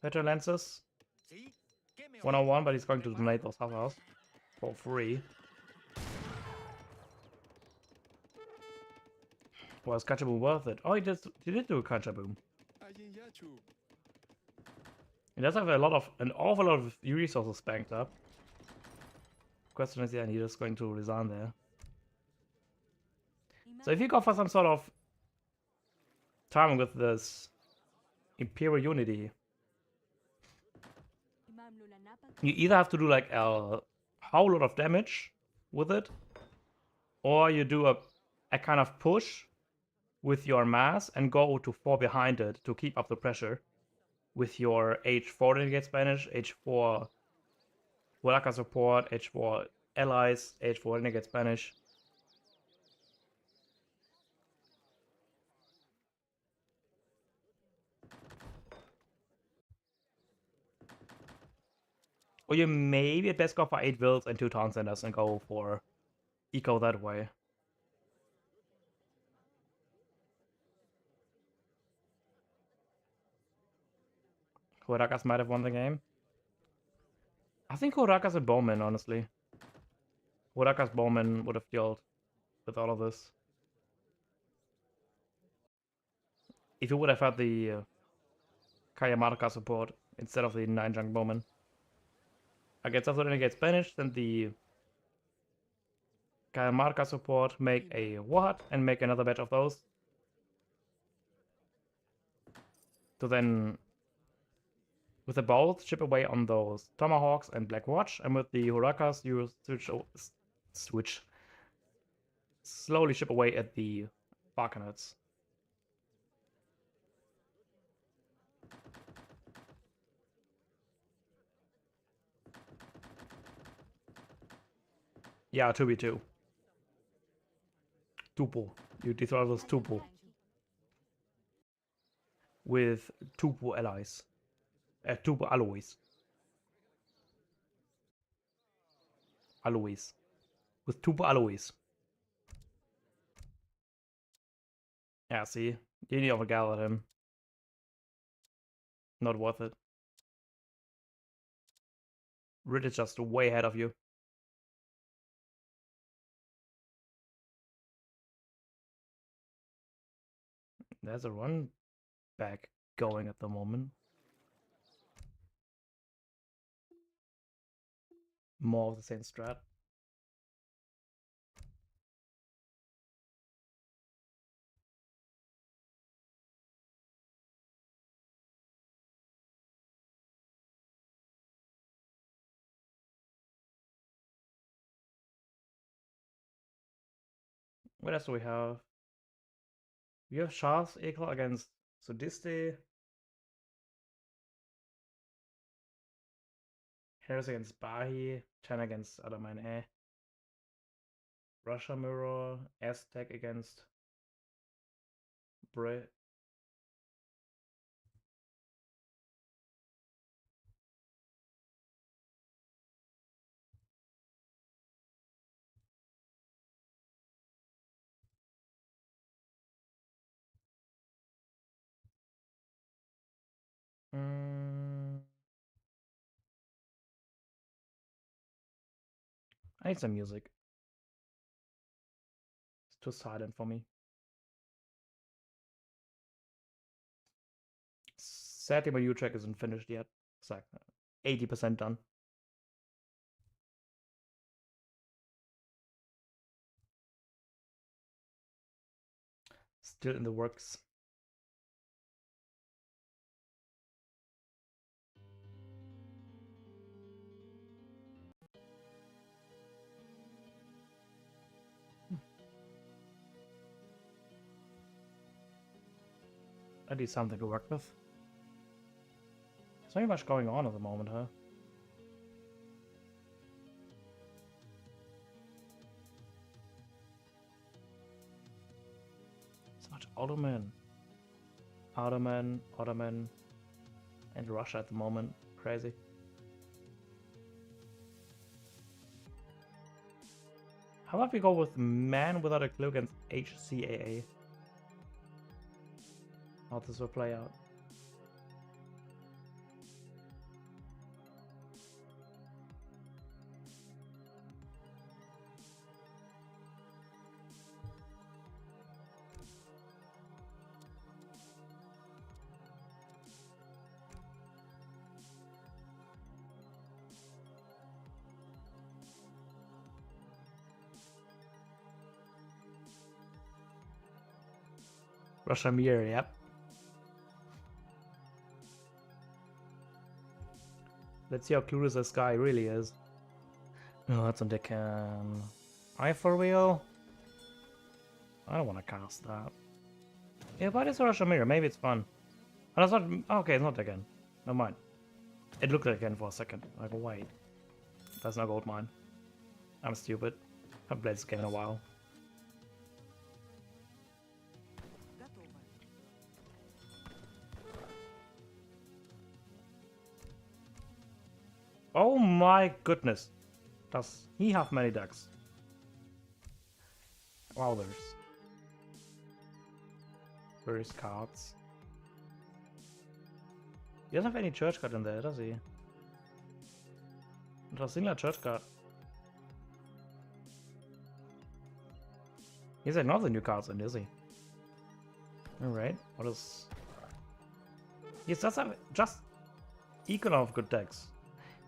better lances. 101, but he's going to donate those half hours for free. Was Kachaboom worth it? Oh, he did do a Kachaboom. He does have an awful lot of resources banked up. Question is, yeah, he's just going to resign there. So if you go for some sort of timing with this Imperial Unity, you either have to do like a whole lot of damage with it, or you do a kind of push with your mass and go to 4 behind it to keep up the pressure with your H4 Renegade Spanish, H4 Huaraca support, H4 allies, H4 Renegade Spanish. Or you maybe at best go for 8 wills and 2 town centers and go for eco that way. Huaracas might have won the game. I think Huaracas a bowman, honestly. Huaracas bowman would have killed with all of this. If you would have had the Cajamarca support instead of the 9 junk bowman. Against after Renegade Spanish, then the Cajamarca support make a Warhat and make another batch of those. To then, with the bolt, chip away on those Tomahawks and Black Watch, and with the Huracas, you slowly chip away at the Barcanets. Yeah, 2v2. Tupo. You destroy those Tupo. With Tupo allies. Tupo alloys. Alloys. With Tupo alloys. Yeah, see? You need to overgather him. Not worth it. Rid is just way ahead of you. There's a run back going at the moment. More of the same strat. What else do we have? We have Charles Ekel against Sudiste. Harris against Bahi. Chen against Adamine. Russia Mirror. Aztec against Bre. I need some music. It's too silent for me. Sadly, my U track isn't finished yet. It's like 80% done. Still in the works. I need something to work with. There's not much going on at the moment, huh? So much Ottoman, and Russia at the moment. Crazy. How about we go with Man Without a Clue against HCAA? How this will play out. Rashamir, yep. Let's see how clueless this guy really is. No, that's on Deccan. I for real? I don't want to cast that. Yeah, but it's a Rashamir. Maybe it's fun. Oh, that's not. Okay, it's not again. Never mind. It looked like again for a second. Like, wait. That's not gold mine. I'm stupid. I've played this game in a while. Oh my goodness. Does he have many decks? Wow, there's various cards. He doesn't have any church card in there, does he? Not a single church card. He's like not the new cards in, is he? Alright, what is... He does have just equal of good decks.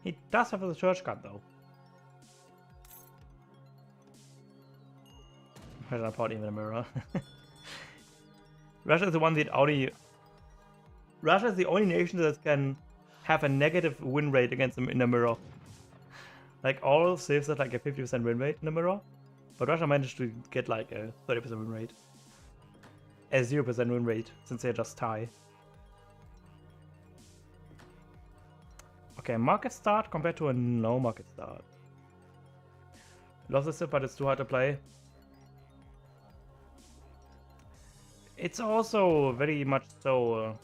He does have the church card though. Why did I put even a mirror? Russia is the one that only... Russia is the only nation that can have a negative win rate against them in a mirror. Like all civs that like a 50% win rate in a mirror. But Russia managed to get like a 30% win rate. A 0% win rate, since they're just tie. Okay, market start compared to a no market start. Lost it, but it's too hard to play. It's also very much so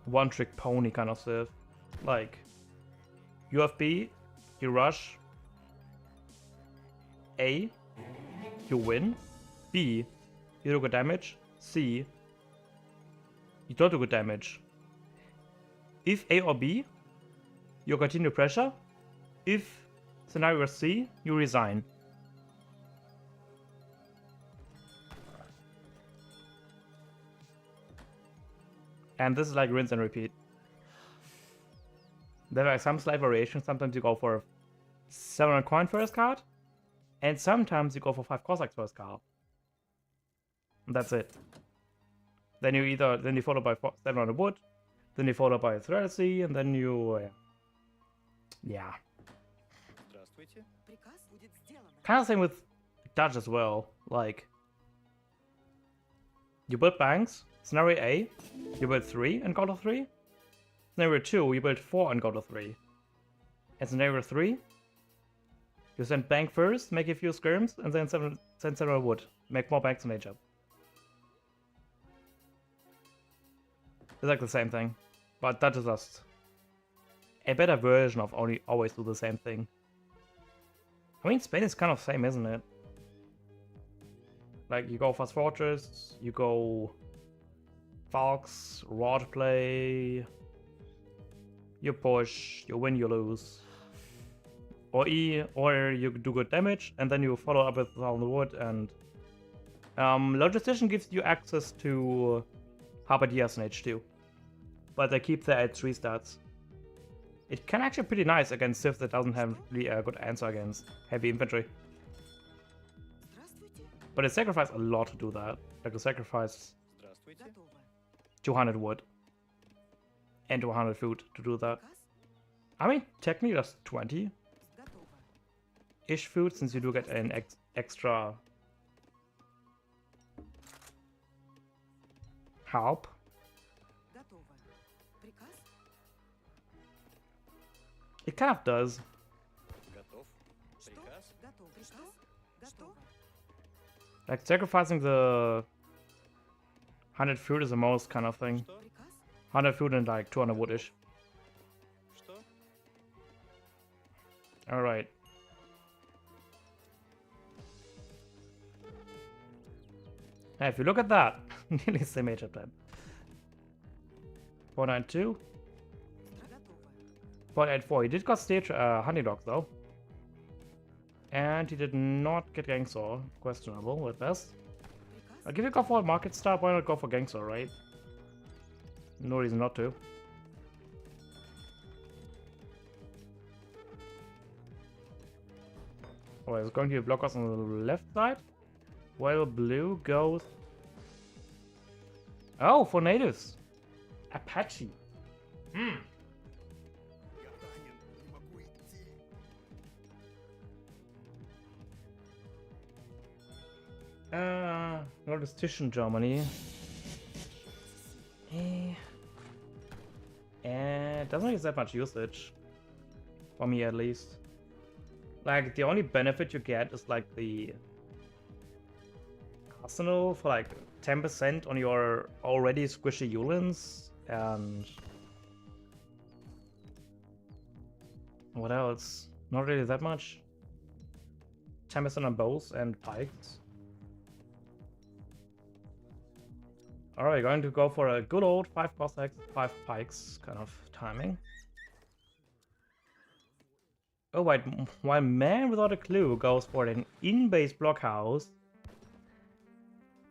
one-trick pony kind of stuff. Like, you have B, you rush, A, you win, B, you do good damage, C, you don't do good damage. If A or B, you continue pressure. If scenario C, you resign. And this is like rinse and repeat. There are some slight variations. Sometimes you go for 700 coin first card, and sometimes you go for 5 Cossacks first card. And that's it. Then you follow by 700 wood, then you follow by a Threadsea, and then you yeah. Kind of same with Dutch as well. Like, you build banks. Scenario A, you build 3 and go to 3. Scenario 2, you build 4 and go to 3. And scenario 3, you send bank first, make a few skirms, and then send several wood. Make more banks in age up. It's like the same thing. But that is just a better version of only always do the same thing. I mean, Spain is kind of same, isn't it? Like, you go fast fortress, you go Falks, rod play, you push, you win, you lose. Or E, or you do good damage, and then you follow up with on the wood, and Logistician gives you access to Halberdiers in H2. But they keep their H3 stats. It can actually be pretty nice against Civ that doesn't have really a good answer against heavy infantry. But it sacrifices a lot to do that. Like, to sacrifice 200 wood and 200 food to do that. I mean, technically that's 20-ish food, since you do get an extra help. It kind of does. Like, sacrificing the 100 food is the most kind of thing. 100 food and like 200 woodish. Alright. Hey, if you look at that, nearly same age up then. 492. 484. He did got stage hunting dogs though. And he did not get Gangster. Questionable at best. I'll give you a go for a market start. Why not go for Gangster, right? No reason not to. Oh, he's going to block us on the left side. While blue goes... Oh, for natives. Apache. Hmm. Nordistischen Germany. It doesn't get that much usage. For me at least. Like, the only benefit you get is like the arsenal for like 10% on your already squishy Yulins, and what else? Not really that much. 10% on bows and pikes. Alright, going to go for a good old 5 Cossacks, 5 pikes kind of timing. Oh wait, while Man Without a Clue goes for an in-base blockhouse,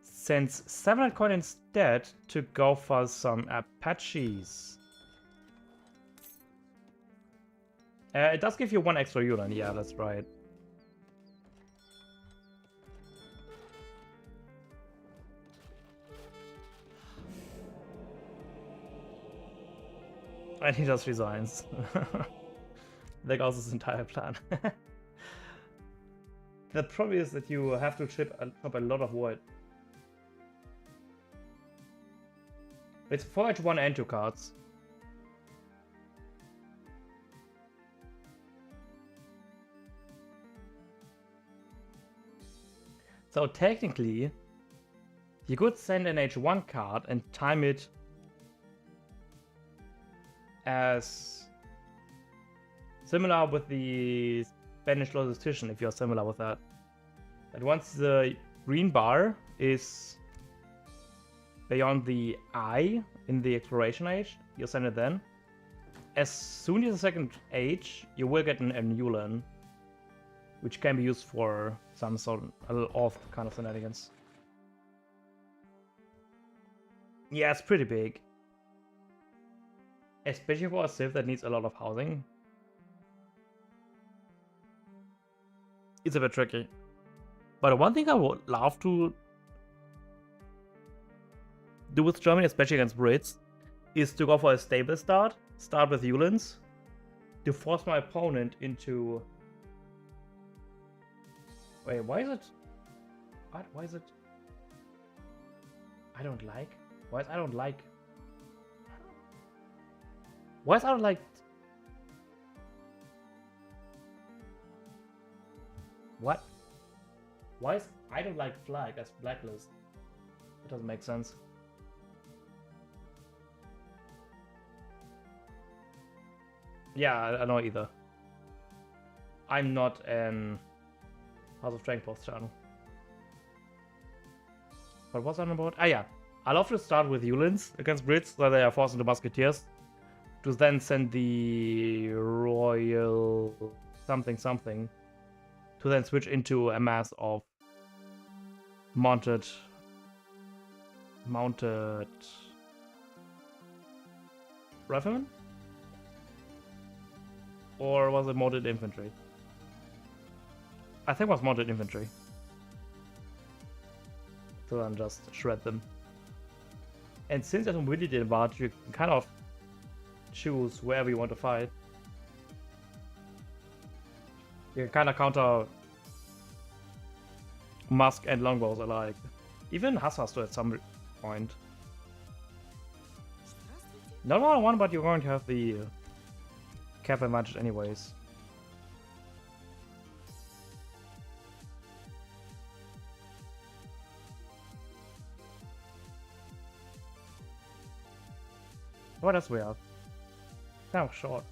sends 700 coin instead to go for some Apaches. It does give you 1 extra Yulin, yeah, that's right. And he just resigns. That goes his entire plan. The problem is that you have to chop a lot of wood. It's 4H1 and 2 cards. So technically, you could send an H1 card and time it as similar with the Spanish logistician, if you're similar with that. That once the green bar is beyond the I in the exploration age, you send it then. As soon as the second age, you will get an Yulin, which can be used for some sort of kind of shenanigans. Yeah, it's pretty big. Especially for a civ that needs a lot of housing. It's a bit tricky. But one thing I would love to do with Germany, especially against Brits, is to go for a stable start with Yulins, to force my opponent into... Wait, why is it... What? Why is it... I don't like... Why is I don't like... Why is I don't like... What? Why is I don't like flag as blacklist? It doesn't make sense. Yeah, I know either. I'm not an House of Strength Post channel. But what's on about? Ah yeah, I love to start with Yulins against Brits, so they are forced into Musketeers, to then send the Royal something something, to then switch into a mass of mounted riflemen? Or was it mounted infantry? I think it was mounted infantry. To then just shred them. And since there's a mobility advantage, you can kind of choose wherever you want to fight. You can kind of counter Musk and longbows alike. Even Hussars too at some point. Not 1-on-1, but you're going to have the cap advantage anyways. What else we have? Kind of short.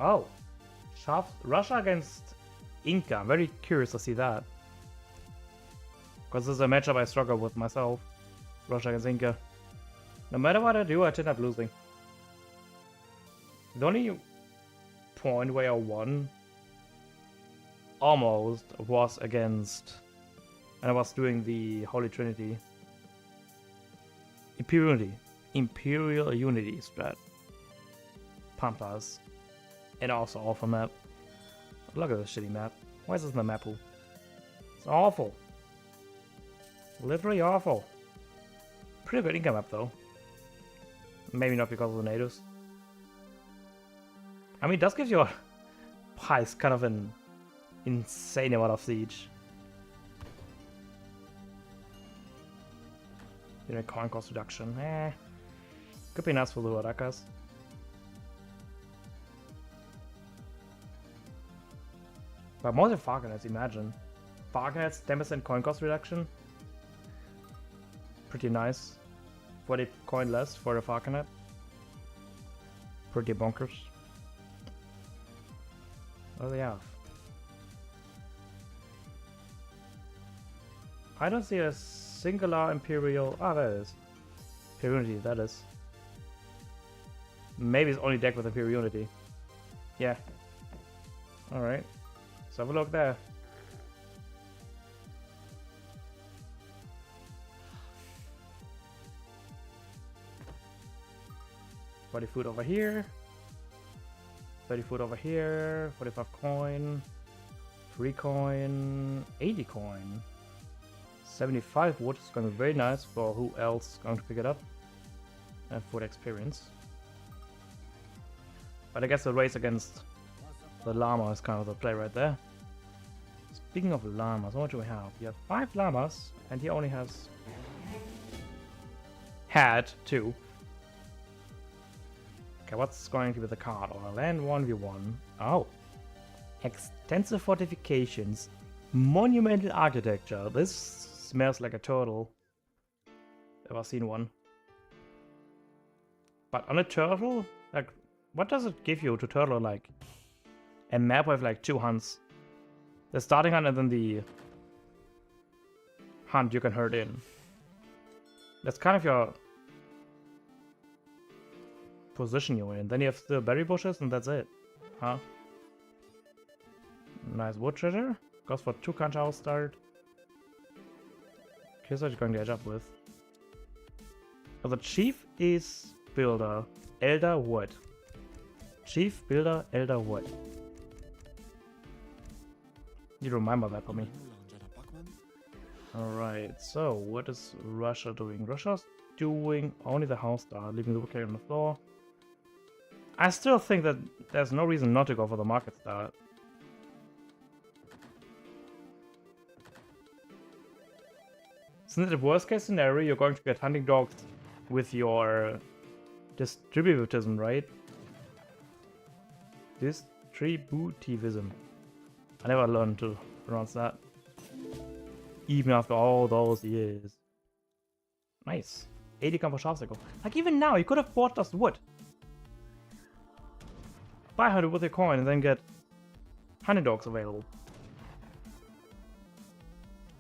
Oh, Russia against Inca. I'm very curious to see that, because this is a matchup I struggle with myself. Russia against Inca. No matter what I do, I end up losing. The only point where I won almost was against, and I was doing the Holy Trinity. Imperial Unity strat. Pampas. And also off a map. Look at this shitty map. Why is this in the map pool? It's awful. Literally awful. Pretty good income map though. Maybe not because of the natives. I mean, it does give your pies kind of an insane amount of siege. You know, coin cost reduction. Could be nice for the Warakas. But more than Falconets, imagine. Falconets, 10% coin cost reduction. Pretty nice. 40 coin less for the Falconet. Pretty bonkers. What do they have? I don't see a singular Imperial. Ah, there it is. Imperial Unity, that is. Maybe it's only deck with Imperial Unity. Yeah. Alright. Let's have a look there. Body food over here. 30 food over here. 45 coin. 3 coin. 80 coin. 75 wood is going to be very nice for who else is going to pick it up. And food experience. But I guess the race against the llama is kind of the play right there. Speaking of llamas, what do we have? We have 5 llamas, and he only has... had 2. Okay, what's going to be the card? Or land 1v1. Oh. Extensive fortifications. Monumental architecture. This smells like a turtle. Ever seen one? But on a turtle? Like, what does it give you to turtle, like? A map with like 2 hunts. The starting hunt and then the hunt you can herd in. That's kind of your position you're in. Then you have the berry bushes and that's it. Huh? Nice wood treasure. Goes for 2 country house start. Here's what you're going to edge up with. So the chief is builder. Elder wood. Chief, builder, elder wood. You remember that for me. Alright, so what is Russia doing? Russia's doing only the house star, leaving the woodcarrier on the floor. I still think that there's no reason not to go for the market star. Isn't it the worst case scenario? You're going to get hunting dogs with your distributivism, right? Distributivism. I never learned to pronounce that. Even after all those years. Nice. 80 come for sharp cycle. Like even now, you could have bought us wood. Buy 100 with your coin and then get hunting dogs available.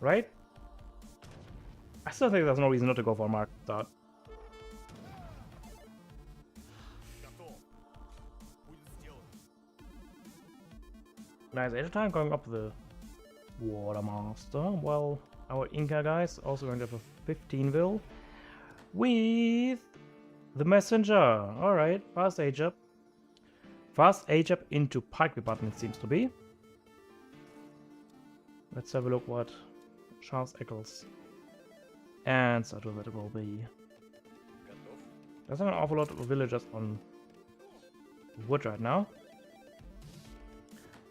Right? I still think there's no reason not to go for a market start. Nice, at a time going up the Water Master. Well, our Inca guys also going to have a 15 will with the Messenger. Alright, fast age up. Fast age up into Pike button, it seems to be. Let's have a look what Charles Eccles answer to that will be. There's an awful lot of villagers on wood right now.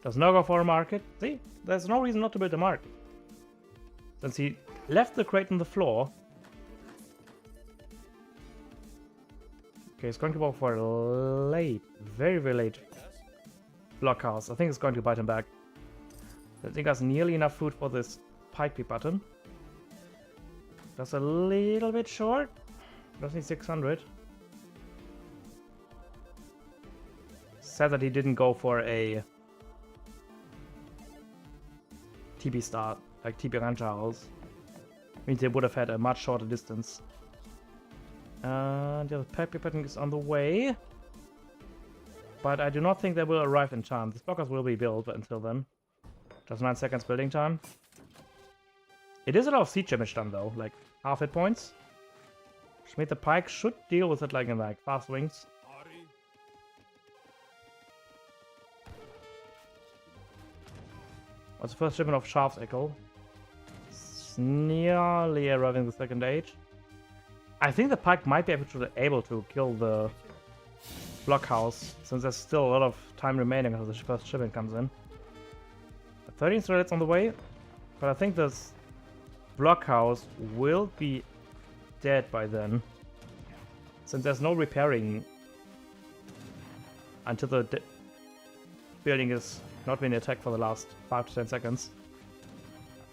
Does not go for a market. See, there's no reason not to build a market. Since he left the crate on the floor. Okay, he's going to go for a late, very, very late blockhouse. I think it's going to bite him back. I think that's nearly enough food for this Pike button. That's a little bit short. Just need 600. Sad that he didn't go for a TB start, like TB Ranch House. Means they would have had a much shorter distance. And the Pike button is on the way. But I do not think they will arrive in time. These blockers will be built, but until then. Just 9 seconds building time. It is a lot of siege damage done though, like half hit points. Schmidt the Pike should deal with it like in like fast wings. What's the first shipment of Sharp's Echo? It's nearly arriving the second age. I think the pike might be able to kill the blockhouse, since there's still a lot of time remaining until the first shipment comes in. 13 threads on the way, but I think this blockhouse will be dead by then, since there's no repairing until the building is not being attacked for the last 5 to 10 seconds.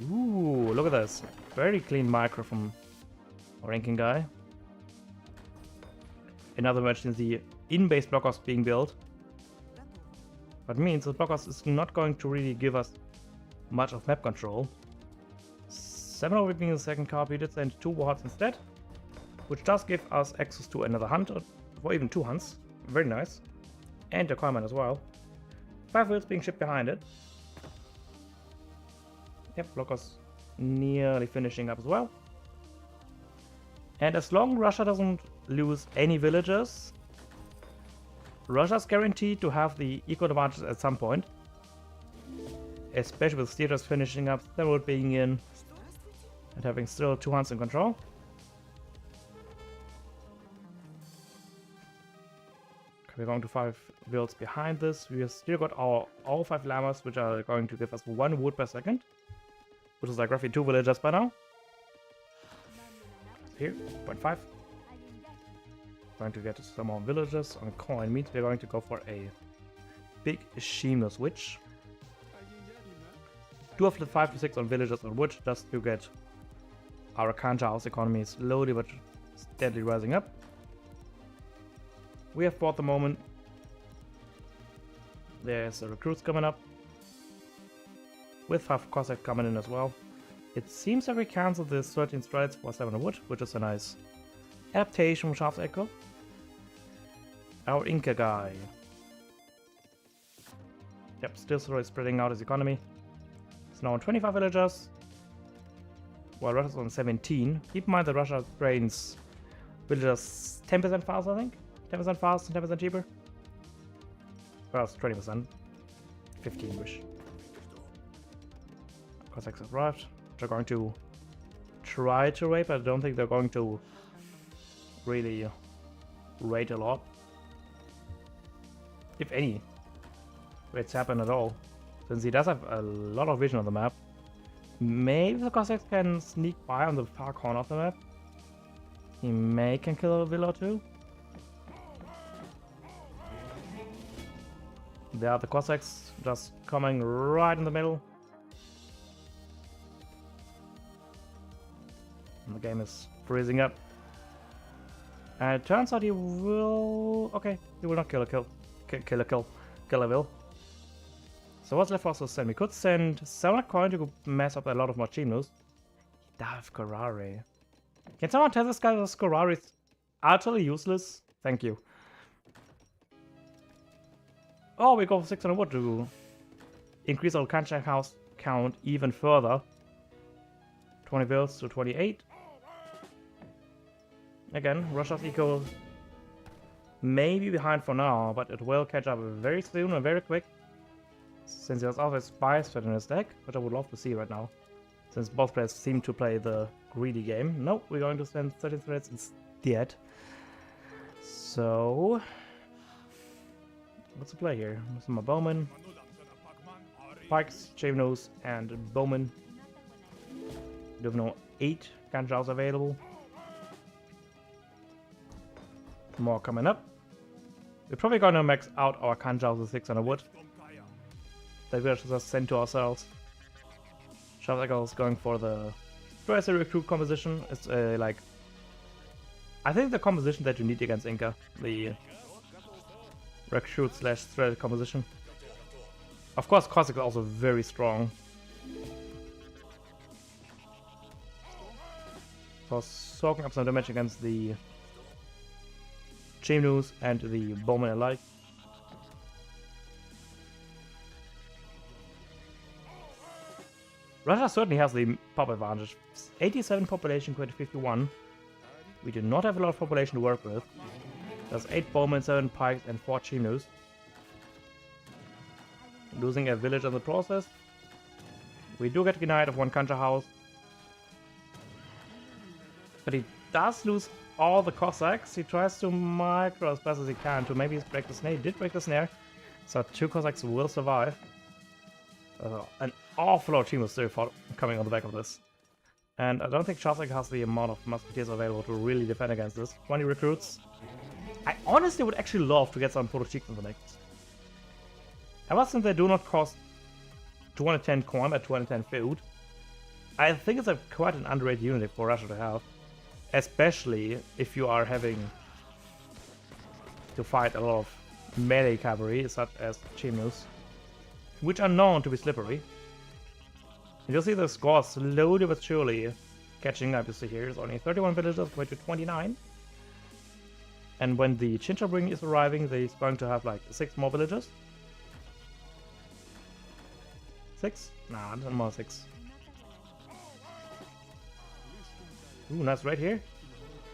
Ooh, look at this. Very clean micro from our ranking guy. Another mention, the in-base blockhouse being built. That means the blockhouse is not going to really give us much of map control. 7 of it being the second card, we did send 2 warheads instead, which does give us access to another hunt, or even 2 hunts. Very nice. And a coin mine as well. 5 wheels being shipped behind it. Yep, blockhouse nearly finishing up as well. And as long as Russia doesn't lose any villagers, Russia's guaranteed to have the equal advantage at some point. Especially with theaters finishing up, Several being in, and having still 2 hunts in control. Okay, we're going to 5 builds behind this. We have still got our all 5 llamas, which are going to give us 1 wood per second, which is like roughly 2 villagers by now. Here, 0.5. Going to get some more villagers on coin means we're going to go for a big Shima switch. 2 of the 5 to 6 on villagers on wood, just to get our Kanja house economy slowly but steadily rising up. We have bought the moment. There's the recruits coming up, with 5 Cossacks coming in as well. It seems that we cancelled the 13 strides for 7 wood, which is a nice adaptation from Sharp's Echo. Our Inca guy. Yep, still slowly spreading out his economy. It's now on 25 villagers, while Russia's on 17. Keep in mind that Russia trains villagers 10% faster, I think? 10% faster and 10% cheaper? Well, it's 20%. 15-ish. Cossacks have arrived. They're going to try to raid, but I don't think they're going to really raid a lot. If any raids happen at all. Since he does have a lot of vision on the map. Maybe the Cossacks can sneak by on the far corner of the map. He can kill a villa or 2. There are the Cossacks just coming right in the middle. And the game is freezing up. And it turns out he will... Okay, he will not kill a will. So what's left for us to send? We could send Samurai Coin to mess up a lot of Machinos. Dav Karare. Can someone tell this guy that Karare is utterly useless? Thank you. Oh, we go for 600 wood to increase our Kanchak house count even further. 20 builds to 28. Again, Russia's eco may be behind for now, but it will catch up very soon and very quick. Since there's always spies threat in his deck, which I would love to see right now. Since both players seem to play the greedy game. Nope, we're going to send 13 threats instead. So... what's the play here? Some bowmen, pikes, chainbows, and bowmen. We have no 8 Kanjaus available. More coming up. We're probably going to max out our Kanjaus with 600 wood. That we should just send to ourselves. Sharp's is going for the Tracer recruit composition. It's like... I think the composition that you need against Inca. The recruit / threat composition. Of course, Cossack is also very strong. So soaking up some damage against the Chimnews and the Bowman alike. Russia certainly has the pop advantage. 87 population compared to 51. We do not have a lot of population to work with. There's 8 bowmen, 7 pikes, and 4 Chimnews. Losing a village in the process. We do get denied of one Kancha house. But he does lose all the Cossacks. He tries to micro as best as he can to maybe break the snare. He did break the snare. So 2 Cossacks will survive. An awful lot of team was still coming on the back of this. And I don't think Shazak has the amount of musketeers available to really defend against this. 20 recruits. I honestly would actually love to get some Porochiks in the mix. Ever since they do not cost 210 coin but 210 food, I think it's quite an underrated unit for Russia to have. Especially if you are having to fight a lot of melee cavalry, such as Chimus, which are known to be slippery. You'll see the score slowly but surely catching up. You see here, there's only 31 villagers compared to 29. And when the Chincha Bring is arriving, they're going to have like 6 more villagers. 6? Nah, no more 6. Ooh, nice right here.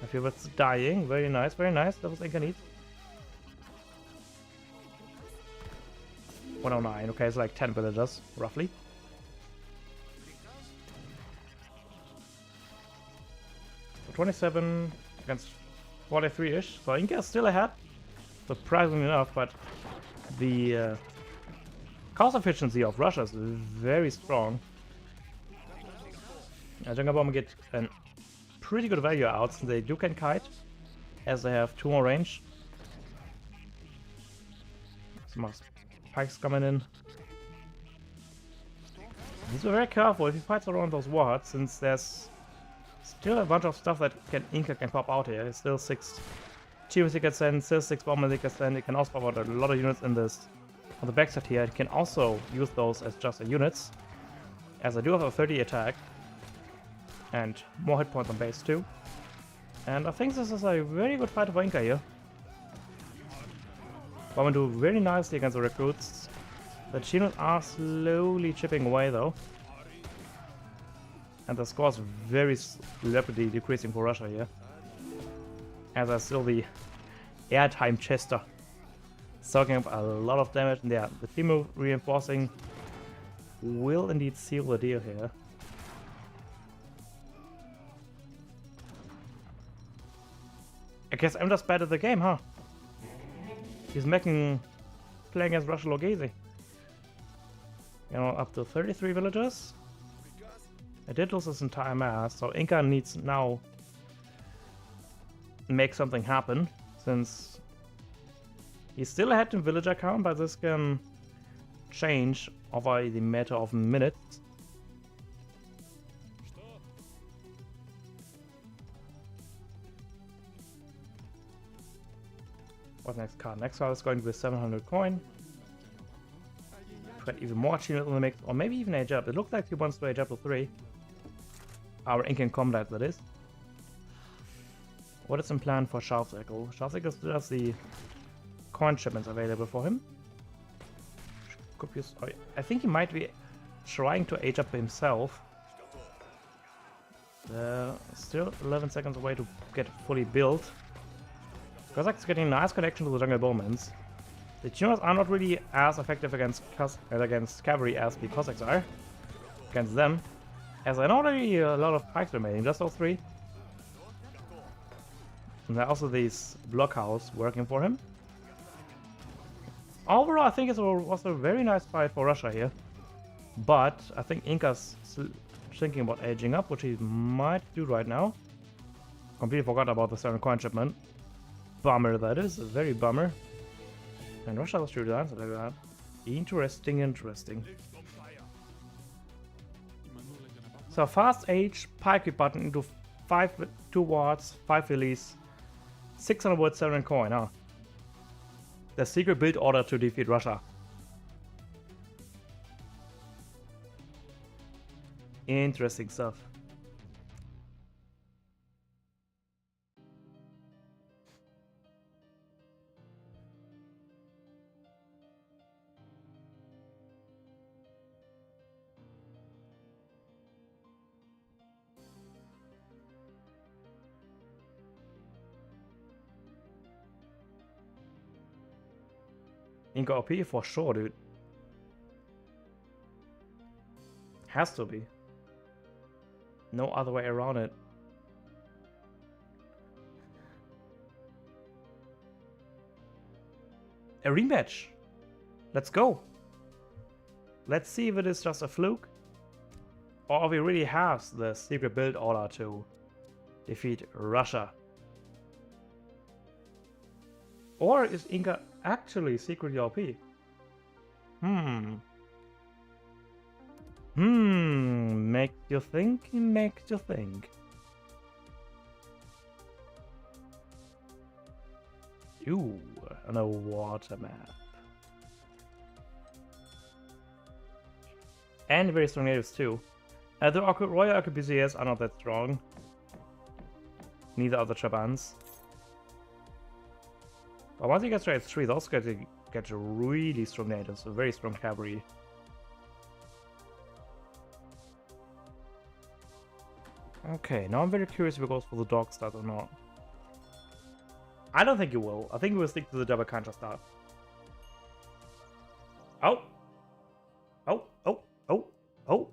I feel it's dying. Very nice, very nice. That was Incarnate. 109. Okay, it's like 10 villagers, roughly. So 27 against 43-ish. So Inca is still ahead, surprisingly enough, but the cost efficiency of Russia is very strong. Jungle Bomb get a pretty good value out since they do can kite, as they have 2 more range. Some more pikes coming in. He's very careful if he fights around those wards, since there's still a bunch of stuff that Inca can pop out here. There's still 6 Chivas he can send, still 6 bombers he can send. He can also pop out a lot of units in this on the backside here. He can also use those as just units, as I do have a 30 attack and more hit points on base too. And I think this is a very good fight for Inca here. Bomber do very nicely against the recruits. The Chinos are slowly chipping away though. And the score is very rapidly decreasing for Russia here. As I still the airtime Chester soaking up a lot of damage. And yeah, the team move reinforcing will indeed seal the deal here. I guess I'm just bad at the game, huh? He's playing as Russia look easy. You know, up to 33 villagers. I did lose this entire mass, so Inca needs now make something happen, since he's still ahead in villager count, but this can change over the matter of minutes. What's next card? Next card is going to be 700 coin. Put even more achievements in the mix, or maybe even age up. It looks like he wants to age up to 3. Our Incan combat, that is. What is in plan for Sharpcycle? Sharpcycle still has the coin shipments available for him. I think he might be trying to age up himself. Still 11 seconds away to get fully built. Cossacks getting a nice connection to the jungle bowmans. The Chinos are not really as effective against cavalry as the Cossacks are against them, as I know already a lot of pikes remaining, just those 3. And there are also these blockhouse working for him. Overall, I think it was a very nice fight for Russia here, but I think Inca's thinking about aging up, which he might do right now. Completely forgot about the 7 coin shipment. Bummer that is, a very bummer. And Russia was true to answer like that. Interesting, interesting. So fast age, pike button into 2 wards, 5 release, 600 wood, 7 coin, huh? The secret build order to defeat Russia. Interesting stuff. Inca OP for sure, dude. Has to be. No other way around it. A rematch. Let's go. Let's see if it is just a fluke, or if he really has the secret build order to defeat Russia. Or is Inca actually secretly OP? Makes you think, makes you think. Ooh, and a water map. And very strong natives too. The Royal Arquebusiers are not that strong. Neither are the Trabans. But once you get straight 3, those get really strong natives, so very strong cavalry. Okay, now I'm very curious if it goes for the dog start or not. I don't think it will. I think it will stick to the double contra start. Oh! Oh, oh, oh, oh!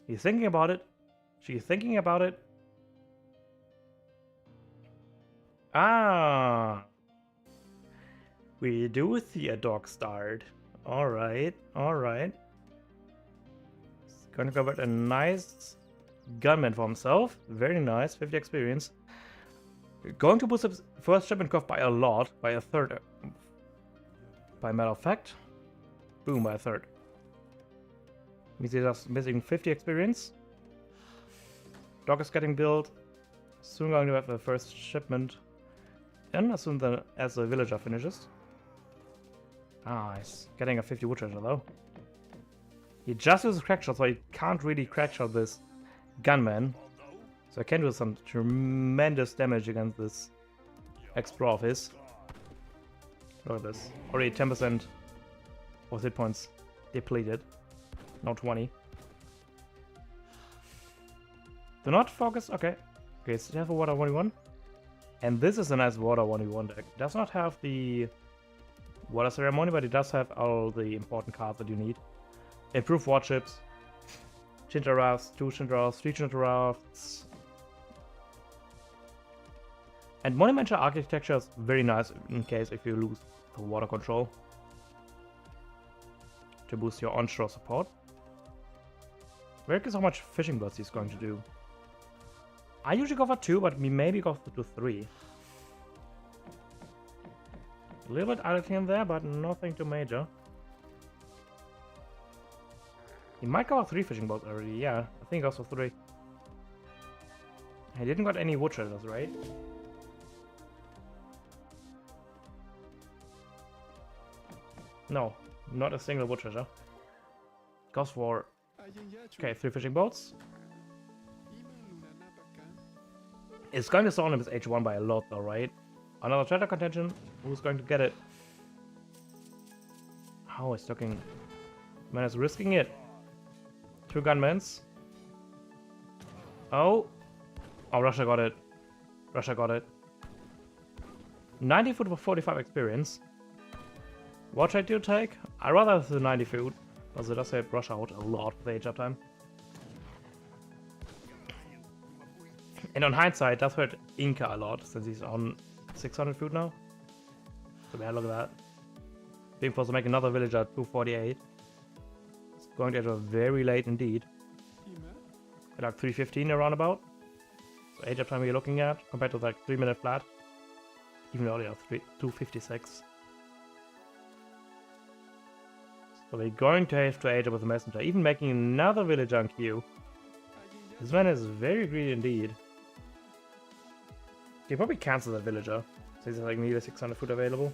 He's thinking about it. She's thinking about it. Ah! We do see a dog start. Alright, alright. He's gonna go with a nice gunman for himself. Very nice, 50 experience. Going to boost his first shipment curve by a lot, by a third. By matter of fact. Boom, by a third. Means he's just missing 50 experience. Dog is getting built. Soon going to have the first shipment. And as soon as the villager finishes. Ah, he's getting a 50 wood treasure though. He just uses crackshot, so he can't really crackshot this gunman. So I can do some tremendous damage against this explorer of his. Look at this. Already 10% of hit points depleted. Now 20. Do not focus. Okay. Okay, so you have a water 1v1. And this is a nice water 1v1 deck. It does not have the water ceremony, but it does have all the important cards that you need. Improved warships. Chinta rafts, 2 Chinta rafts, 3 Chinta rafts. And monumental architecture is very nice in case if you lose the water control. To boost your onshore support. Very curious how much fishing boats he's going to do. I usually go for 2, but we maybe go to 3. A little bit idle in there, but nothing too major. He might go for 3 fishing boats already, yeah. I think he goes for 3. He didn't got any wood treasures, right? No, not a single wood treasure. Goes for... Okay, 3 fishing boats. It's going to surround him with H1 by a lot though, right? Another treasure contention. Who's going to get it? How is looking... Man is risking it. 2 gunmans. Oh. Oh, Russia got it. Russia got it. 90 foot for 45 experience. What should I do take? I'd rather have the 90 foot, because it does help Russia out a lot with the age up time. And on hindsight, it does hurt Inca a lot, since he's on 600 foot now. So yeah, look at that. Being forced to make another village at 248. It's going to enter very late indeed. At like 315 around about. So age up time we're looking at, compared to like 3 minute flat. Even earlier, 256. So we're going to have to age up with the messenger, even making another villager on queue. This man is very greedy indeed. He probably cancel that villager, since he's like nearly 600 foot available.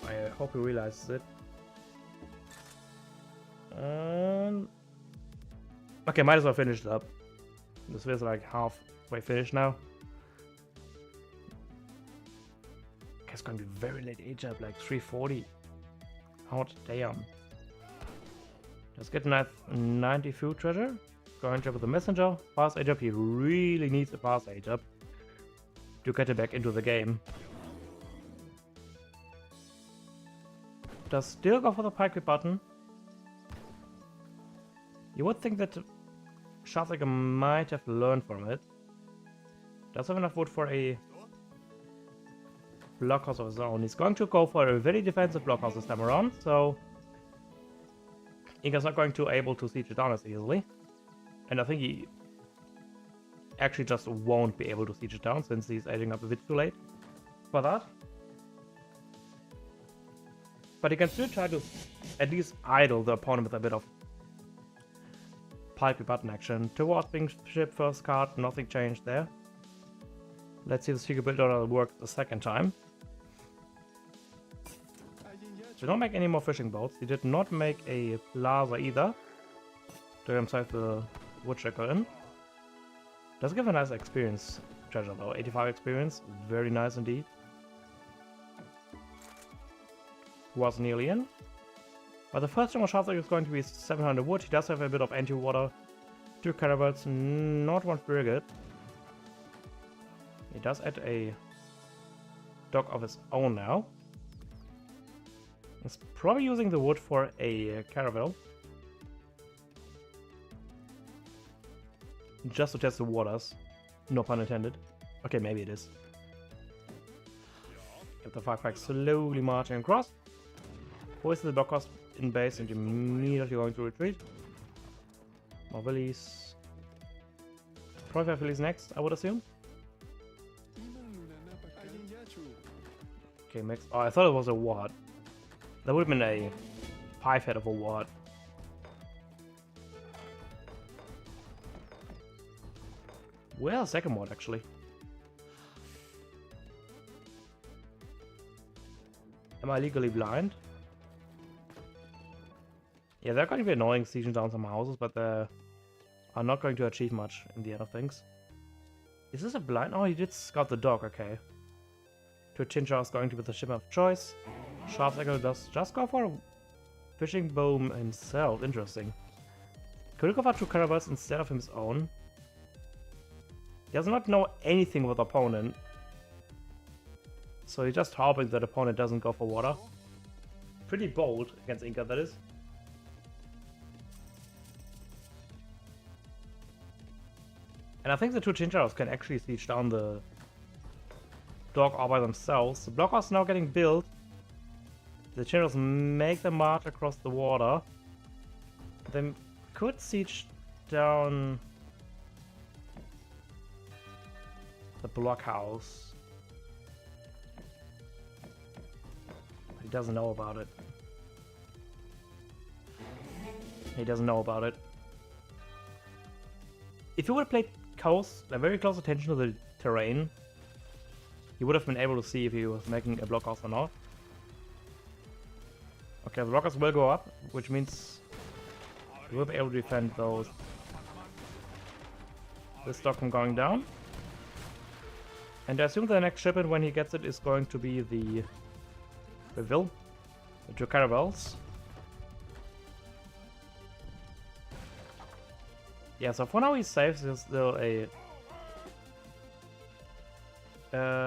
I hope he realizes it. Okay, might as well finish it up. This feels like halfway finished now. Okay, it's going to be very late age up, like 340. Hot damn. Let's get a 90 food treasure. Going to with the messenger. Fast age up. He really needs a fast age up to get it back into the game. Does still go for the pike button. You would think that Shazaka might have learned from it. Does have enough wood for a blockhouse of his own. He's going to go for a very defensive blockhouse this time around, so Inka's not going to be able to siege it down as easily. And I think he actually just won't be able to siege it down since he's aging up a bit too late for that. But he can still try to at least idle the opponent with a bit of pipey button action. Towards being shipped first card, nothing changed there. Let's see if the secret builder works the second time. Did not make any more fishing boats. He did not make a plaza either. To himself the woodchucker in. Does give a nice experience treasure though. 85 experience. Very nice indeed. Was nearly in. But the first strong shot is going to be 700 wood. He does have a bit of anti-water. 2 caravels. Not one frigate. He does add a dock of his own now. He's probably using the wood for a caravel. Just to test the waters. No pun intended. Okay, maybe it is. Get the 5-pack slowly marching across. Hoist the block cost in base and immediately going to retreat. More villies. Probably have villies next, I would assume. Okay, mix. Oh, I thought it was a ward. That would have been a pipe head of a ward. Well, second ward actually. Am I legally blind? Yeah, they're going to be annoying sieging down some houses, but they are not going to achieve much in the end of things. Is this a blind? Oh, he did scout the dog, okay. To Chinchar is going to be the ship of choice. Sharpsector does just go for a fishing boom himself. Interesting. Could he go for 2 caravels instead of his own? He does not know anything about the opponent. So he's just hoping that the opponent doesn't go for water. Pretty bold against Inca, that is. And I think the 2 Chincharos can actually siege down the dog all by themselves. The blockhouse is now getting built. The Chincharos make the march across the water. They could siege down the blockhouse. He doesn't know about it. He doesn't know about it. If he would have played coast, very close attention to the terrain, he would have been able to see if he was making a blockhouse or not. Okay, the blockhouse will go up, which means he will be able to defend those. This dock from going down. And I assume the next shipment when he gets it is going to be the Vil, the 2 caravels. Yeah, so for now he's safe. There's still a...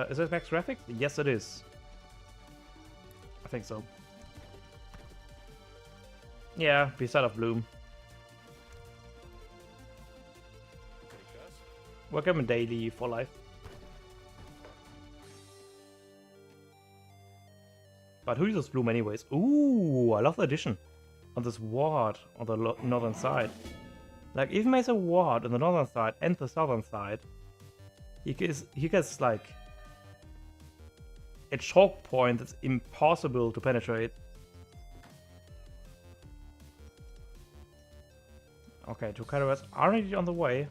is it max graphics? Yes, it is. I think so. Yeah, beside of Bloom. Welcome daily for life. But who uses Bloom anyways? Ooh, I love the addition on this ward on the northern side. Like, if he makes a ward on the northern side and the southern side, he gets like a choke point that's impossible to penetrate. Okay, 2 caravels are already on the way.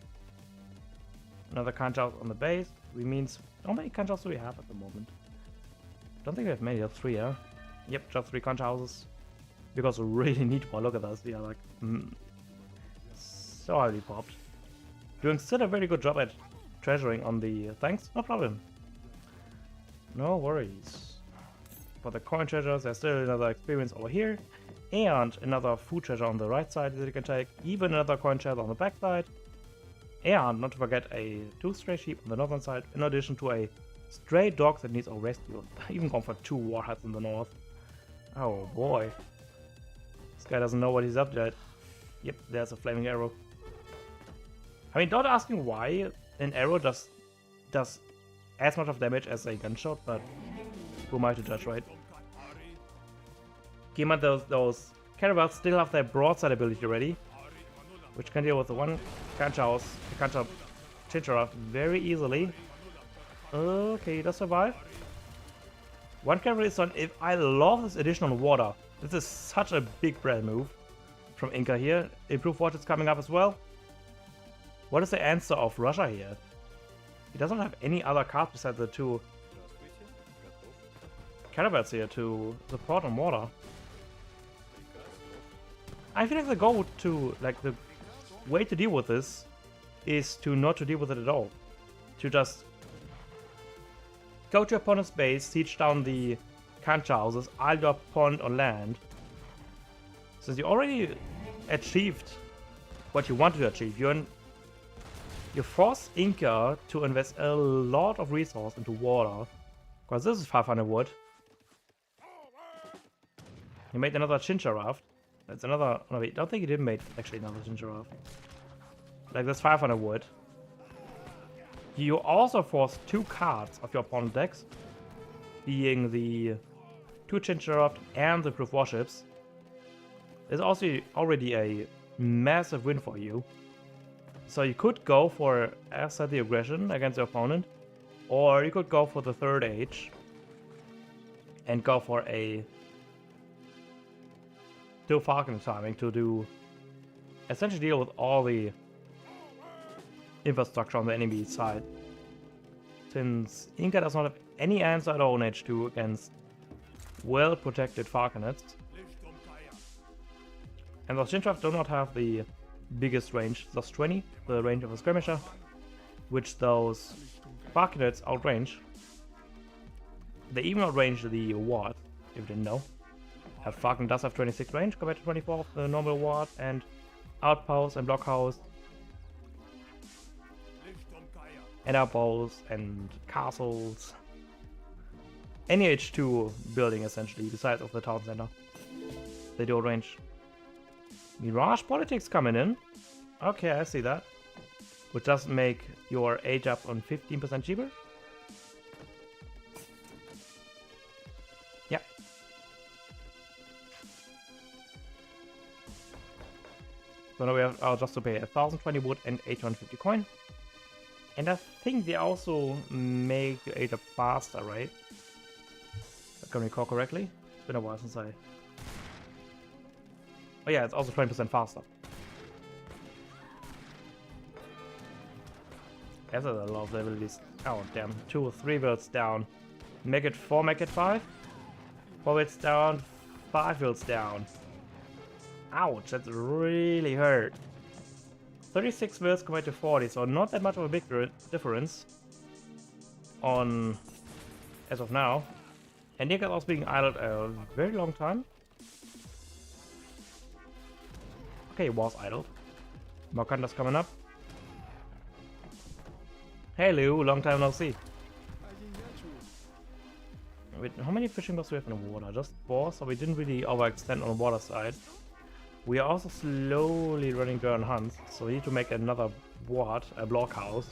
Another Kanchas on the base, which means how many Kanchas do we have at the moment? Don't think we have many, just 3, yeah? Yep, just 3 conch houses. Because we really need more. Look at us, we are like so highly popped. Doing still a very good job at treasuring on the thanks, no problem. No worries. For the coin treasures, there's still another experience over here. And another food treasure on the right side that you can take. Even another coin treasure on the back side. And not to forget a 2 stray sheep on the northern side, in addition to a stray dog that needs a rescue. Even gone for 2 warheads in the north. Oh boy. This guy doesn't know what he's up to yet. Yep, there's a flaming arrow. I mean, not asking why an arrow does as much of damage as a gunshot, but who am I to judge, right? Keep in mind those caravels still have their broadside ability ready, which can deal with the one Kancha Chinchara very easily. Okay, he does survive. One caravel is on. If I love this additional water. This is such a big brand move from Inca here. Improved watch is coming up as well. What is the answer of Russia here? He doesn't have any other cards besides the two caravels here to support on water. I feel like the way to deal with this is to not to deal with it at all. To just go to your opponent's base, siege down the Kancha houses, isle your opponent on land. Since you already achieved what you wanted to achieve, you force Inca to invest a lot of resource into water. Because this is 500 wood. He made another Chincha raft. That's another. No, wait, I don't think he did make actually another Chincha raft. Like this 500 wood. You also force 2 cards of your opponent's decks, being the 2 Chincha raft and the proof warships. It's also already a massive win for you. So you could go for asset the aggression against your opponent, or you could go for the third age and go for a 2 Falcon timing to do essentially deal with all the infrastructure on the enemy side. Since Inca does not have any answer at all in H2 against well protected Falconets. And those Shintraft do not have the biggest range, plus 20, the range of a skirmisher, which those Falconets outrange. They even outrange the Ward, if you didn't know. Falcon does have 26 range compared to 24 of the normal Ward, and Outpost and Blockhouse, and outposts and castles. Any H2 building essentially, besides of the town center. They do outrange. Mirage Politics coming in. Okay, I see that. Which does make your age up on 15% cheaper. Yeah. So now we have just to pay 1020 wood and 850 coin. And I think they also make your age up faster, right? If I can recall correctly. It's been a while since I... Oh yeah, it's also 20% faster. As a lot of the abilities. Oh damn, 2 or 3 builds down. Make it 4, make it 5. 4 builds down, 5 builds down. Ouch, that really hurt. 36 builds compared to 40, so not that much of a big difference on as of now. And Nika also being idled a very long time. Okay, was idled. Mokanda's coming up. Hey Lou, long time no see. Wait, how many fishing boats do we have in the water? Just 4, so we didn't really overextend on the water side. We are also slowly running during hunts, so we need to make another ward, a blockhouse,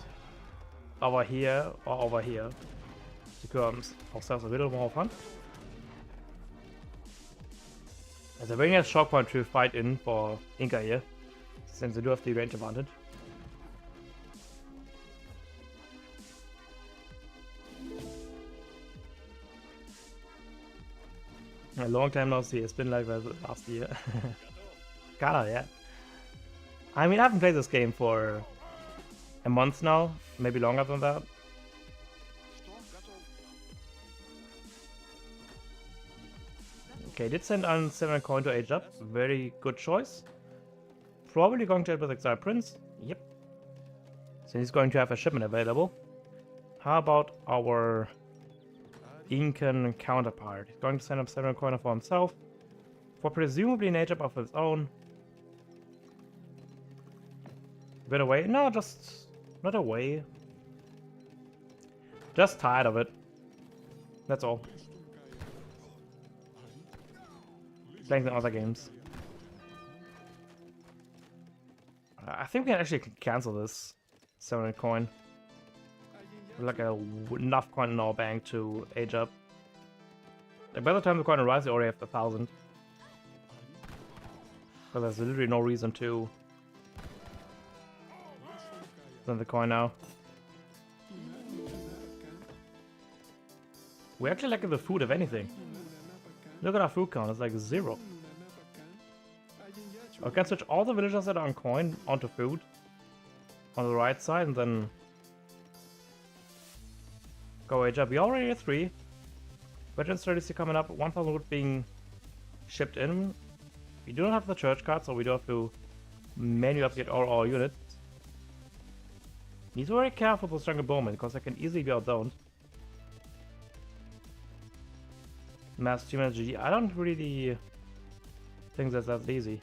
over here or over here, to secure ourselves a little more fun. There's a very nice shock point to fight in for Inca here, since they do have the range advantage. A long time no see, it's been like that last year. Kinda, yeah. I mean, I haven't played this game for a month now, maybe longer than that. Okay, did send on 7 coin to age up. Very good choice. Probably going to end with Exile Prince. Yep. So he's going to have a shipment available. How about our Incan counterpart? He's going to send up 7 coin for himself. For presumably an age up of his own. Bit away? No, just not away. Just tired of it. That's all. Playing the other games. I think we can actually cancel this 700 coin. Like enough coin in our bank to age up. Like by the time the coin arrives, we already have 1,000. So there's literally no reason to spend the coin now. We actually lack the food, if anything. Look at our food count, it's like 0. I can switch all the villagers that are on coin onto food on the right side and then go age up. We already have 3. Veteran strategy coming up, 1,000 wood being shipped in. We do not have the church card, so we do have to manually upgrade all our units. Need to be very careful with Stronger Bowman, because they can easily be outdoned. Mass Team GG. I don't really think that's that easy.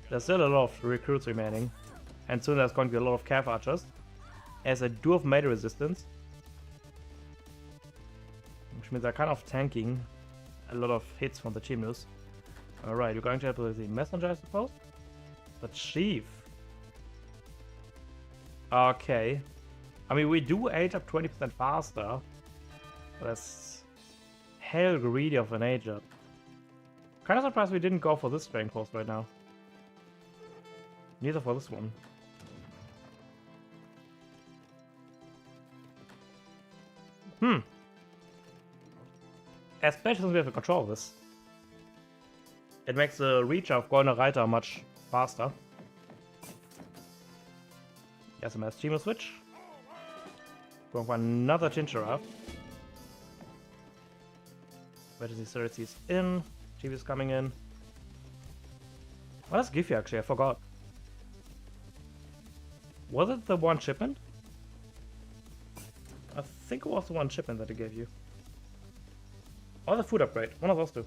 There's still a lot of recruits remaining, and soon there's going to be a lot of Cav Archers, as I do have melee resistance. Which means they're kind of tanking a lot of hits from the Chimus. Alright, you're going to have the messenger, I suppose? The chief. Okay. I mean, we do age up 20% faster. But that's hell greedy of an age up. Kind of surprised we didn't go for this strength post right now. Neither for this one. Especially since we have control of this. It makes the reach of Goldener Reiter much faster. SMS Chimo switch. Going for another Chinchara. Where does he Ceres in? Chief is coming in. What does it give you actually? I forgot. Was it the one shipment? I think it was the one shipment that it gave you. Or the food upgrade. One of those two.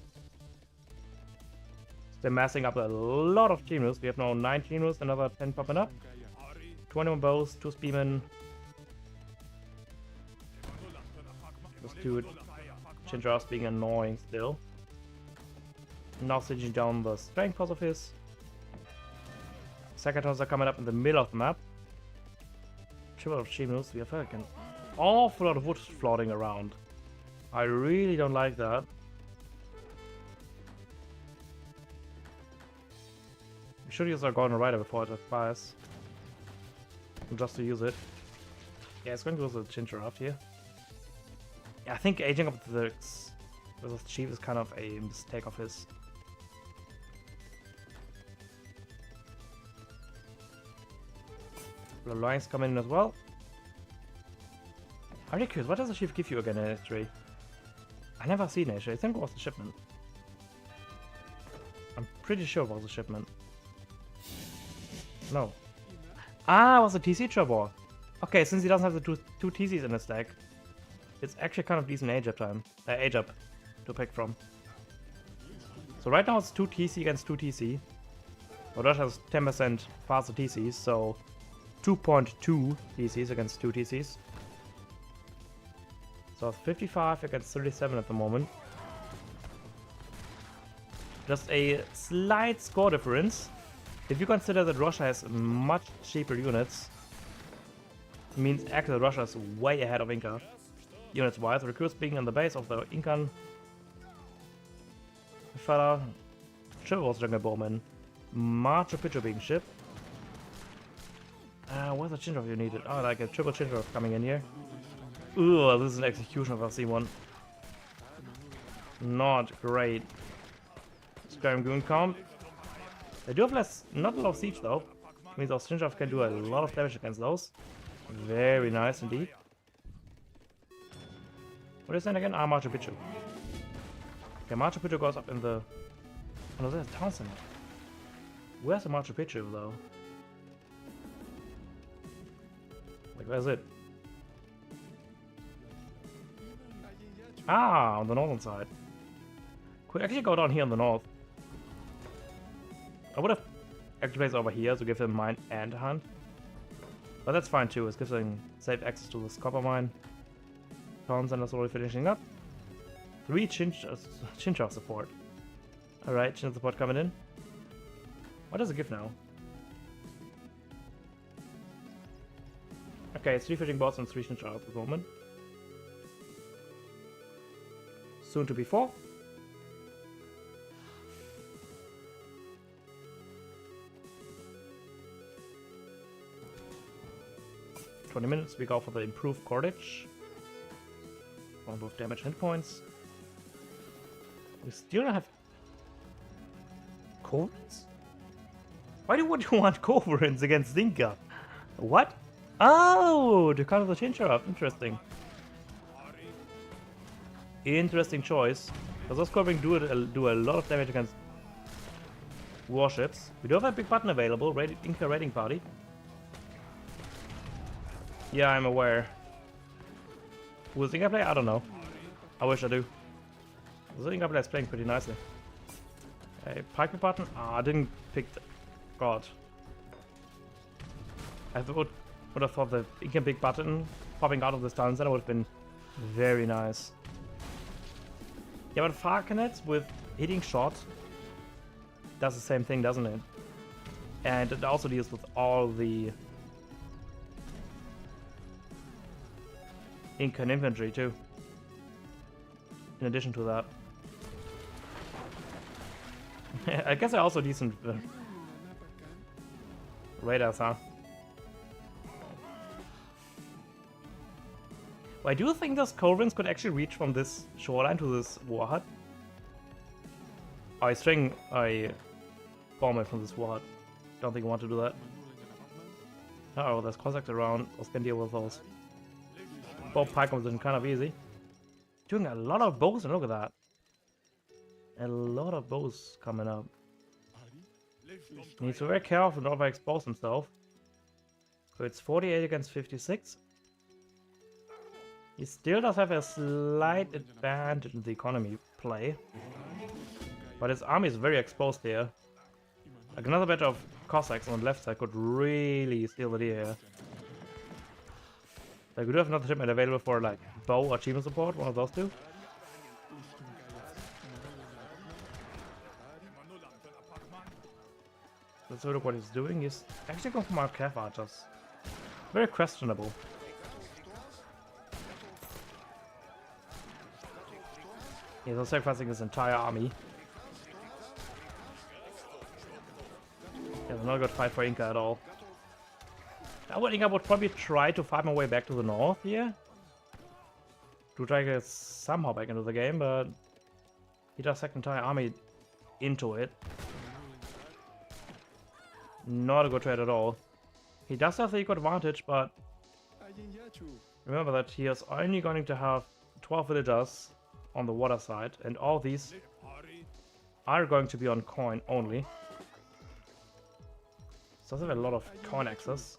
They're massing up a lot of Chimus. We have now 9 Chimus, another 10 popping up. 21 bows, 2 spearmen. Those 2 Chinjaras being annoying still. Now sieging down the strength post of his. Secatons are coming up in the middle of the map. Triple of Chimus. We have like an awful lot of wood floating around. I really don't like that. We should use our Golden Rider before it expires. Just to use it. Yeah, it's going to use the Chincharaft here. Yeah, I think aging up the chief is kind of a mistake of his. The lions come in as well. I'm really curious, what does the chief give you again in H3? I never seen it actually. I think it was the shipment. I'm pretty sure it was the shipment. No. Ah, it was a TC Trebor. Okay, since he doesn't have the two TCs in his deck, it's actually kind of decent age up time. Age up to pick from. So right now it's 2 TC against 2 TC. Odosh has 10% faster TCs, so 2.2 TCs against 2 TCs. So it's 55 against 37 at the moment. Just a slight score difference. If you consider that Russia has much cheaper units, it means actually Russia is way ahead of Inca. Units wise, recruits being on the base of the Incan fella, Chivalrous Jungle Bowman, Machu Picchu being shipped. Where's the Chindraf you needed? Oh, like a triple Chindraf coming in here. Ugh, this is an execution if I see one. Not great. Skyrim Goon comp. They do have not a lot of siege though. Which means our Chindraf can do a lot of damage against those. Very nice indeed. What is that again? Ah, Machu Picchu. Okay, Machu Picchu goes up in the... Oh no, there's a town center. Where's the Machu Picchu though? Like, where's it? Ah, on the northern side. Could actually go down here on the north. I would have actually placed over here to give him mine and hunt. But that's fine too, it gives him safe access to this copper mine. Town center's already finishing up. 3 Chinchar support. Alright, Chinchar support coming in. What does it give now? Okay, it's 3 fishing boats and 3 chinchilla at the moment. Soon to be 4. minutes, we go for the improved cordage. On both damage and points. We still don't have Covenants? Why would you want Covenants against Zinka? What? Oh, to counter the chinchilla. Interesting. Interesting choice. Because those Covenants do a lot of damage against warships. We do have a big button available, Inca Raiding Party. Yeah, I'm aware. Will Zinga play? I don't know. I wish I do. Zinga play is playing pretty nicely. A pike button? Ah, I didn't pick the... God. I would have thought the Inca big button popping out of the stuns, that would have been very nice. Yeah, but Falconet with hitting shot does the same thing, doesn't it? And it also deals with all the Incan infantry too. In addition to that. I guess they're also decent radars, huh? Well, I do think those Corvins could actually reach from this shoreline to this war hut. I string a bomber from this war hut. Don't think I want to do that. Uh oh, there's cossacks around. I can deal with those. Both pike comes in kind of easy. Doing a lot of bows, and look at that. A lot of bows coming up. Needs to be very careful not to expose himself. So it's 48 against 56. He still does have a slight advantage in the economy play. But his army is very exposed here. Like another batch of Cossacks on the left side could really steal the day here. Like we do have another shipment available for like bow or achievement support, one of those two. Let's look what he's doing. He's actually going for more Cav archers. Very questionable. He's also sacrificing his entire army. It's not a good fight for Inca at all. I would think I would probably try to fight my way back to the north here. To try to get somehow back into the game, but he just sacked the entire army into it. Not a good trade at all. He does have the eco advantage, but remember that he is only going to have 12 villagers on the water side, and all these are going to be on coin only. So does have a lot of coin access.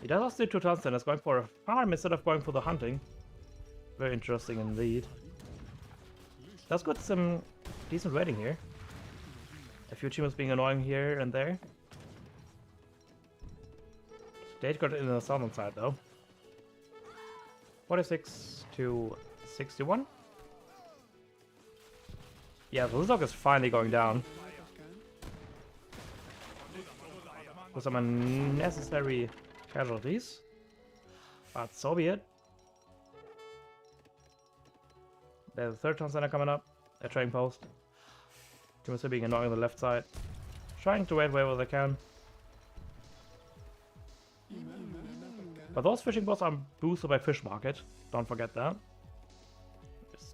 He does also do 2 tons and is going for a farm instead of going for the hunting. Very interesting indeed. That's got some decent raiding here. A few achievements being annoying here and there. State got it in the southern side though. 46 to 61. Yeah, the Lizog is finally going down. With some unnecessary casualties. But so be it. There's a third town center coming up. A trading post. Team being annoying on the left side. Trying to raid wherever they can. But those fishing boats are boosted by fish market. Don't forget that.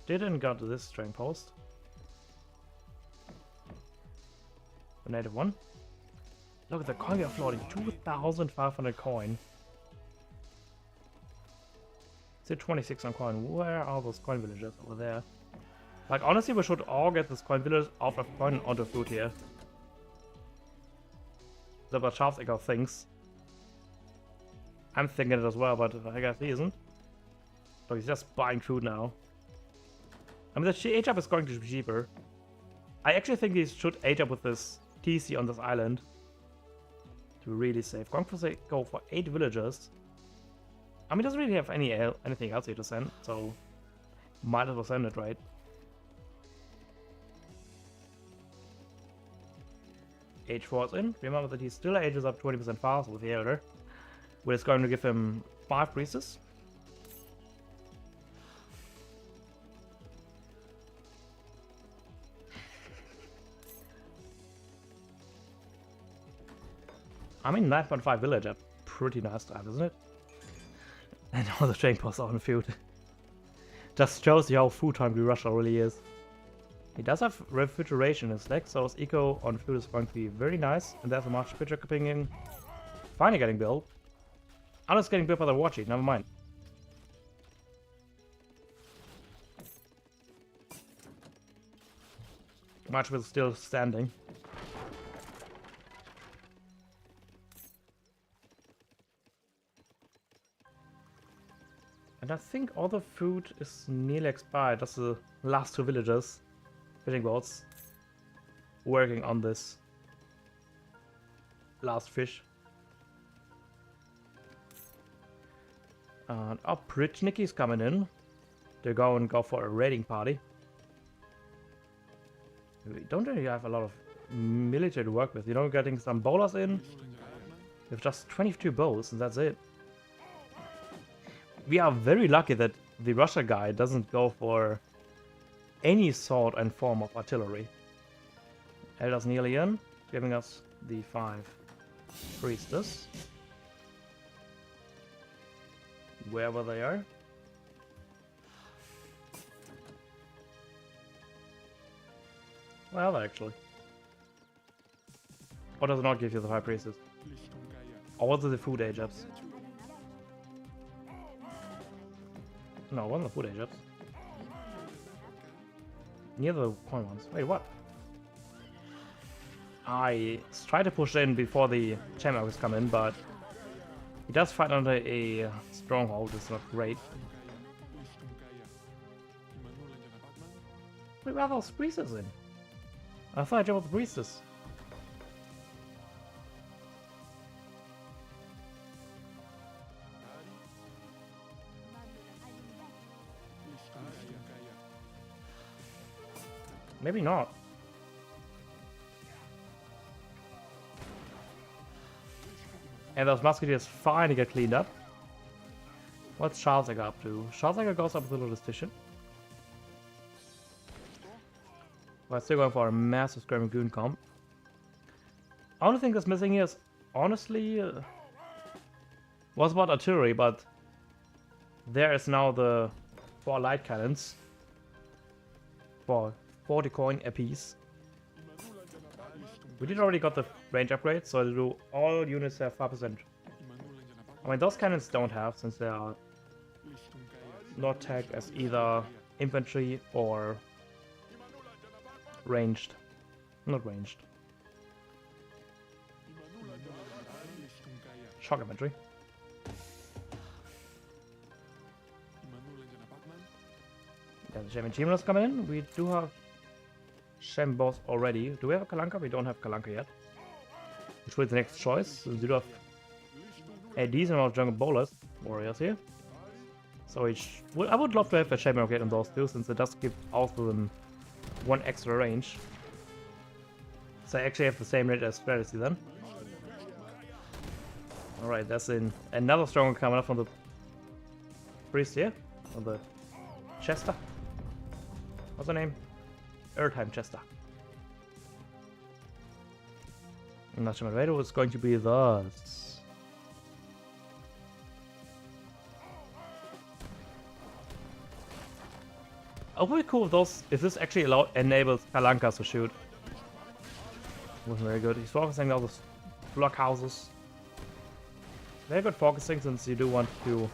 Didn't go to this trading post. The native one. Look at the coin we are floating. 2,500 coin. It's at 26 on coin. Where are those coin villagers over there? Like, honestly, we should all get this coin village out of coin onto food here. That's what Charles thinks. I'm thinking it as well, but I guess he isn't. So he's just buying food now. I mean, the age up is going to be cheaper. I actually think he should age up with this TC on this island. To be really safe. Going for say, go for 8 villagers. I mean, he doesn't really have anything else here to send, so might as well send it, right? Age 4 is in. Remember that he still ages up 20% faster with the Elder, which is going to give him 5 priestess. I mean, 9.5 village are pretty nice to have, isn't it? And all the train posts on food. Just shows you how food hungry Russia really is. He does have refrigeration in his deck, so his eco on food is going to be very nice. And there's a much picture opinion finally getting built. I'm just getting built by the watchy, never mind. Much was still standing. And I think all the food is nearly expired. That's the last 2 villagers, fishing boats, working on this last fish. And our Niki's coming in. They're going to go for a raiding party. We don't really have a lot of military to work with. You know, getting some bowlers in. We have just 22 bows and that's it. We are very lucky that the Russia guy doesn't go for any sort and form of artillery. Elder's nearly in, giving us the 5 priestess. Wherever they are. Well, actually. Or does it not give you the 5 priestess? Or what are the food age ups? No, one of the food age ups. Near the coin ones. Wait, what? I tried to push in before the champions come in, but he does fight under a stronghold. It's not great. Wait, where are those priestess in? I thought I jumped with the priestess. Maybe not. And those musketeers finally get cleaned up. What's Charlesegger up to? Charlesegger goes up with a little station. We're still going for a massive Screaming Goon comp. Only thing that's missing here is, honestly, was about artillery, but there is now the 4 light cannons for 40 coin a piece. We did already got the range upgrade, so do all units have 5%. I mean, those cannons don't have, since they are not tagged as either infantry or ranged. Not ranged. Shock infantry. Yeah, the Shaman Chimeras come in. We do have Shem boss already. Do we have a Kalanka? We don't have Kalanka yet. Which was the next choice. We do have a decent amount of jungle bowlers warriors here. So I would love to have a Shaman Rocket on those two, since it does give also them 1 extra range. So I actually have the same range as strategy then. Alright, that's another strong one coming up from the priest here. On the Chester. What's her name? Erdheim Chester. And National Radio is going to be thus. Oh, very cool if this actually enables Kalankas to shoot. Wasn't very good. He's focusing on those blockhouses. Very good focusing, since you do want to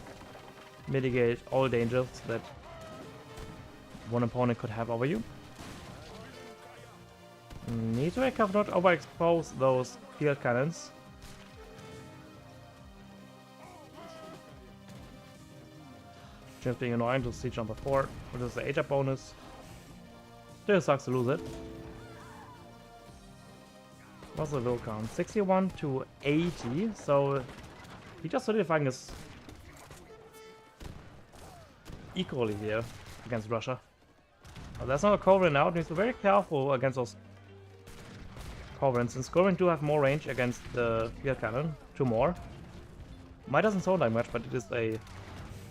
mitigate all dangers that one opponent could have over you. Need to make up not overexpose those field cannons. Just being annoying to siege on the fort, which is the age up bonus. Still sucks to lose it. What's the low count? 61 to 80, so he just solidifying his equally here against Russia. But that's not a Coven out, needs to be very careful against those Corvin, since Corvin do have more range against the field cannon, 2 more. Might doesn't sound like much, but it is a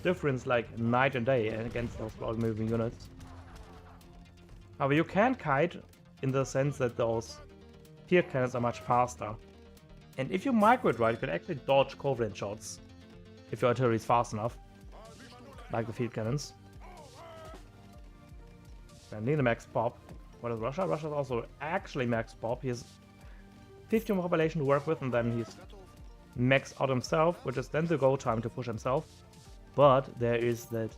difference like night and day against those slow moving units. However, you can kite in the sense that those field cannons are much faster. And if you micro it right, you can actually dodge Corvin shots if your artillery is fast enough, like the field cannons. And need a max pop. What is Russia? Russia's also actually max pop. He has 50 more population to work with, and then he's max out himself, which is then the go time to push himself. But there is that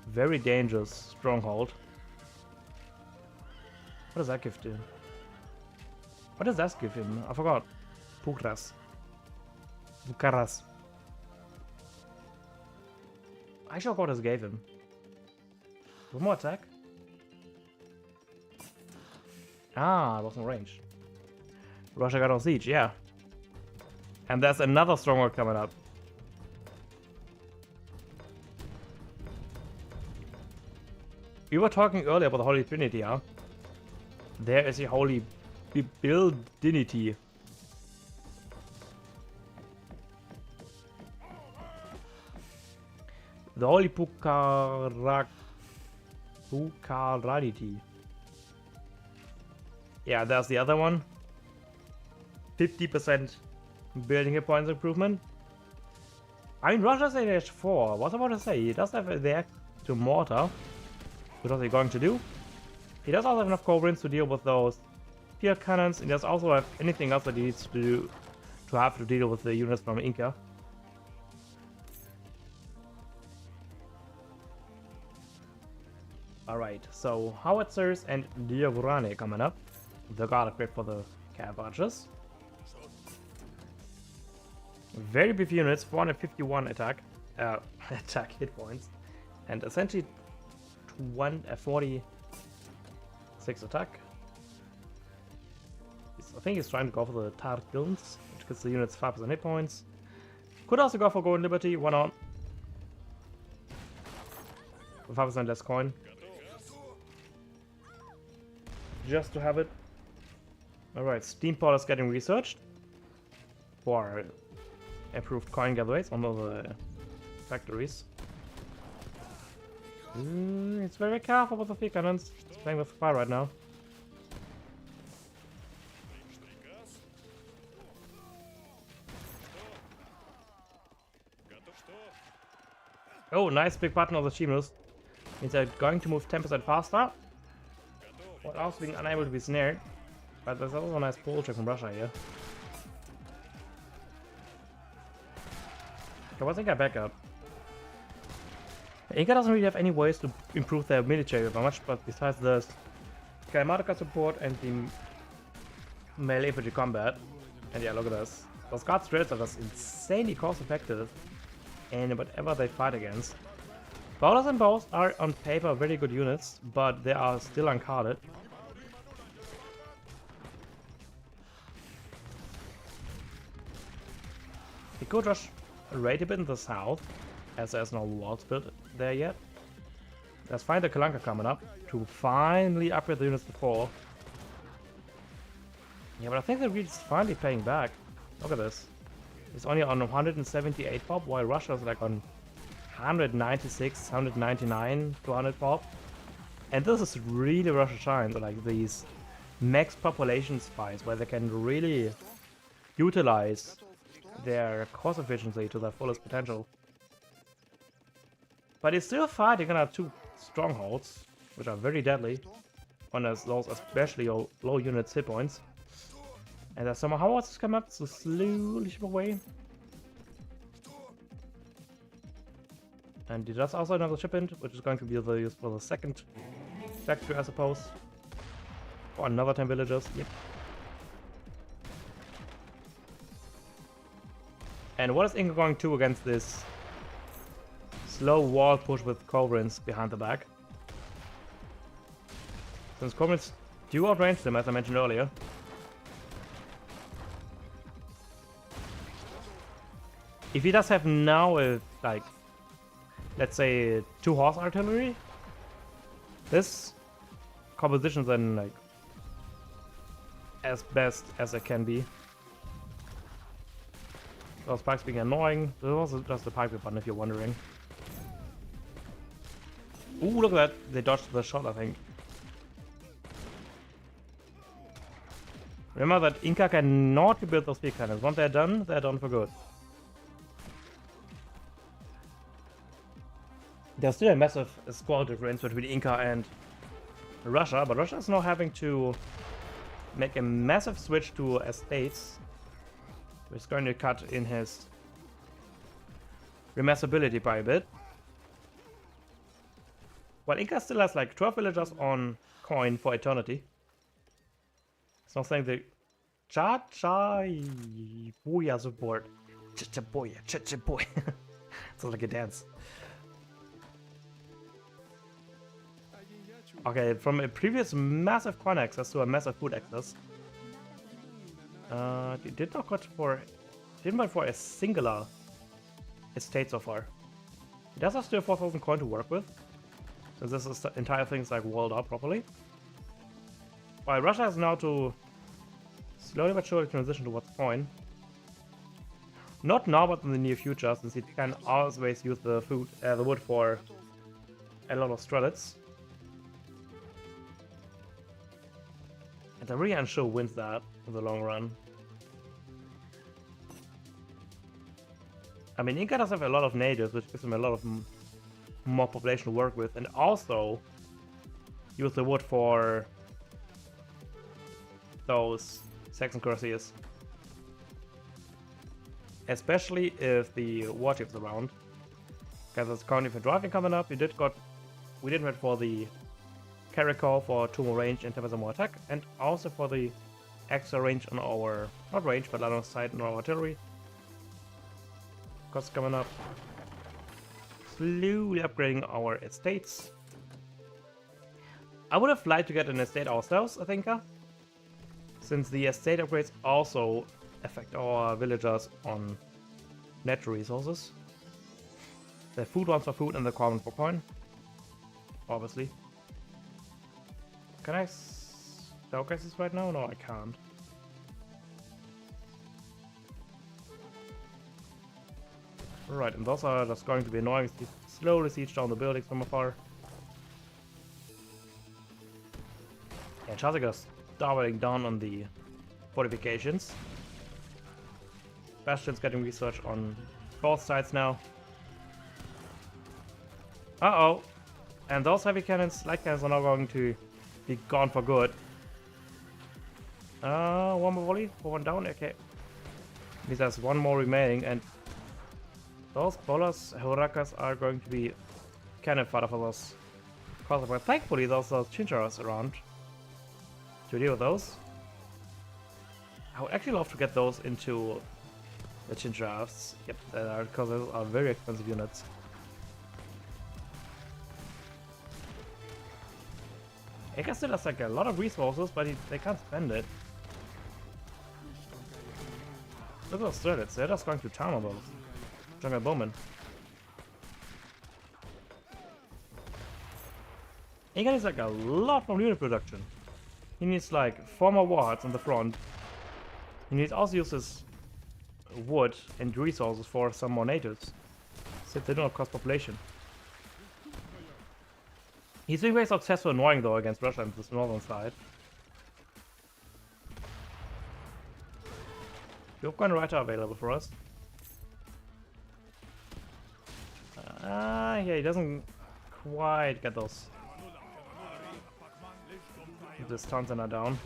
very dangerous stronghold. What does that give to him? What does that give him? I forgot. Bukaras. I sure what this gave him. One more attack? Ah, it was in range. Russia got on siege, yeah. And there's another stronghold coming up. We were talking earlier about the Holy Trinity, huh? There is a Holy Buildinity. The Holy Bukaranity. Yeah, there's the other one. 50% building hit points improvement. I mean, Russia's at age 4. What about to say? He does have the act to mortar. What are they going to do? He does also have enough Corvins to deal with those field cannons, and he does also have anything else that he needs to do to have to deal with the units from Inca. Alright, so howitzers and Diogurane coming up. The guard upgrade for the cav archers. Very beef units, 451 attack hit points, and essentially 46 attack. I think he's trying to go for the Tarkilns, which gives the units 5% hit points. Could also go for Golden Liberty, why not? With 5% less coin. Just to have it. Alright, Steamport is getting researched for improved coin gather rates on the factories. It's very careful with the field cannons. It's playing with fire right now. Oh, nice big button of the Chimus. Means they're going to move 10% faster. While also being unable to be snared. But there's also a nice pull check from Russia here. Okay, what's Inca back up? Inca doesn't really have any ways to improve their military very much, but besides the Kalmatica support and the melee infantry combat. And yeah, look at this. Those guard strats are just insanely cost effective in whatever they fight against. Bowlers and bows are on paper very good units, but they are still uncarded. He could rush right a bit in the south, as there's no walls built there yet. Let's find the Kalanka coming up to finally upgrade the units to 4. Yeah, but I think they're really finally paying back. Look at this. It's only on 178 pop, while Russia's like on 196, 199, 200 pop. And this is really Russia shines, like these max population spies, where they can really utilize their cost efficiency to their fullest potential. But it's still fighting on 2 strongholds, which are very deadly on those especially low units hit points. And there's some howitzers come up to slowly chip away. And there's also another shipment, which is going to be used for the second factory, I suppose. For another 10 villagers, yep. And what is Inca going to against this slow wall push with Corvins behind the back? Since Corvins do outrange them, as I mentioned earlier. If he does have now a, like, let's say 2 horse artillery, this composition then like as best as it can be. Those spikes being annoying. This is also just the pipe button if you're wondering. Ooh, look at that. They dodged the shot, I think. Remember that Inca cannot rebuild those speed cannons. Once they're done for good. There's still a massive squad difference between Inca and Russia, but Russia is now having to make a massive switch to estates, which is going to cut in his remassability by a bit. While Inca still has like 12 villagers on coin for eternity. It's not saying the Cha-cha-booyah support. Cha-cha-booyah, cha-cha-booyah. Sounds like a dance. Okay, from a previous massive coin access to a massive food access. Didn't wait for a singular estate so far. It does have still 4,000 coin to work with, since this entire thing is like walled up properly. While Russia has now to slowly but surely transition towards coin. Not now, but in the near future, since it can always use the wood for a lot of strelets. And I'm really unsure who wins that in the long run. I mean, Inca does have a lot of natives, which gives them a lot of more population to work with, and also use the wood for those Saxon cuirassiers. Especially if the warship's around. Because there's currently for driving coming up, we did wait for the Caracal for 2 more range and 10% more attack, and also for the extra range on our, not range, but line of sight on our artillery. Costs coming up. Slowly upgrading our estates. I would have liked to get an estate ourselves, I think, since the estate upgrades also affect our villagers on natural resources. The food ones for food and the common for coin, obviously. Can I showcase this right now? No, I can't. Right, and those are just going to be annoying. Slowly siege down the buildings from afar. Yeah, Chazika is doubling down on the fortifications. Bastion's getting research on both sides now. Uh-oh. And those heavy cannons, light cannons, are now going to be gone for good. One more volley for one down. Okay. Means there's one more remaining, and those bolas, hurakas, are going to be cannon fodder for those. But thankfully, there's those chincharas around to deal with those. I would actually love to get those into the chincharas. Yep, because those are very expensive units. Eka still has like a lot of resources, but they can't spend it. Look at those strelets, they're just going to town on those. Jungle Bowman. Eka needs like a lot from unit production. He needs like 4 more warheads on the front. He needs also use his wood and resources for some more natives, since they do not cost population. He's being very successful annoying though against Russia on this northern side. Yopkan Writer available for us. Yeah, he doesn't quite get those. The stuns are down.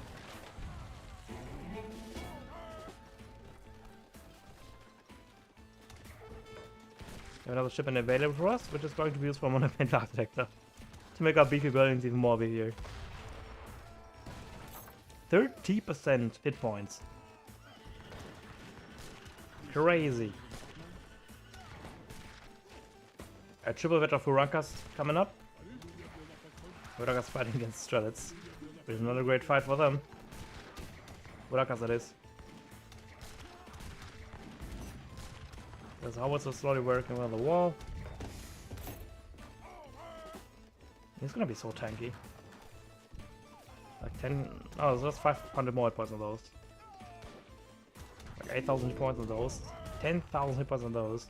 We have another shipment available for us, which is going to be used for Monument Architecture to make our beefy buildings even more beefier. 30% hit points. Crazy. A triple wedge of Furankas coming up. Furankas fighting against Strelets, which is not a great fight for them. Furankas that is. There's howitzers slowly working around the wall. He's gonna be so tanky. Like 10. Oh, there's just 500 more hit points on those. Like 8,000 hit points on those. 10,000 hit points on those.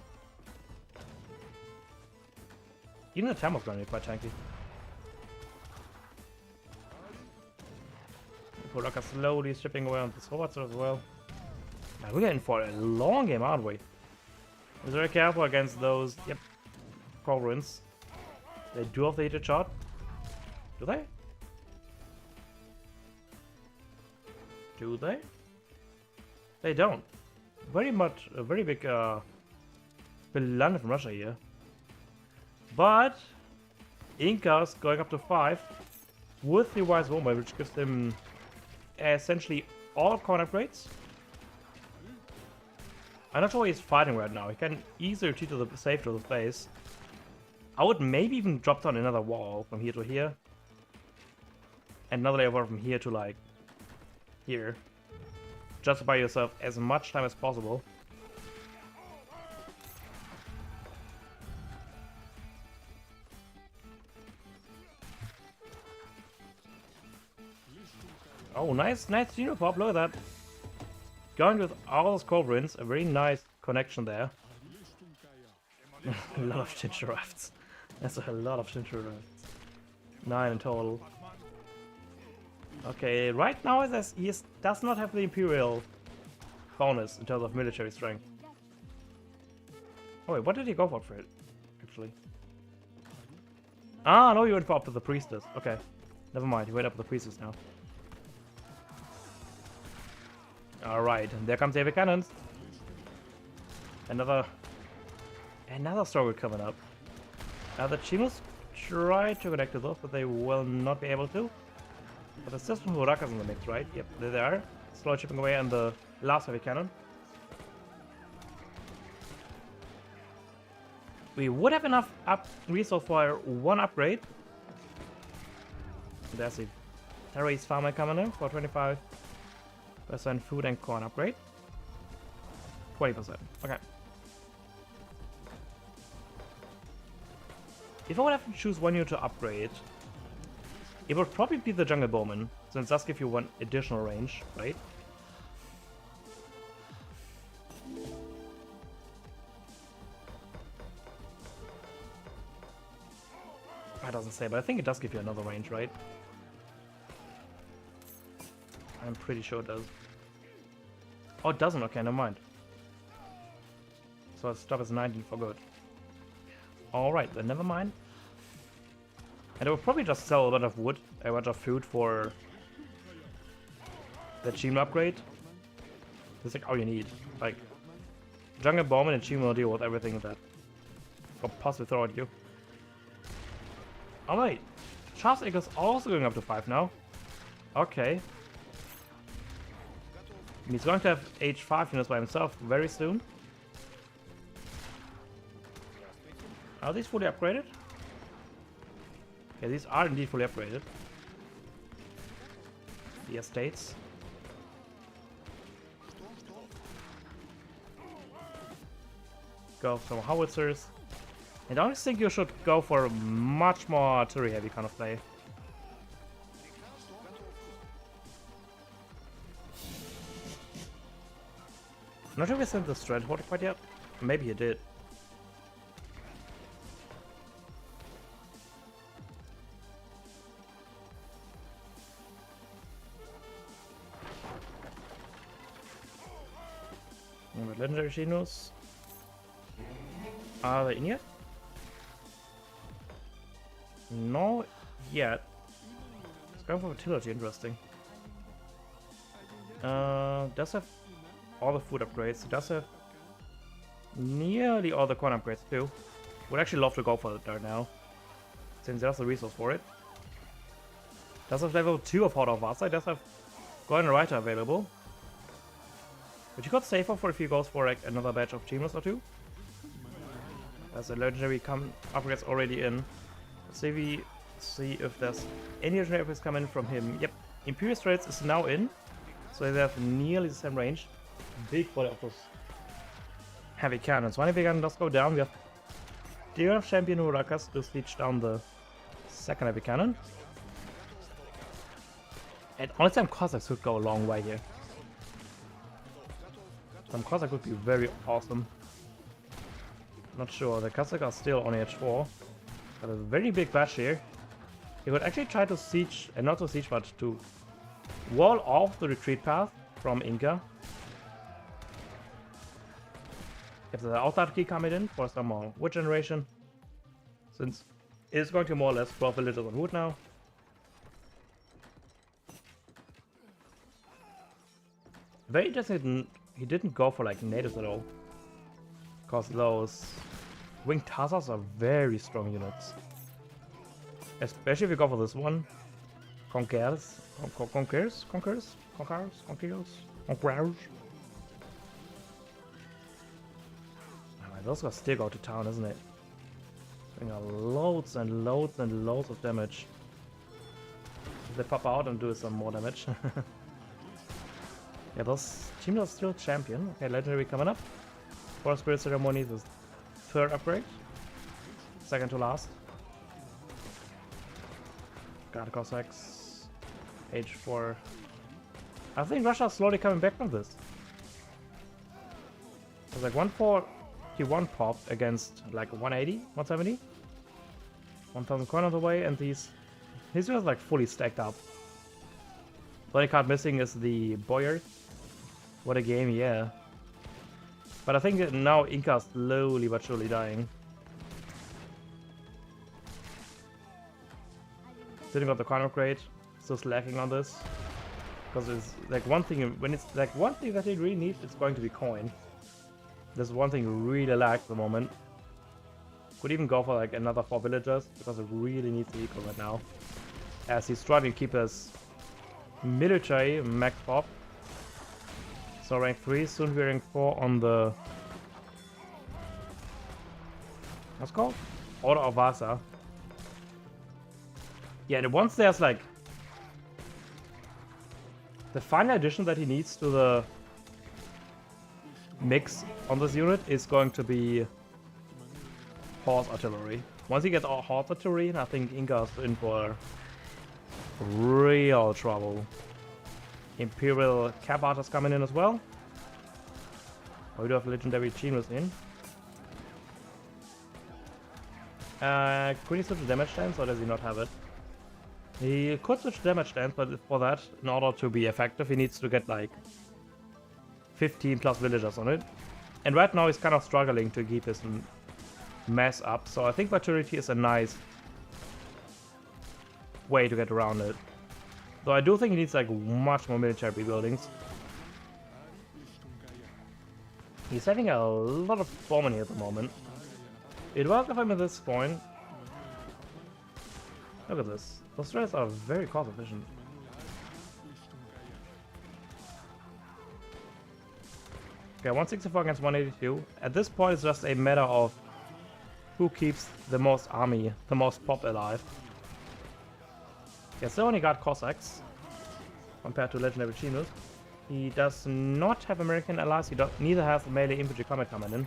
Even the Tammuz gonna be quite tanky. Polaka slowly stripping away on the swords as well. Man, we're getting for a long game, aren't we? Be very careful against those. Yep. Ruins. They do have the heated shot. Do they? Do they? They don't. Very much a very big Landed from Russia here. But Inca's going up to 5 with the Wise Warmer, which gives them essentially all coin upgrades. I'm not sure he's fighting right now. He can easily retreat to the safe to the base. I would maybe even drop down another wall from here to here. And another layer from here to like here. Just to buy yourself as much time as possible. Oh, nice Geno Pop, look at that. Going with all those Cobrins, a very nice connection there. A lot of Chincha rafts. That's a lot of Chincha rafts. 9 in total. Okay, right now he does not have the Imperial bonus in terms of military strength. Oh wait, what did he go for it, actually? Ah, no, he went for up to the Priestess. Okay, never mind, he went up to the Priestess now. Alright, and there comes the heavy cannons. Another struggle coming up. The Chinos try to connect to those, but they will not be able to. But the system Huraka's in the mix, right? Yep, there they are. Slowly chipping away on the last heavy cannon. We would have enough resource for one upgrade. There's the terrorist farmer coming in for 25% food and corn upgrade. 20%. Okay. If I would have to choose one unit to upgrade, it would probably be the Jungle Bowman, since it does give you one additional range, right? It doesn't say, but I think it does give you another range, right? I'm pretty sure it does. Oh, it doesn't? Okay, never mind. So it's stop as 19 for good. Alright, then never mind. And I will probably just sell a lot of wood, a bunch of food for the Chimo upgrade. That's like all you need. Like, Jungle Bowman and Chimo will deal with everything that could possibly throw at you. Alright, Charles Eagle's also going up to 5 now. Okay. And he's going to have H5 units by himself very soon. Are these fully upgraded? Okay, these are indeed fully upgraded. The estates. Go for some howitzers. And I don't think you should go for a much more artillery heavy kind of play. Not sure if we sent the Dreadhorde quite yet. Maybe he did. Legendary Chinos. Are they in yet? No yet. It's going for fertility, interesting. Does have all the food upgrades. It does have nearly all the corn upgrades too. Would actually love to go for it right now, since there's a resource for it. Does have level 2 of Horde of Vasa. It does have Golden Writer available. But you got safer for if he goes for like another batch of Chimos or two. There's a legendary upgrades already in. Let's see if there's any legendary upgrades coming from him. Yep, Imperial Straits is now in, so they have nearly the same range. Big body of those heavy cannons. One heavy cannon does go down. We have Dear Champion Hurakas to siege down the second heavy cannon. And honestly, some Cossacks could go a long way here. Some Cossack would be very awesome. Not sure. The Cossacks are still on H4. Got a very big bash here. He would actually try to siege, and not to siege, but to wall off the retreat path from Inca. If the outside key coming in for some more wood generation. Since it's going to more or less 12 villagers on wood now. Very interesting, he didn't go for like natives at all. Because those winged Tassars are very strong units. Especially if you go for this one. Conquers. Those guys still go to town, isn't it? Doing loads and loads and loads of damage. They pop out and do some more damage. Yeah, those teams are still champion. Okay, legendary coming up. For Spirit Ceremony, the third upgrade. Second to last. God, Cossacks. H4. I think Russia's slowly coming back from this. There's like 141 pop against like 180, 170. 1000 corners away, and his units like fully stacked up. The only card missing is the Boyard. What a game, yeah. But I think that now Inca's slowly but surely dying. Sitting on the coin upgrade, still slacking on this. Because it's like one thing, when it's like one thing that it really needs, it's going to be coin. There's one thing it really lacks at the moment. Could even go for like another 4 villagers, because it really needs the eco right now. As he's struggling to keep his military max pop. So rank 3, soon be rank 4 on the... What's it called? Order of Vasa. Yeah, and once there's like... The final addition that he needs to the mix on this unit is going to be horse artillery. Once he gets all horse artillery, I think Inca's in for real trouble. Imperial Cap Archers coming in as well. Oh, we do have legendary Chinos in. Could he switch to damage stance, or does he not have it? He could switch to damage stance, but for that, in order to be effective, he needs to get like 15 plus villagers on it. And right now he's kind of struggling to keep his mass up, so I think maturity is a nice way to get around it. Though I do think he needs like much more military buildings. He's having a lot of bomb money at the moment. It worked for him at this point. Look at this. Those threats are very cost efficient. Okay, 164 against 182. At this point, it's just a matter of who keeps the most army, the most pop alive. Yeah, still only got Cossacks compared to legendary Chinos. He does not have American allies. He neither has melee infantry combat coming in.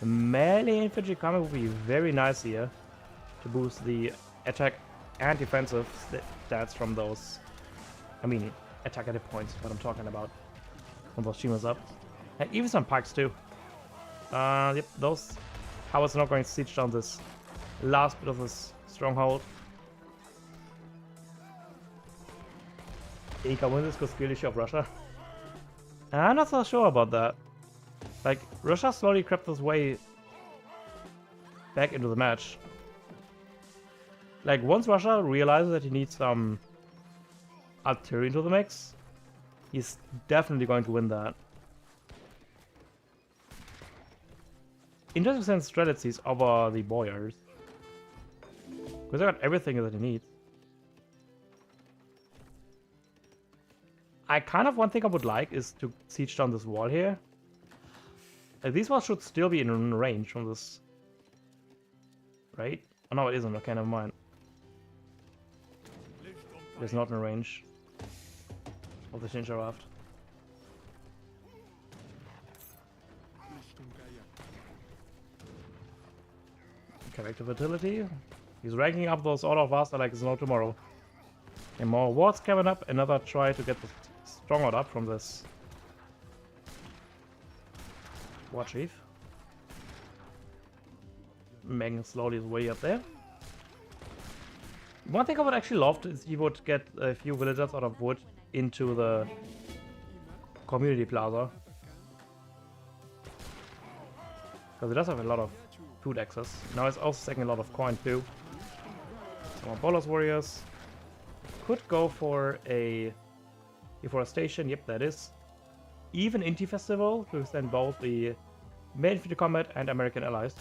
The melee infantry combat would be very nice here to boost the attack and defensive stats from those. I mean, attack at the points, what I'm talking about. From those Chinos up. And even some pikes too. Yep, those. How is not going to siege down this last bit of this stronghold. Inca wins this because Skirlish of Russia. I'm not so sure about that. Like, Russia slowly crept his way back into the match. Like, once Russia realizes that he needs some artillery into the mix, he's definitely going to win that. Interesting sense strategies over the Boyars. Because they got everything that he needs. I kind of one thing I would like is to siege down this wall here. These walls should still be in range from this. Right? Oh no, it isn't. Okay, never mind. It's not in range of the Shinja raft. Okay, back to fertility. He's ranking up those Order of Vasta like it's no tomorrow. And more wards coming up. Another try to get the stronghold up from this war chief. Making slowly his way up there. One thing I would actually love is he would get a few villagers out of wood into the community plaza. Because it does have a lot of food access. Now it's also taking a lot of coin too. Some more Bolas warriors. Could go for a deforestation, yep that is. Even Inti Festival to extend both the main infantry combat and American allies.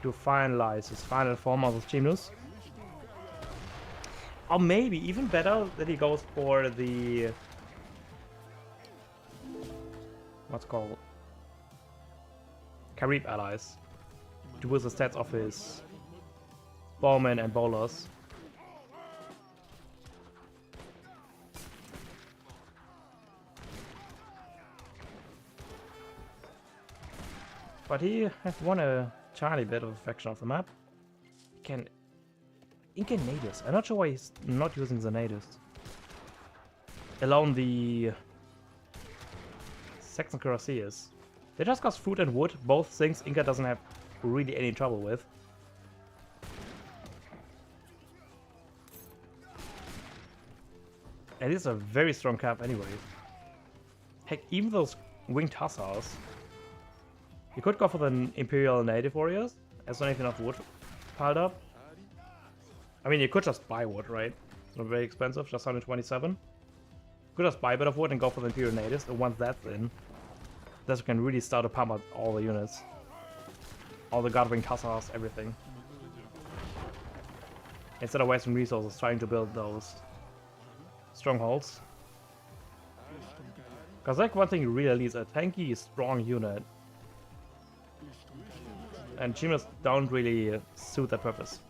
To finalize his final form of the Chimnus. Or maybe even better that he goes for the what's called Carib allies. To boost the stats of his bowmen and bowlers. But he has won a tiny bit of a fraction of the map. Can Incan natives. I'm not sure why he's not using the natives. Alone the Saxon cuirassiers. They just cost food and wood, both things Inca doesn't have really any trouble with. And it's a very strong cap anyway. Heck, even those winged hussars. You could go for the Imperial Native Warriors, as long as enough wood piled up. I mean, you could just buy wood, right? It's not very expensive, just 127. You could just buy a bit of wood and go for the Imperial Natives, and once that's in, then you can really start to pump out all the units. All the Guard-Winged Hussars, everything. Instead of wasting resources trying to build those strongholds. Because like one thing you really need is a tanky, strong unit. And Chimnus don't really suit that purpose.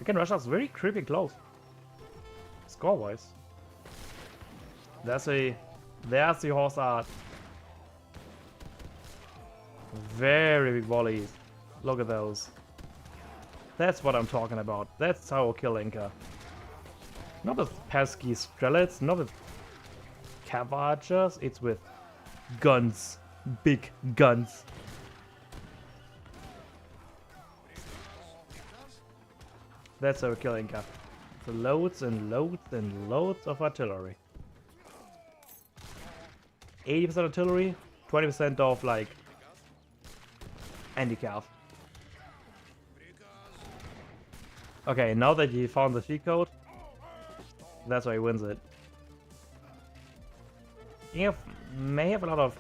Again, Russia's very creepy close. Score-wise. There's the horse art. Very big volleys. Look at those. That's what I'm talking about. That's how I kill Inca. Not with pesky strelets, not with cav archers, it's with guns. Big guns. That's how we kill Inca. So loads and loads and loads of artillery. 80% artillery, 20% of like anti-cav. Okay, now that he found the cheat code, that's why he wins it. He may have a lot of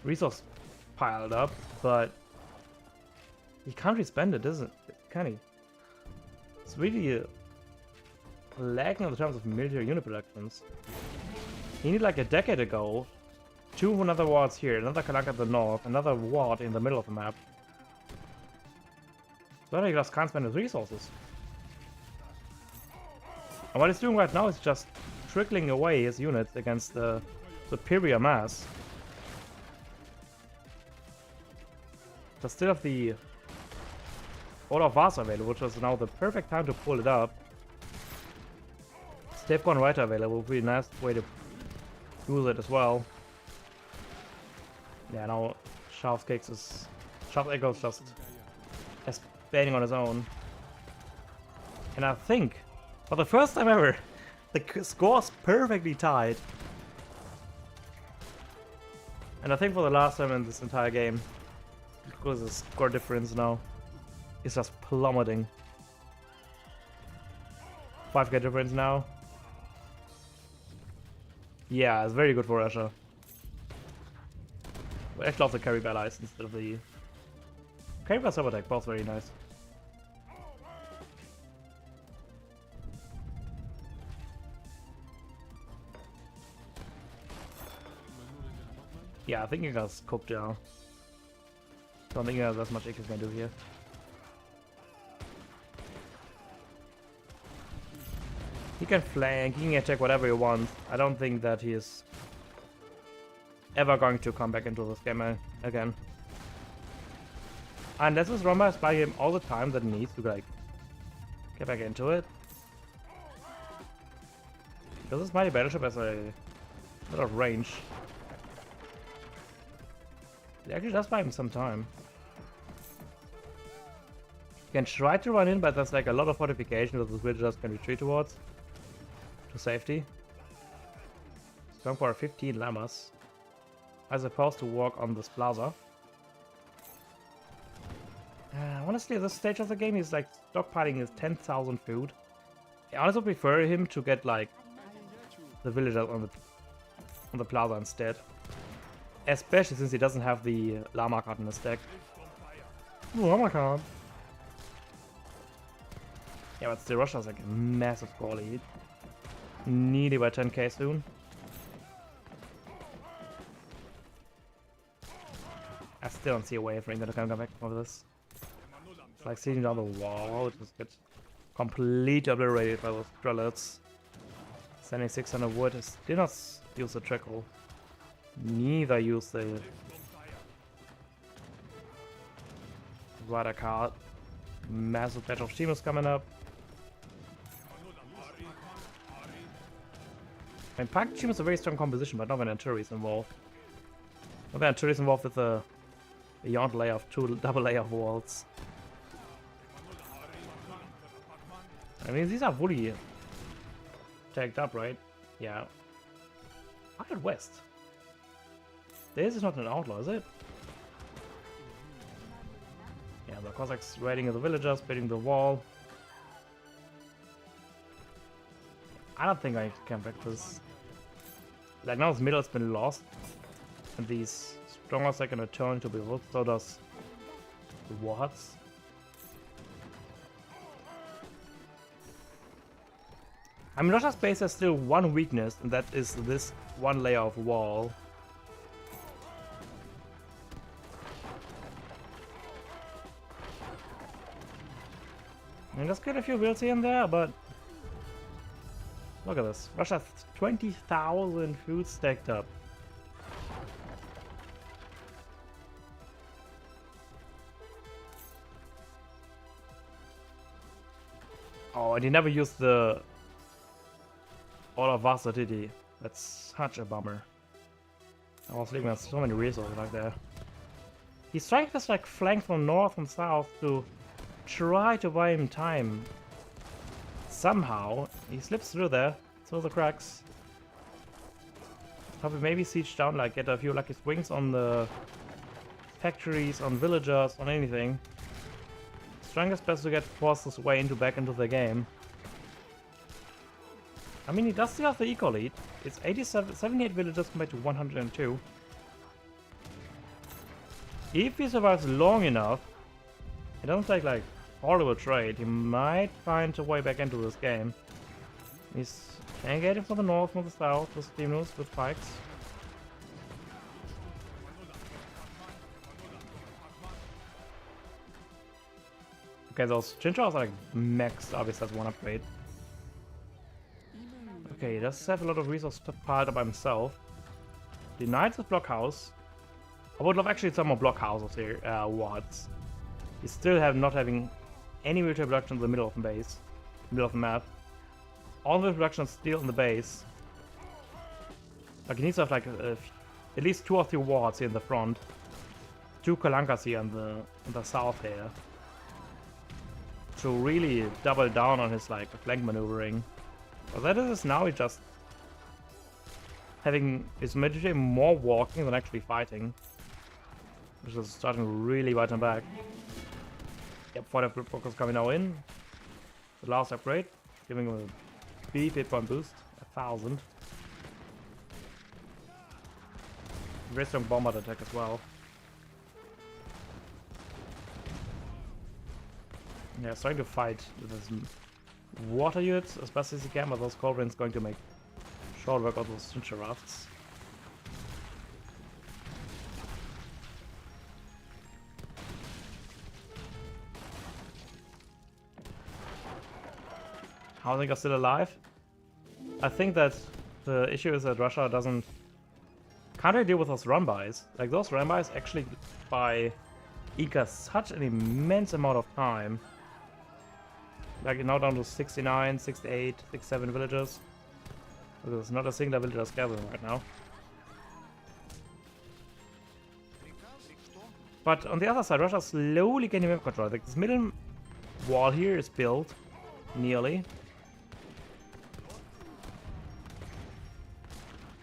resource piled up, but he can't really spend it, doesn't it? Can he? It's really lacking in terms of military unit productions. He needed like a decade ago, 2 another wards here, another Kalanka at the north, another ward in the middle of the map. But he just can't spend his resources. And what he's doing right now is just trickling away his units against the superior mass. Just still have the Order of Vasa available, which is now the perfect time to pull it up. Stepcon Writer available, pretty nice way to use it as well. Yeah, now Sharp's Echo's just expanding on his own. And I think, for the first time ever, the score's perfectly tied. And I think for the last time in this entire game, because the score difference now is just plummeting. 5k difference now. Yeah, it's very good for Russia. I actually love the Carib allies instead of the Carib and Sabotek, both very nice. Yeah, I think he got cooked now. Don't think he has as much he can do here. He can flank, he can attack whatever he wants. I don't think that he is ever going to come back into this game again. Unless this Rumba is by him all the time that he needs to like get back into it. Because this Mighty Battleship has a lot of range. It actually does buy him some time. You can try to run in, but there's like a lot of fortification that the villagers can retreat towards. To safety. Strong for 15 llamas. As opposed to walk on this plaza. Honestly, at this stage of the game, he's like stockpiling his 10,000 food. I honestly prefer him to get like the villagers on the plaza instead. Especially since he doesn't have the llama card in his deck. Ooh, llama card. Yeah, but still, Russia's like a massive score lead. Nearly by 10k soon. I still don't see a way for England to come back over this. It's like sitting down the wall, it just gets completely obliterated by those drillets. Sending 600 wood, did not use the trickle. Neither use the rider card. Massive batch of teams coming up. I mean, Pack team is a very strong composition, but not when Anturi is involved. Not when Anturi is involved with a beyond layer of double layer of walls. I mean, these are fully tagged up, right? Yeah. Out west. This is not an outlaw, is it? Yeah, the Cossacks raiding the villagers, building the wall. I don't think I can back this. Like now, this middle has been lost, and these strongers are gonna turn to be built. So does the warheads. I mean, Russia's base has still one weakness, and that is this one layer of wall. I mean, let's get a few builds here and there, but look at this. Russia has 20,000 food stacked up. Oh, and he never used the all of Vasa, did he? That's such a bummer. I was looking at so many resources like there. He's trying to like flank from north and south to try to buy him time. Somehow he slips through there, through the cracks. Probably maybe siege down, like get a few lucky swings on the factories, on villagers, on anything. Strongest best to get forced his way back into the game. I mean, he does still have the eco lead. It's 78 villagers compared to 102. If he survives long enough, it doesn't take like horrible trade, he might find a way back into this game. He's engaging from the north, from the south, with Steamers, with pikes. Okay, those Chinchas are like maxed, obviously that's one upgrade. Okay, he does have a lot of resources piled up by himself. Denied his blockhouse. I would love actually some more blockhouses here, wards. You still have not having any military production in the middle of the base, middle of the map. All the production is still in the base. Like he needs to have like at least 2 or 3 wards here in the front, 2 Kalankas here in the south here, to really double down on his like flank maneuvering. But that is now he's just having his military more walking than actually fighting, which is starting to really bite him back. Yep, 40 focus coming now in. The last upgrade, giving him a big hit point boost, 1000. Very strong bombard attack as well. Yeah, starting to fight with his water units as best as he can, but those Cauldrons going to make short work of those Chincha rafts. Housing are still alive. I think that the issue is that Russia can't really deal with those run-bys. Like those run-bys actually buy Inca such an immense amount of time. Like now down to 69, 68, 67 villagers. There's not a single villager gathering right now. But on the other side, Russia's slowly gaining map control. Like this middle wall here is built, nearly.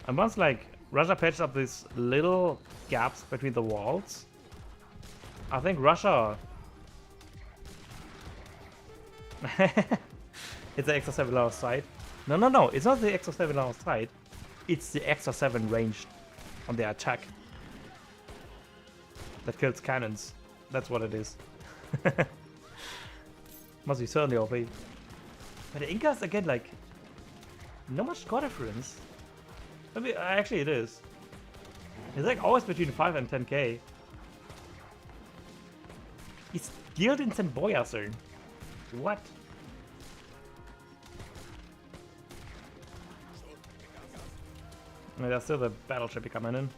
And once like Russia patches up these little gaps between the walls, I think Russia... It's the extra 7 line of sight. No, it's not the extra 7 line of sight. It's the extra 7 ranged on their attack. That kills cannons. That's what it is. Must be certainly OP. But the Incas, again, like... not much score difference. I mean, actually it is. It's like always between 5 and 10k. He's skilled in Boyaser. What? I mean, there's still the battleship coming in.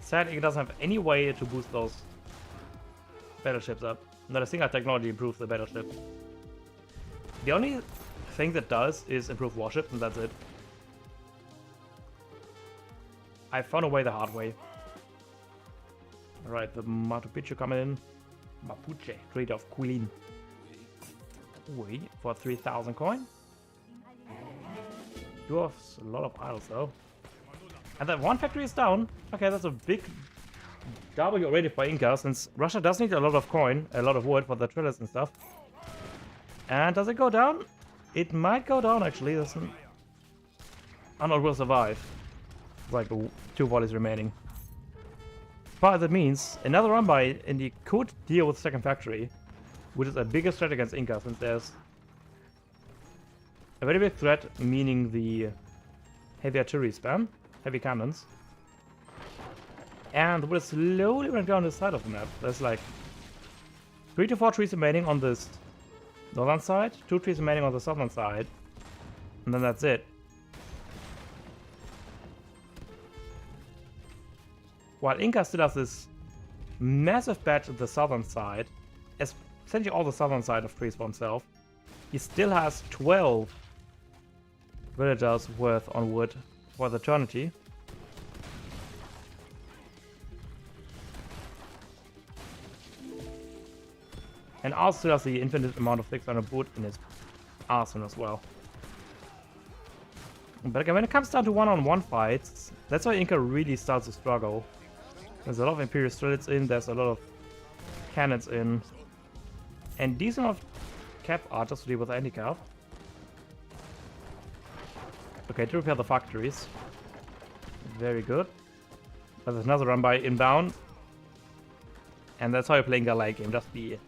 Sadly, it doesn't have any way to boost those battleships up. Not a single technology improves the battleship. The only thing that does is improve warships, and that's it. I found a way the hard way. Alright, the Machu Picchu coming in. Mapuche, trade of Quilin. Wait, for 3,000 coin. Dwarfs, a lot of idols though. And that one factory is down. Okay, that's a big W already for Inca, since Russia does need a lot of coin, a lot of wood for the trellis and stuff. And does it go down? It might go down actually. That's Arnold will survive. Like 2 volleys remaining. But that means another run by, and he could deal with second factory, which is a bigger threat against Inca, since there's a very big threat, meaning the heavy artillery spam, heavy cannons. And we'll slowly run down the side of the map. There's like 3 to 4 trees remaining on this northern side, 2 trees remaining on the southern side, and then that's it. While Inca still has this massive patch at the southern side, essentially all the southern side of trees for himself, he still has 12 villagers worth on wood for the eternity. And also still has the infinite amount of 600 wood in his arsenal as well. But again, when it comes down to one-on-one fights, that's why Inca really starts to struggle. There's a lot of Imperial Strelets in, there's a lot of cannons in, and decent amount of cap archers to deal with the handicap. Okay, to repair the factories. Very good. But there's another run by inbound. And that's how you're playing a late game, just be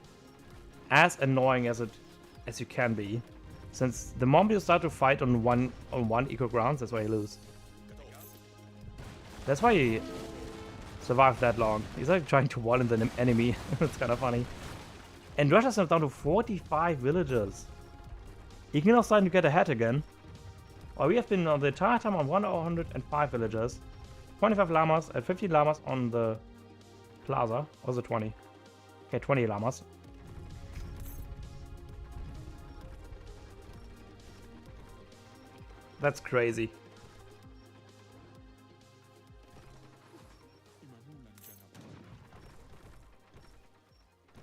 as annoying as you can be. Since the moment you start to fight on one equal grounds, that's why you lose. That's why he survived that long. He's like trying to wall in the enemy. It's kind of funny. And Russia's now down to 45 villagers. He can now start to get ahead again. Well, we have been on the entire time on 105 villagers. 25 llamas and 15 llamas on the plaza. Or was it 20? Okay, 20 llamas. That's crazy.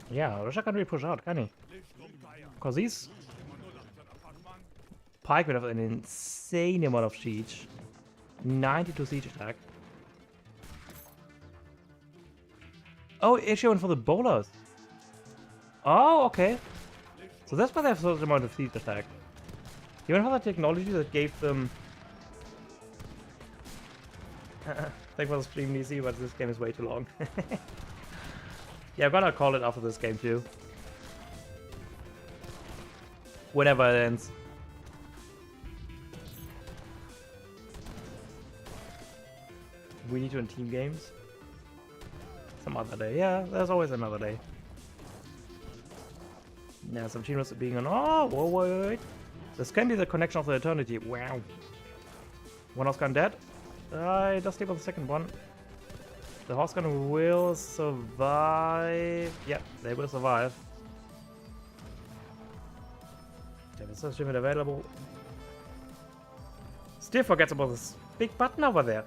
Yeah, Russia can't really push out, can he? Because these pike would have an insane amount of siege. 92 siege attack. Oh, actually went for the bowlers. Oh, okay. So that's why they have such an amount of siege attack. He went for the technology that gave them... Thanks for the stream, DC, but this game is way too long. Yeah, I'm gonna call it after this game too. Whenever it ends. We need to in team games. Some other day. Yeah, there's always another day. Yeah, some teams are being on. Oh, whoa, wait. This can be the connection of the eternity. Wow. One horse gun dead. I just take on the second one. The horse gun will survive. Yeah, they will survive. Damage achievement available. Still forgets about this big button over there.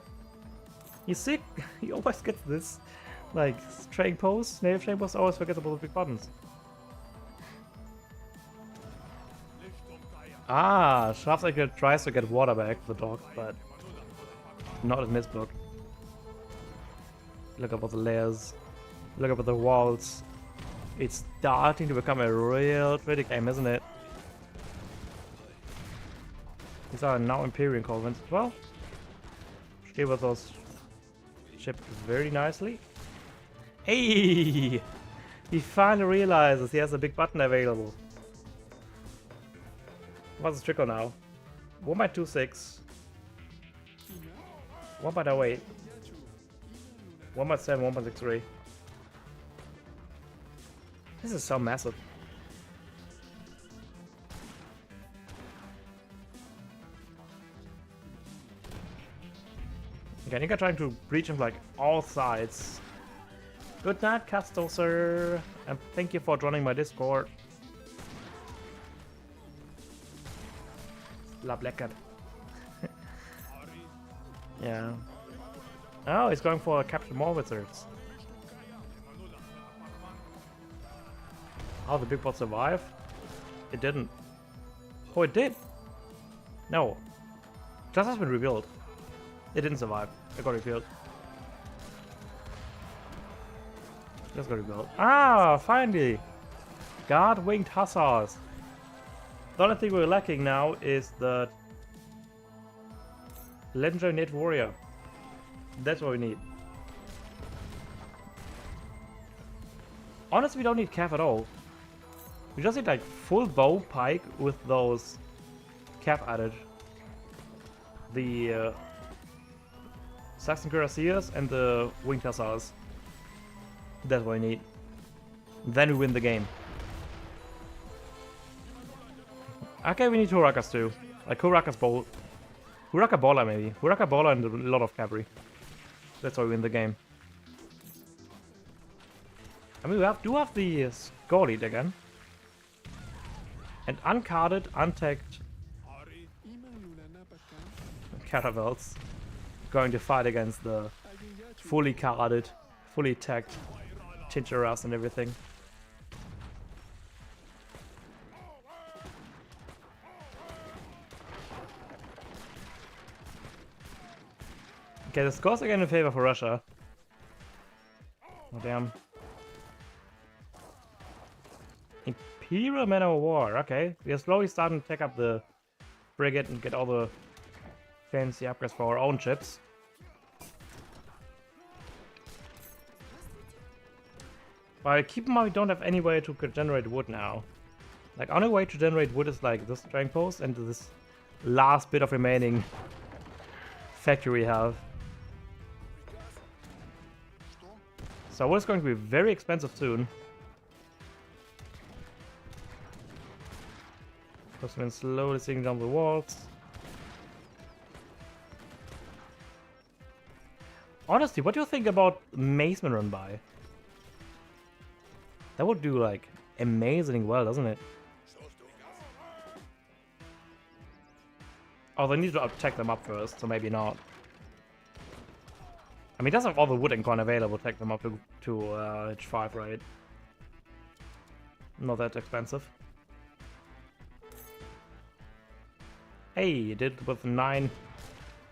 You see, he always gets this. Like, training pose, native training pose always forgets about the big buttons. Ah, Schafsecke tries to get water back for the dog, but not in this book. Look up at the layers. Look up at the walls. It's starting to become a real tricky game, isn't it? These are now Imperial Colvins as well. Stay with those shipped very nicely. Hey! He finally realizes he has a big button available. What's the trickle now? 1.26. 1.08. 1.7, 1.63. This is so massive. Okay, Nika trying to breach him like all sides. Good night, Casto, sir. And thank you for joining my Discord. La Blackcat. Yeah. Oh, he's going for Captain More Wizards. Oh, the big bot survived? It didn't. Oh, it did. No. Just has been revealed. It didn't survive. It got revealed. Just got revealed. Ah, finally! Guard-winged hussars. The only thing we're lacking now is the legendary native warrior. That's what we need. Honestly, we don't need Cav at all. We just need like full bow pike with those Cav added. The Saxon Cuirassiers and the Winged Hussars. That's what we need. Then we win the game. Okay, we need Hurakas too. Like Hurakas Bowl. Huraka Bola maybe. Huraka Bola and a lot of cavalry. That's why we win the game. I mean, we do have the Score Lead again. And uncarded, untagged caravels going to fight against the fully carded, fully tagged Tincheras and everything. Okay, the score's again in favor for Russia. Oh damn. Imperial Man of War, okay. We are slowly starting to take up the frigate and get all the fancy upgrades for our own ships. But keep in mind we don't have any way to generate wood now. Like, only way to generate wood is like this strength post and this last bit of remaining factory we have. So wood is going to be very expensive soon. Because we're slowly sinking down the walls. Honestly, what do you think about Maceman run by? That would do like amazing well, doesn't it? Oh, they need to attack them up first, so maybe not. I mean, it does have all the wood and corn available to take them up to H5, right? Not that expensive. Hey, you did it with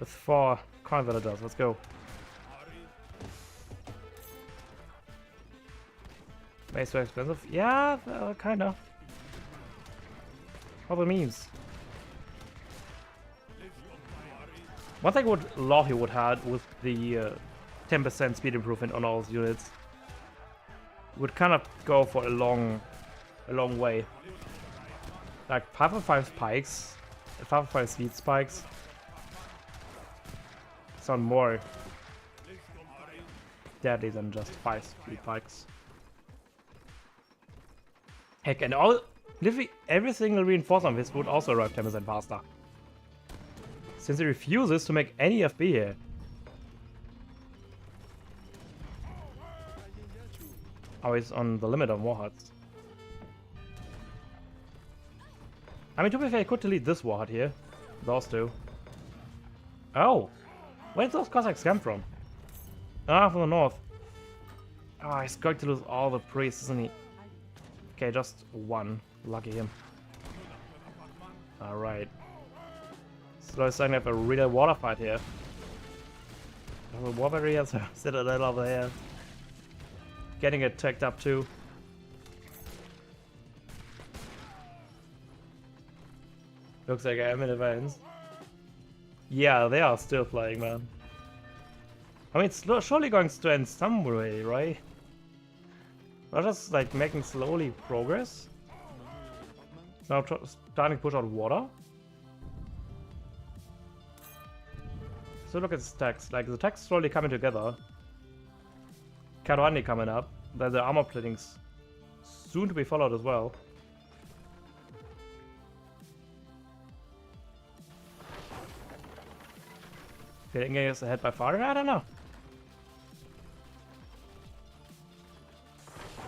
4 coin villagers. Let's go. Way so expensive? Yeah, kinda. All the memes. One thing Lohi would have with the 10% speed improvement on all his units would kind of go for a long way. Like 5/5 spikes, 5/5 speed spikes sound more deadly than just 5 speed spikes. Heck, and literally every single reinforcement of this would also arrive 10% faster. Since he refuses to make any FB here. Oh, he's on the limit on Warheads. I mean, to be fair, he could delete this Warhead here. Those two. Oh! Where did those Cossacks come from? Ah, from the north. Ah, he's going to lose all the priests, isn't he? Okay, just one. Lucky him. Alright. So he's starting to have a real water fight here. The war barriers are citadel over here. Getting attacked up too. Looks like I'm in advance. Yeah, they are still playing, man. I mean, it's surely going to end some way, right? We're just like making slowly progress. Now starting to push out water. So look at the stacks. Like the stacks slowly coming together. Karwani coming up. Then the armor plating's soon to be followed as well. Getting us ahead by far? I don't know.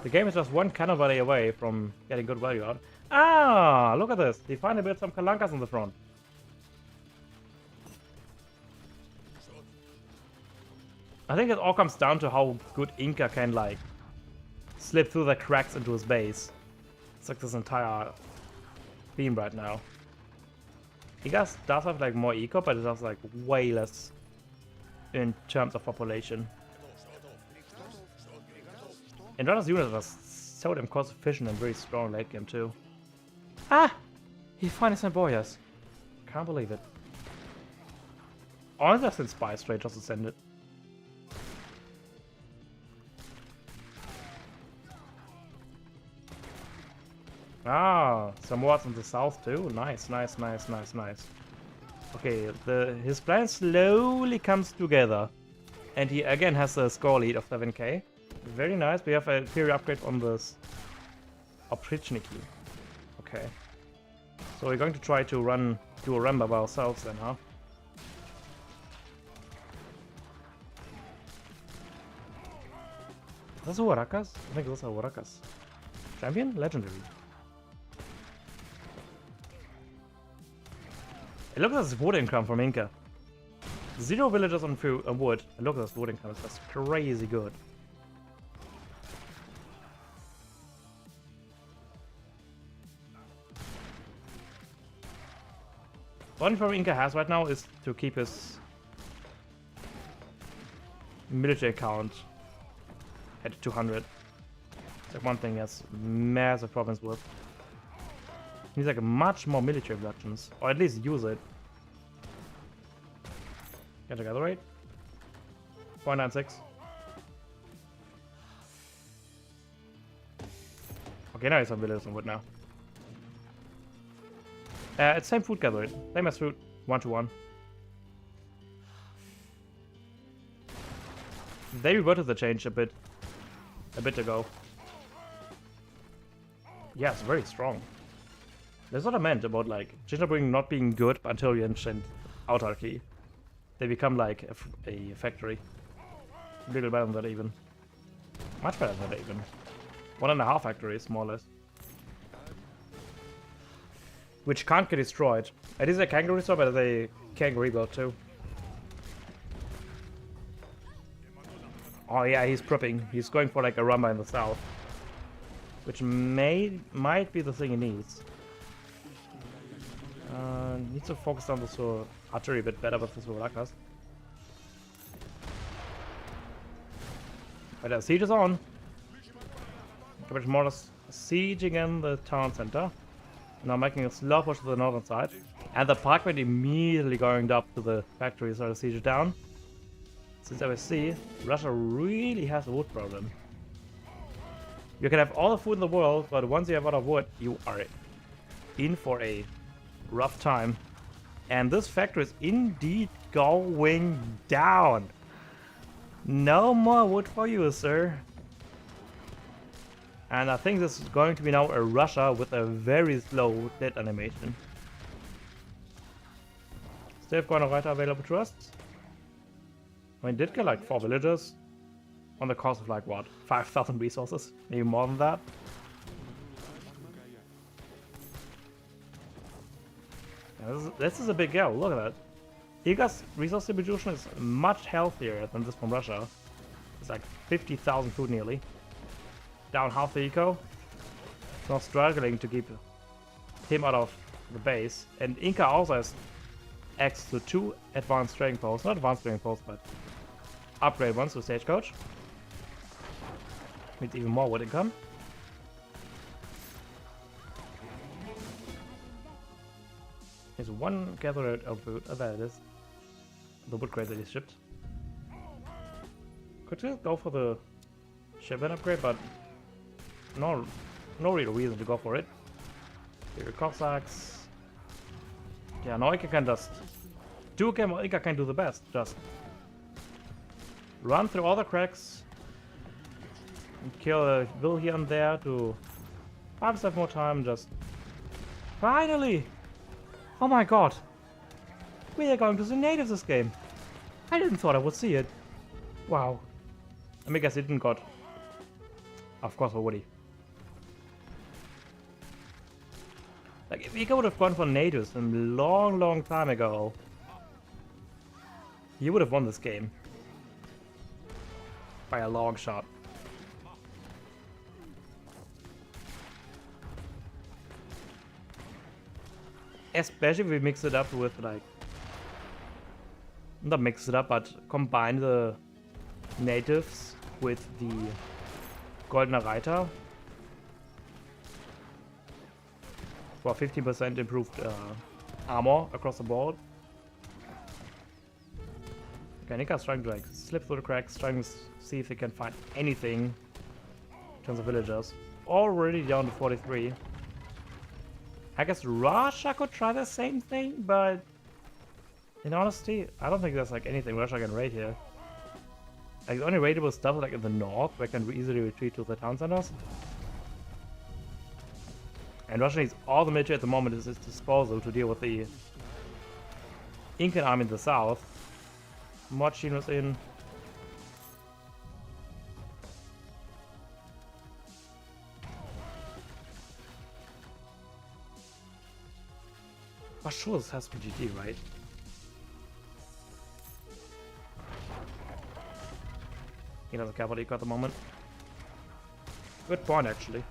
The game is just one cannon volley away from getting good value out. Ah, look at this. They finally built some Kalankas on the front. I think it all comes down to how good Inca can, like, slip through the cracks into his base. It's like this entire theme right now. He does have, like, more eco, but it does, like, way less in terms of population. And Runner's units are so damn cost efficient and very strong late game, too. Ah! He finally sent Boyas. Can't believe it. Honestly, I sent Spy straight just to send it. Ah, some wards in the south too. Nice, nice, nice, nice, nice. Okay, his plan slowly comes together. And he again has a score lead of 7k. Very nice. We have a theory upgrade on this Oprichniki. Okay. So we're going to try to do a run by ourselves then, huh? Those are Warakas? I think those are Warakas. Champion? Legendary. Hey, look at this wood income from Inca. 0 villagers on wood. And look at this wood income. That's crazy good. The only problem Inca has right now is to keep his military count at 200. It's like one thing he has massive problems with. He needs like much more military reductions, or at least use it. Get together rate 0.96. Okay, now he's on villagers on wood now. It's same food gathering, same as food, 1-to-1. They reverted the change a bit ago. Yeah, it's very strong. That's what I meant about like Gingerbread not being good until you enchant autarky. They become like a factory. A little better than that even. Much better than that even. 1.5 factories, more or less. Which can't get destroyed. It is a kangaroo store, but they can rebuild too. Oh yeah, he's prepping. He's going for like a rumba in the south. Which might be the thing he needs. Needs to focus on the archery a bit better with the Surakas. But the siege is on. Cabbage more or less sieging in the town center. Now making a slow push to the northern side. And the parkman immediately going up to the factory so the siege is down. Since I see, Russia really has a wood problem. You can have all the food in the world, but once you have out of wood, you are in for a rough time. And this factory is indeed going down. No more wood for you, sir. And I think this is going to be now a Russia with a very slow death animation. Still have Guanajuato available to us. I mean, did get like 4 villagers on the cost of like what, 5,000 resources? Maybe more than that. Yeah, this is a big go. Look at that. Iga's resource distribution is much healthier than this from Russia. It's like 50,000 food nearly. Down half the eco. Not struggling to keep him out of the base. And Inca also has access to 2 advanced trading posts. Not advanced trading posts, but upgrade ones with Stagecoach. Means even more wood income. There's one gathered of wood. Oh, there it is. The wood crate that he shipped. Could just go for the shipment upgrade, but no real reason to go for it. Here, Cossacks. Yeah, no, Inca can just do again what Inca can do the best. Just run through all the cracks and kill a Will here and there to have himself more time. Just finally! Oh my god! We are going to the natives this game. I didn't thought I would see it. Wow. I mean, I guess it didn't got. Of course, what would he? Like, if Ika would have gone for natives a long time ago, he would have won this game. By a long shot. Especially if we mix it up with, like... Not mix it up, but combine the natives with the Goldener Reiter. For 15% improved armor across the board. Okay, Nika's trying to like slip through the cracks, trying to see if they can find anything in terms of villagers. Already down to 43. I guess Russia could try the same thing, but in honesty, I don't think there's like anything Russia can raid here. Like the only raidable stuff is like in the north, where can easily retreat to the town centers. And Russia needs all the military at the moment at its disposal to deal with the Incan army in the south. Mochino's in. For sure this has to be GG, right? He doesn't care about eco at the moment. Good point, actually.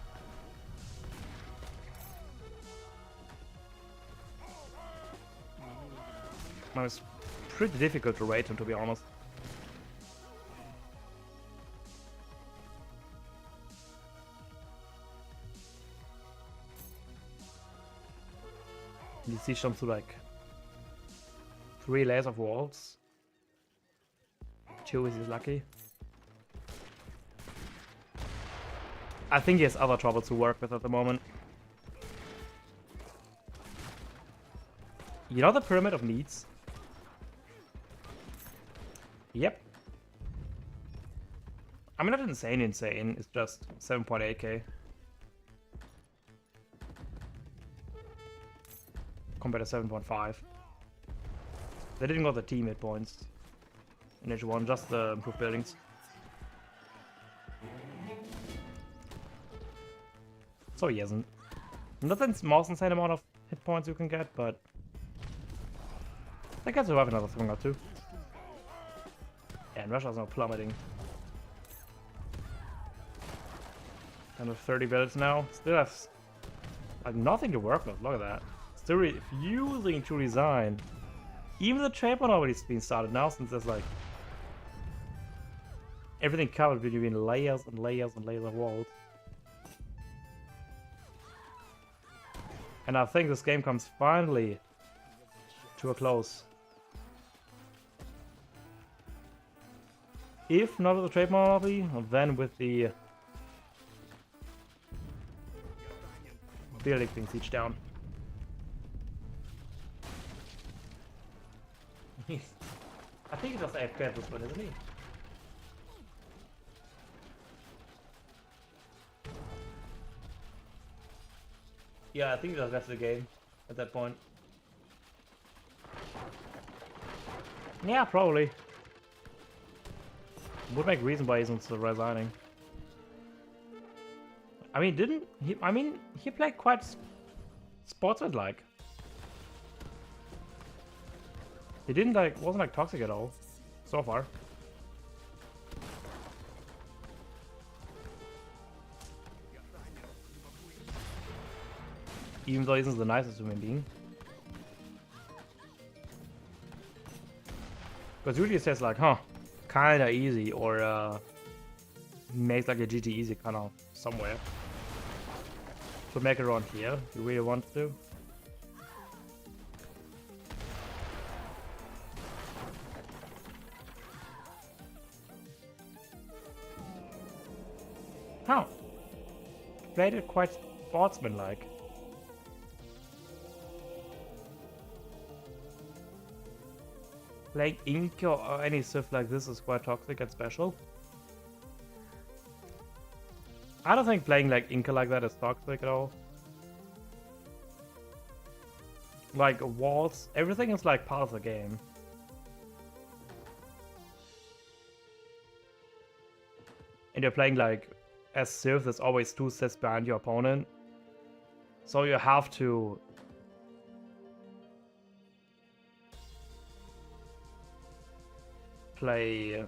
Well, it's pretty difficult to rate him, to be honest. You see jumps through like 3 layers of walls. 2 is he's lucky. I think he has other trouble to work with at the moment. You know the Pyramid of Needs? Yep. I mean, not insane, it's just 7.8k. Compared to 7.5. They didn't got the team hit points in H1, just the improved buildings. So he hasn't. Not the most insane amount of hit points you can get, but I can survive another swing or two. Yeah, and Russia's now plummeting. And with 30 builds now, still has like nothing to work with. Look at that. Still refusing to resign. Even the trade one already has been started now, since there's like everything covered between layers and layers and layers of walls. And I think this game comes finally to a close. If not with the trade monopoly, then with the building being sieged down. I think he just AFK at this one, isn't he? Yeah, I think he just left the game at that point. Yeah, probably. Would make reason why he's still resigning. I mean, didn't he? I mean, he played quite sportsmanlike. He didn't like, wasn't like toxic at all, so far. Even though he isn't the nicest human being. Because usually it says like, huh, kinda easy, or makes like a GG easy kind of somewhere. To make it around here, you really want to? How? Played it quite sportsmanlike. Playing Ink or any Sith like this is quite toxic and special. I don't think playing like Inca like that is toxic at all. Like walls, everything is like part of the game. And you're playing like as Sith, there's always 2 sets behind your opponent. So you have to play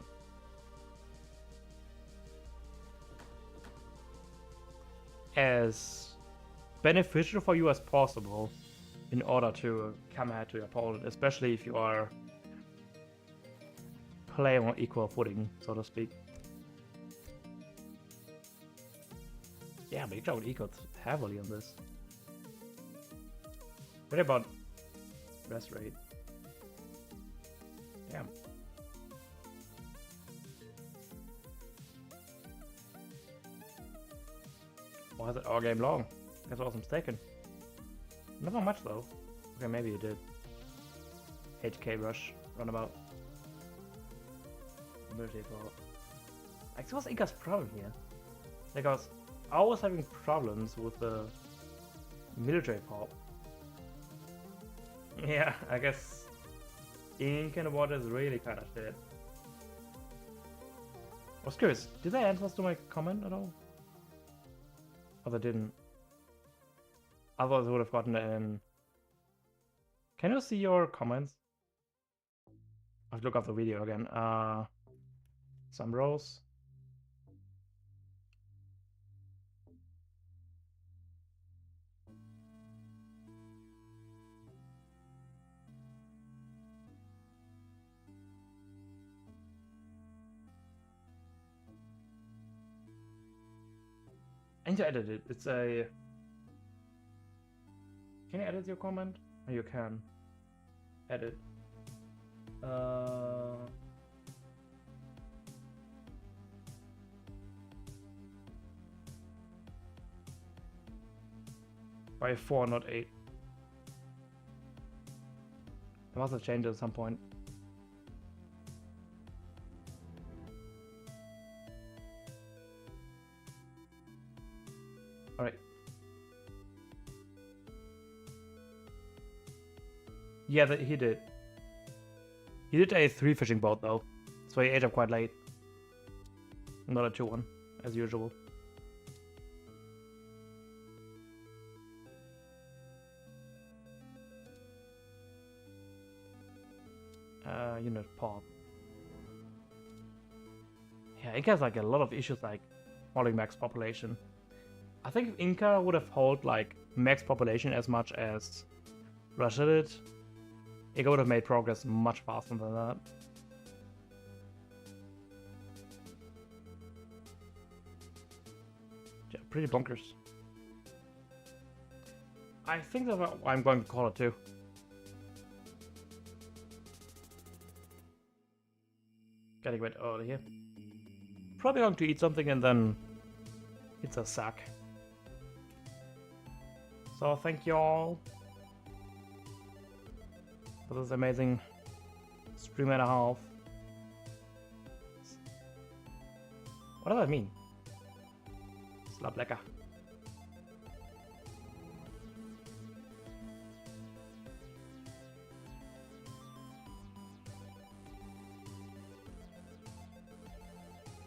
as beneficial for you as possible in order to come ahead to your opponent, especially if you are playing on equal footing, so to speak. Yeah, but you don't equal heavily on this. What about rest rate? Damn. Why is it all game long? Guess I was mistaken. Not that much though. Okay, maybe you did. 8k rush, runabout. Military fault. Like, what's Inka's problem here? Because I was having problems with the military pop. Yeah, I guess Ink and water is really kind of shit. I was curious, did they answer to my comment at all? Oh, they didn't. Otherwise I would have gotten it in. Can you see your comments? I have to look up the video again. Some rows. I need to edit it. It's a... Can you edit your comment? Oh, you can. Edit. By 4, not 8. I must have changed it at some point. Alright. Yeah, he did. He did a 3 fishing boat though, so he ate up quite late. Not a 2-1, as usual. Unit pop. Yeah, Inca has like a lot of issues like holding max population. I think if Inca would have held like max population as much as Russia did, Inca would have made progress much faster than that. Yeah, pretty bonkers. I think that's what I'm going to call it too. Getting a bit early here. Probably going to eat something and then it's a sack. So thank you all for this amazing stream and a half. What does that mean? Slap lekker.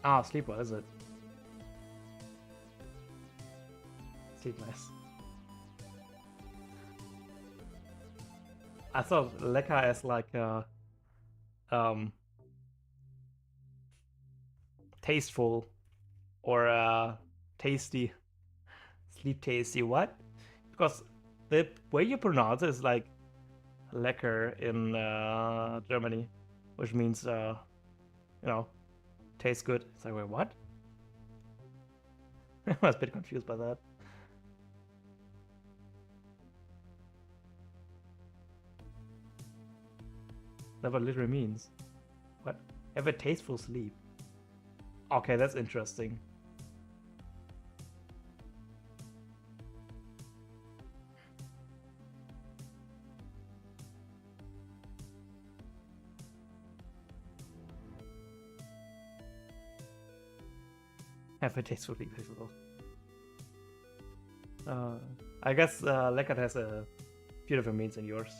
Ah, sleep, what is it? Sleepless. I thought lecker as like tasteful or tasty. Sleep tasty, what? Because the way you pronounce it is like lecker in Germany, which means you know, tastes good. It's like, wait, what? I was a bit confused by that. That what literally means. What? Have a tasteful sleep. Okay, that's interesting. Have a tasteful sleep. I guess lecker has a few different meanings than yours.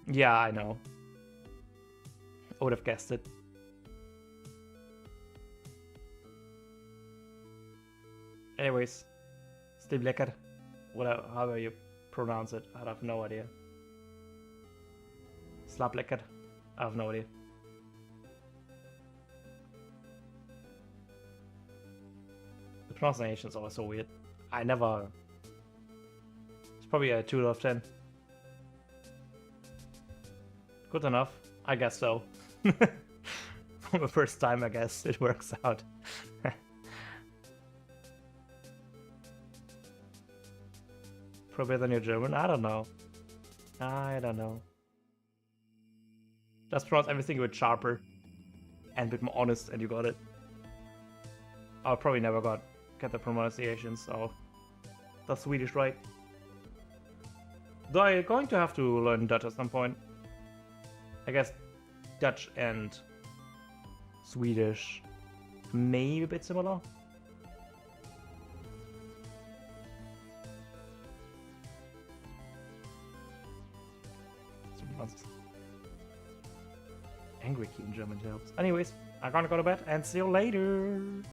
Yeah, I know. I would have guessed it. Anyways, sleep lekker. Whatever, however you pronounce it, I have no idea. Slap lekker. I have no idea. The pronunciation is always so weird. I never. It's probably a 2 out of 10. Good enough, I guess so. For the first time, I guess it works out. Probably than your German? I don't know. I don't know. Just pronounce everything a bit sharper and a bit more honest, and you got it. I'll probably never get the pronunciation, so that's Swedish, right? Though I'm going to have to learn Dutch at some point. I guess Dutch and Swedish maybe a bit similar. Angry key in German helps. Anyways, I'm gonna go to bed and see you later.